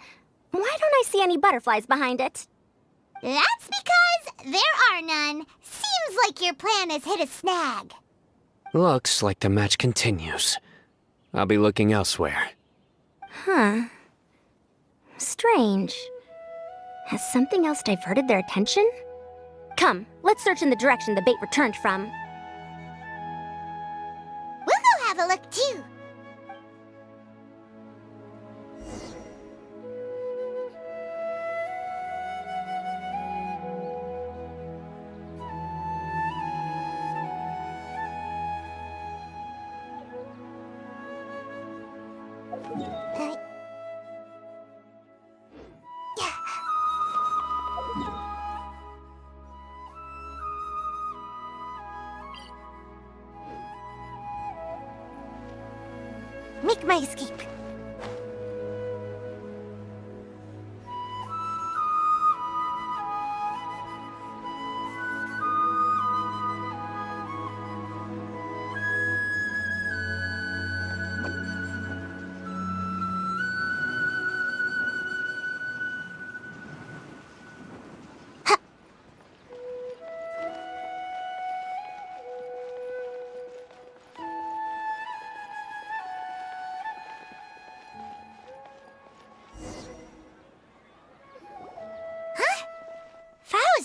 Why don't I see any butterflies behind it? That's because there are none. Seems like your plan has hit a snag. Looks like the match continues. I'll be looking elsewhere. Huh. Strange. Has something else diverted their attention? Come, let's search in the direction the bait returned from. We'll go have a look too. Make my escape.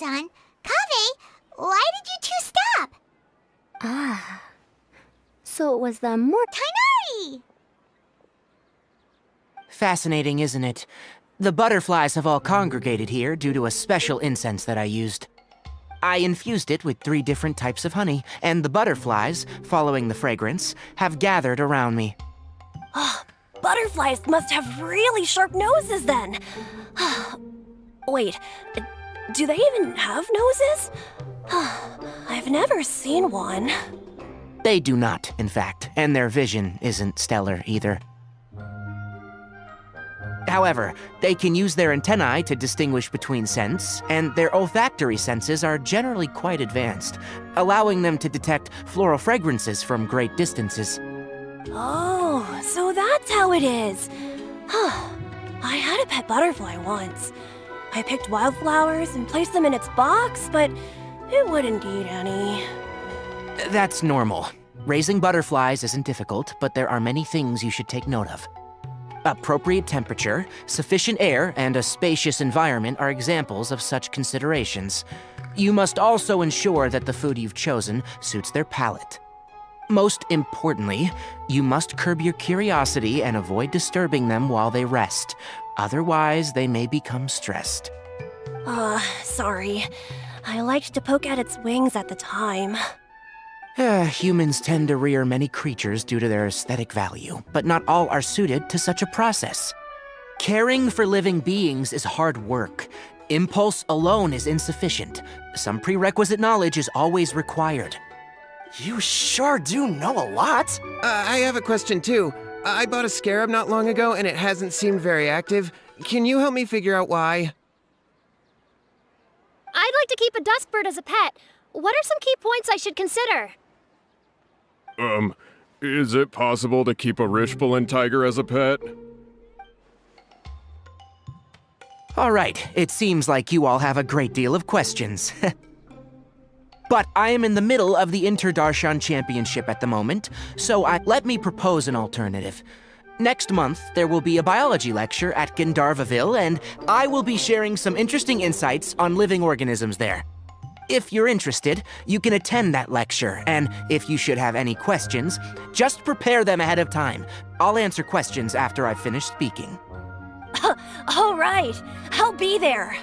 On. Kaveh, why did you two stop? So it was the more Tainari! Fascinating, isn't it? The butterflies have all congregated here due to a special incense that I used. I infused it with 3 different types of honey, and the butterflies, following the fragrance, have gathered around me. Butterflies must have really sharp noses then. Wait, do they even have noses? I've never seen one. They do not, in fact, and their vision isn't stellar either. However, they can use their antennae to distinguish between scents, and their olfactory senses are generally quite advanced, allowing them to detect floral fragrances from great distances. Oh, so that's how it is. I had a pet butterfly once. I picked wildflowers and placed them in its box, but it wouldn't eat any. That's normal. Raising butterflies isn't difficult, but there are many things you should take note of. Appropriate temperature, sufficient air, and a spacious environment are examples of such considerations. You must also ensure that the food you've chosen suits their palate. Most importantly, you must curb your curiosity and avoid disturbing them while they rest. Otherwise, they may become stressed. Sorry. I liked to poke at its wings at the time. Humans tend to rear many creatures due to their aesthetic value, but not all are suited to such a process. Caring for living beings is hard work. Impulse alone is insufficient. Some prerequisite knowledge is always required. You sure do know a lot. I have a question too. I bought a scarab not long ago and it hasn't seemed very active. Can you help me figure out why? I'd like to keep a dustbird as a pet. What are some key points I should consider? Is it possible to keep a Rishbalin tiger as a pet? All right, it seems like you all have a great deal of questions. But I am in the middle of the Inter-Darshan Championship at the moment, so let me propose an alternative. Next month, there will be a biology lecture at Gandharvaville, and I will be sharing some interesting insights on living organisms there. If you're interested, you can attend that lecture, and if you should have any questions, just prepare them ahead of time. I'll answer questions after I've finished speaking. All right, I'll be there.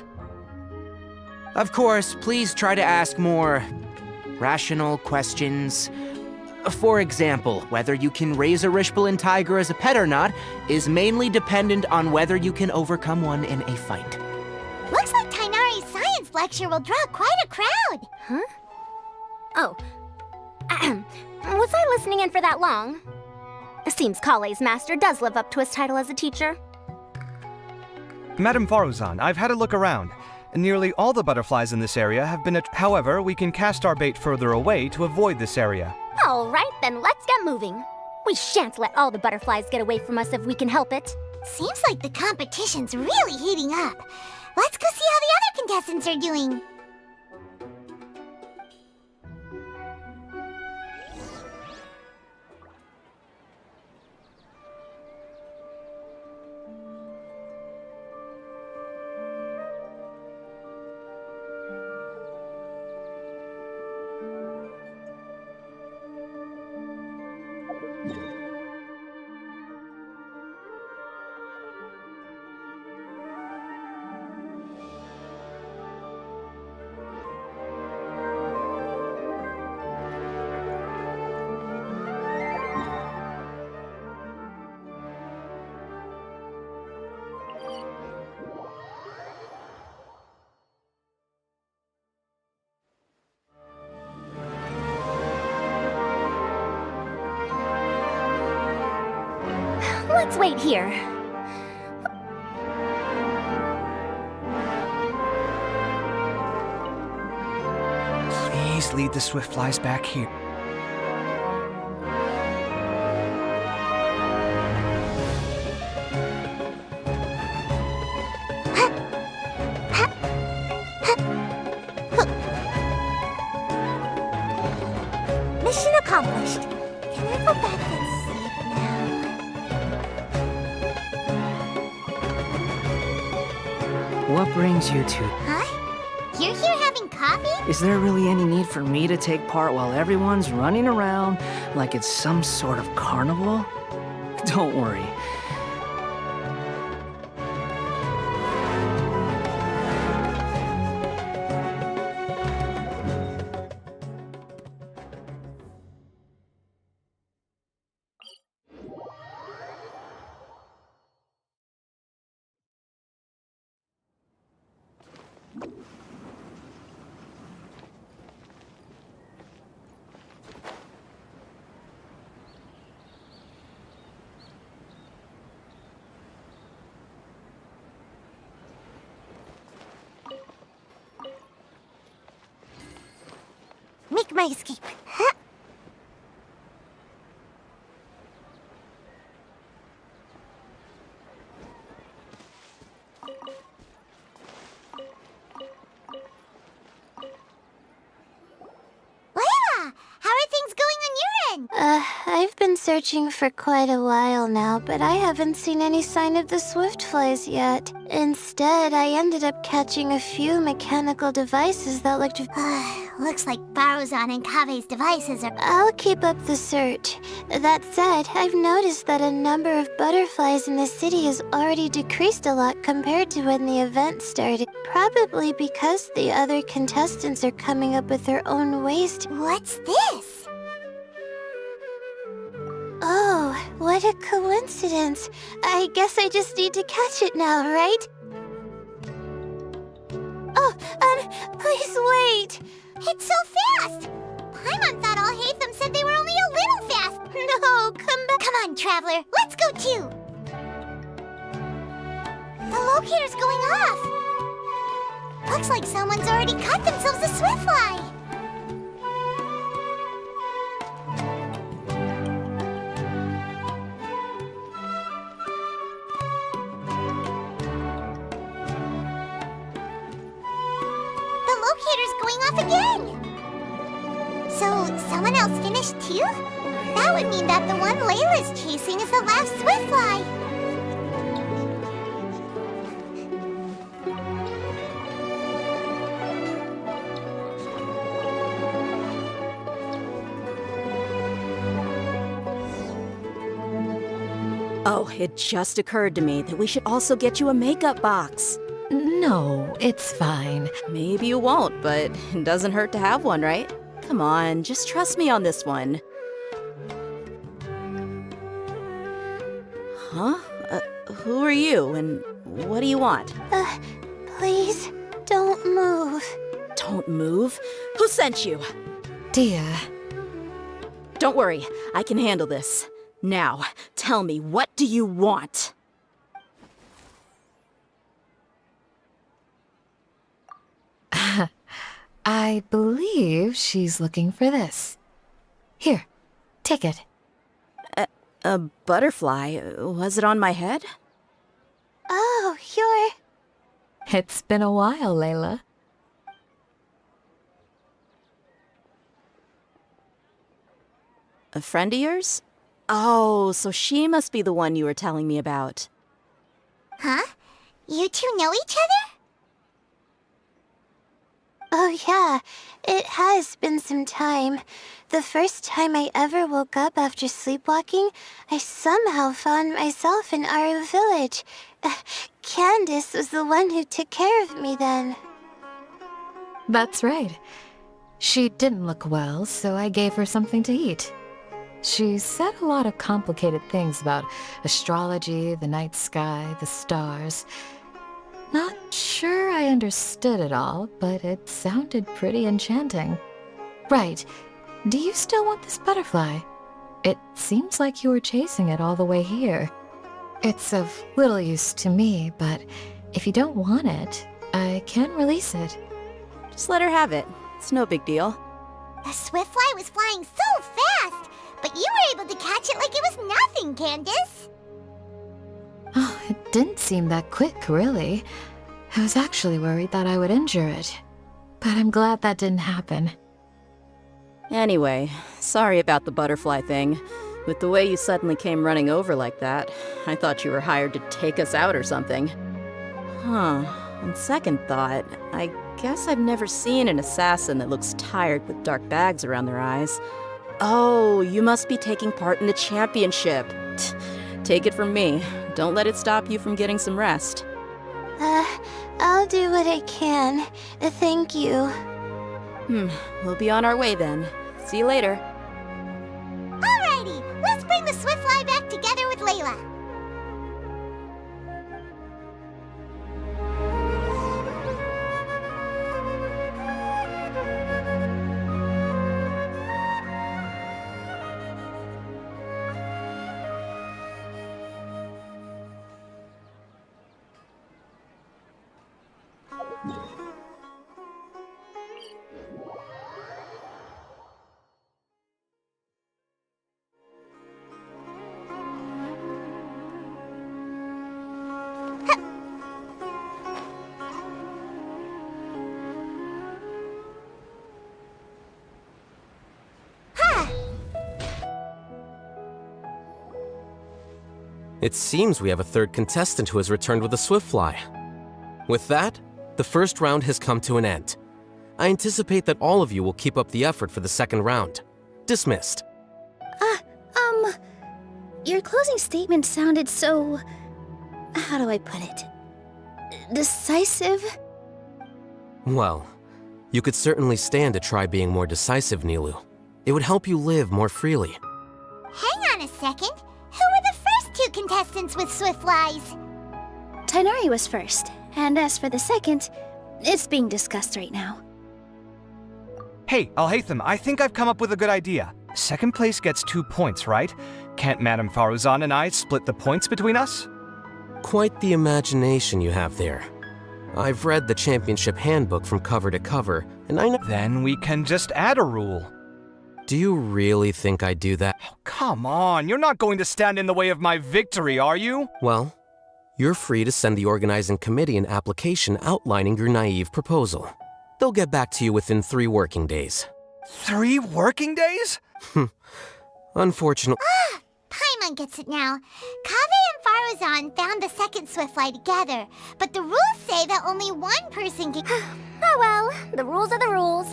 Of course, please try to ask more rational questions. For example, whether you can raise a Rishpalin tiger as a pet or not is mainly dependent on whether you can overcome one in a fight. Looks like Tainari's science lecture will draw quite a crowd. Huh? Oh. Was I listening in for that long? Seems Kale's master does live up to his title as a teacher. Madame Faruzan, I've had a look around. Nearly all the butterflies in this area have been However, we can cast our bait further away to avoid this area. All right, then let's get moving. We shan't let all the butterflies get away from us if we can help it. Seems like the competition's really heating up. Let's go see how the other contestants are doing. Let's wait here. Please lead the Swiftflies back here. Mission accomplished. Can I go back and sleep now? What brings you to? Huh? You're here having coffee? Is there really any need for me to take part while everyone's running around like it's some sort of carnival? Don't worry. Make my escape. Huh? Layla, how are things going on your end? I've been searching for quite a while now, but I haven't seen any sign of the Swiftflies yet. Instead, I ended up catching a few mechanical devices that looked... Looks like Baruzan and Kave's devices are... I'll keep up the search. That said, I've noticed that a number of butterflies in the city has already decreased a lot compared to when the event started. Probably because the other contestants are coming up with their own ways to... What's this? Oh, what a coincidence. I guess I just need to catch it now, right? Oh, please wait. It's so fast! Paimon thought all Hatham said they were only a little fast. No, come back. Come on, Traveler, let's go too. The locator's going off. Looks like someone's already cut themselves a Swiftfly. The locator's going off again. So, someone else finished too? That would mean that the one Layla's chasing is the last Swiftfly. Oh, it just occurred to me that we should also get you a makeup box. No, it's fine. Maybe you won't, but it doesn't hurt to have one, right? Come on, just trust me on this one. Huh? Who are you, and what do you want? Please, don't move. Don't move? Who sent you? Dia. Don't worry, I can handle this. Now, tell me, what do you want? I believe she's looking for this. Here, take it. A butterfly? Was it on my head? Oh, you're... It's been a while, Layla. A friend of yours? Oh, so she must be the one you were telling me about. Huh? You two know each other? Oh yeah, it has been some time. The first time I ever woke up after sleepwalking, I somehow found myself in our village. Candace was the one who took care of me then. That's right. She didn't look well, so I gave her something to eat. She said a lot of complicated things about astrology, the night sky, the stars. Not sure I understood it all, but it sounded pretty enchanting. Right. Do you still want this butterfly? It seems like you were chasing it all the way here. It's of little use to me, but if you don't want it, I can release it. Just let her have it. It's no big deal. The Swiftfly was flying so fast, but you were able to catch it like it was nothing, Candace. Oh, it didn't seem that quick, really. I was actually worried that I would injure it. But I'm glad that didn't happen. Anyway, sorry about the butterfly thing. With the way you suddenly came running over like that, I thought you were hired to take us out or something. Huh. On second thought, I guess I've never seen an assassin that looks tired with dark bags around their eyes. Oh, you must be taking part in the championship. Take it from me. Don't let it stop you from getting some rest. I'll do what I can. Thank you. We'll be on our way then. See you later. Alrighty, let's bring the Swiftfly back together with Layla. It seems we have a third contestant who has returned with a Swiftfly. With that, the first round has come to an end. I anticipate that all of you will keep up the effort for the second round. Dismissed. Your closing statement sounded so... how do I put it? Decisive? Well, you could certainly stand to try being more decisive, Nilu. It would help you live more freely. Hang on a second. Who were the first two contestants with Swiftflies? Tainari was first, and as for the second, it's being discussed right now. Hey, Alhaitham, I think I've come up with a good idea. Second place gets 2 points, right? Can't Madame Faruzan and I split the points between us? Quite the imagination you have there. I've read the championship handbook from cover to cover, and I know— Then we can just add a rule. Do you really think I'd do that? Oh, come on, you're not going to stand in the way of my victory, are you? Well, you're free to send the organizing committee an application outlining your naive proposal. They'll get back to you within 3 working days. 3 working days? Unfortunately. Paimon gets it now. Kaveh and Faruzan found the second Swiftfly together, but the rules say that only one person can... Oh well, the rules are the rules.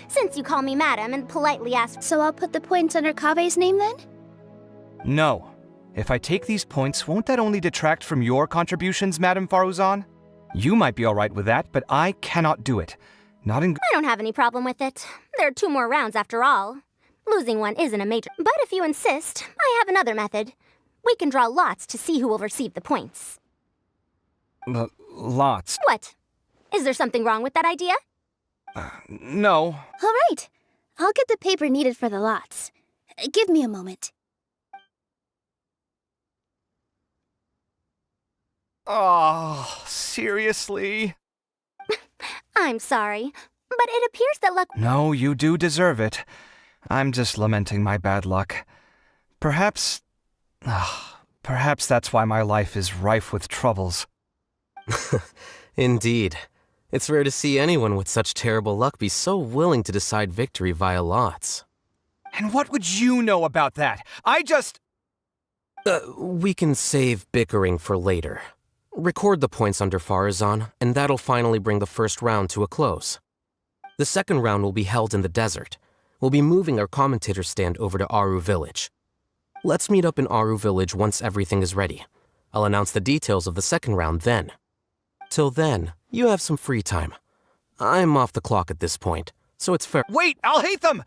Since you call me madam and politely ask... So I'll put the points under Kave's name then? No. If I take these points, won't that only detract from your contributions, Madame Faruzan? You might be alright with that, but I cannot do it. Not in... I don't have any problem with it. There are 2 more rounds after all. Losing one isn't a major... But if you insist, I have another method. We can draw lots to see who will receive the points. Lots. What? Is there something wrong with that idea? No. All right. I'll get the paper needed for the lots. Give me a moment. Oh, seriously? I'm sorry, but it appears that luck... No, you do deserve it. I'm just lamenting my bad luck. Perhaps that's why my life is rife with troubles. Indeed. It's rare to see anyone with such terrible luck be so willing to decide victory via lots. And what would you know about that? I just... We can save bickering for later. Record the points under Faruzan, and that'll finally bring the first round to a close. The second round will be held in the desert. We'll be moving our commentator stand over to Aru Village. Let's meet up in Aru Village once everything is ready. I'll announce the details of the second round then. Till then, you have some free time. I'm off the clock at this point, so it's fair— Wait, I'll hate them!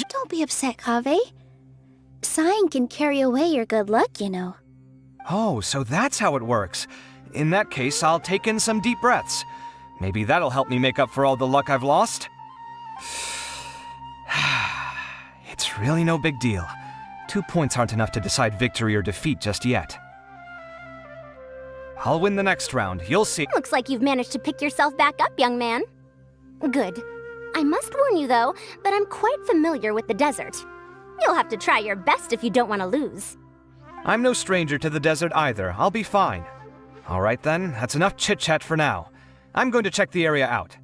Don't be upset, Kaveh. Sighing can carry away your good luck, you know. Oh, so that's how it works. In that case, I'll take in some deep breaths. Maybe that'll help me make up for all the luck I've lost. It's really no big deal. 2 points aren't enough to decide victory or defeat just yet. I'll win the next round, you'll see. Looks like you've managed to pick yourself back up, young man. Good. I must warn you, though, that I'm quite familiar with the desert. You'll have to try your best if you don't want to lose. I'm no stranger to the desert either. I'll be fine. All right then, that's enough chit-chat for now. I'm going to check the area out.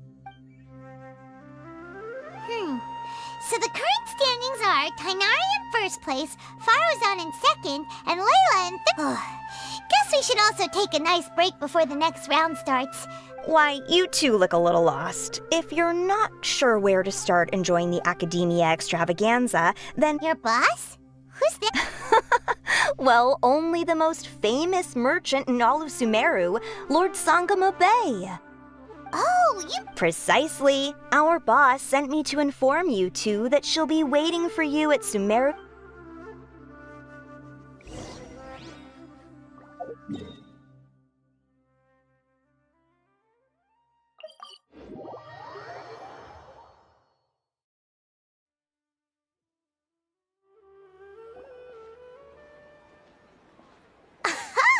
So the current standings are Tainari in first place, Faruzan in second, and Layla in third. Guess we should also take a nice break before the next round starts. Why, you two look a little lost. If you're not sure where to start enjoying the Academia extravaganza, then... Your boss? Who's that? Well, only the most famous merchant in all of Sumeru, Lord Sangamo Bay. Oh, you... Precisely. Our boss sent me to inform you two that she'll be waiting for you at Sumeru...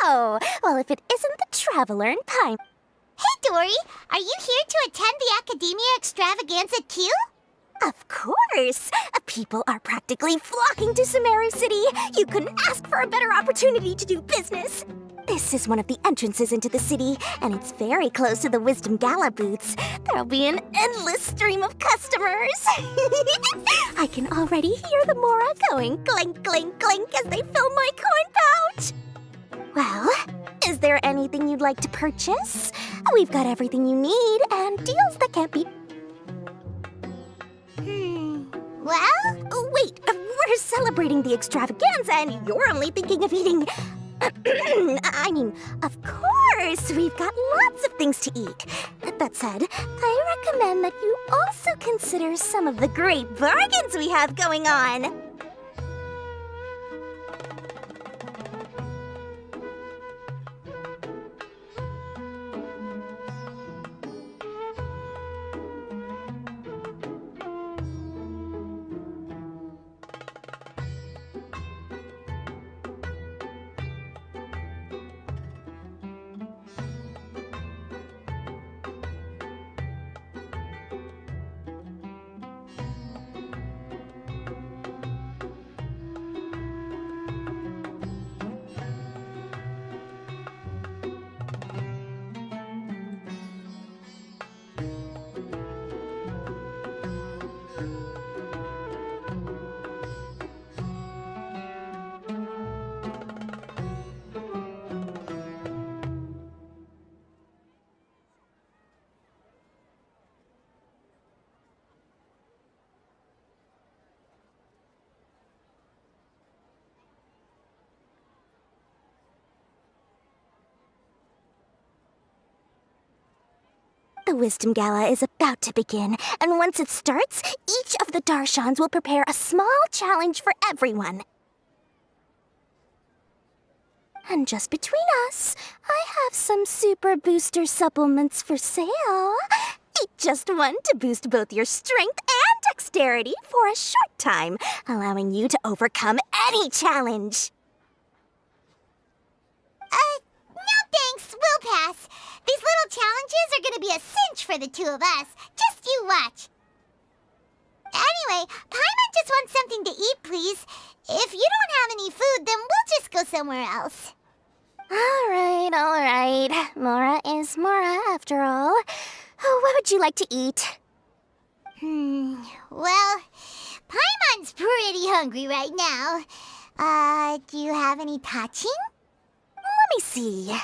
Oh, well, if it isn't the Traveler in Pine... Hey, Dory! Are you here to attend the Academia extravaganza too? Of course! People are practically flocking to Sumeru City! You couldn't ask for a better opportunity to do business! This is one of the entrances into the city, and it's very close to the Wisdom Gala booths. There'll be an endless stream of customers! I can already hear the Mora going clink, clink, clink as they fill my coin pouch! Well, is there anything you'd like to purchase? We've got everything you need, and deals that can't be... Well? Wait, we're celebrating the extravaganza, and you're only thinking of eating... I mean, of course, we've got lots of things to eat. That said, I recommend that you also consider some of the great bargains we have going on. The Wisdom Gala is about to begin, and once it starts, each of the Darshans will prepare a small challenge for everyone. And just between us, I have some super booster supplements for sale. Eat just one to boost both your strength and dexterity for a short time, allowing you to overcome any challenge. No thanks, we'll pass. These little challenges are gonna be a cinch for the two of us. Just you watch. Anyway, Paimon just wants something to eat, please. If you don't have any food, then we'll just go somewhere else. All right. Mora is Mora, after all. What would you like to eat? Well, Paimon's pretty hungry right now. Do you have any tachin? Let me see.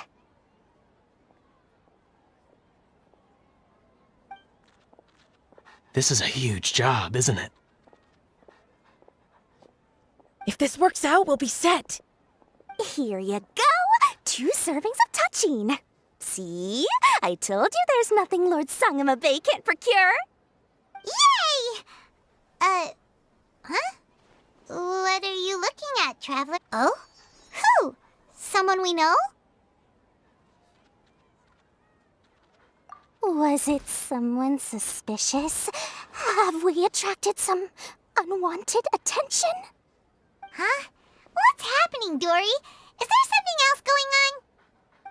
This is a huge job, isn't it? If this works out, we'll be set. Here you go. 2 servings of tachin. See? I told you there's nothing Lord Sangamabe can't procure. Yay! Huh? What are you looking at, Traveler? Oh? Who? Someone we know? Was it someone suspicious? Have we attracted some unwanted attention? Huh? What's happening, Dory? Is there something else going on?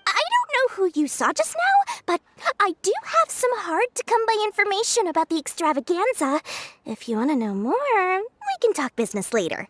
I don't know who you saw just now, but I do have some hard-to-come-by information about the extravaganza. If you want to know more, we can talk business later.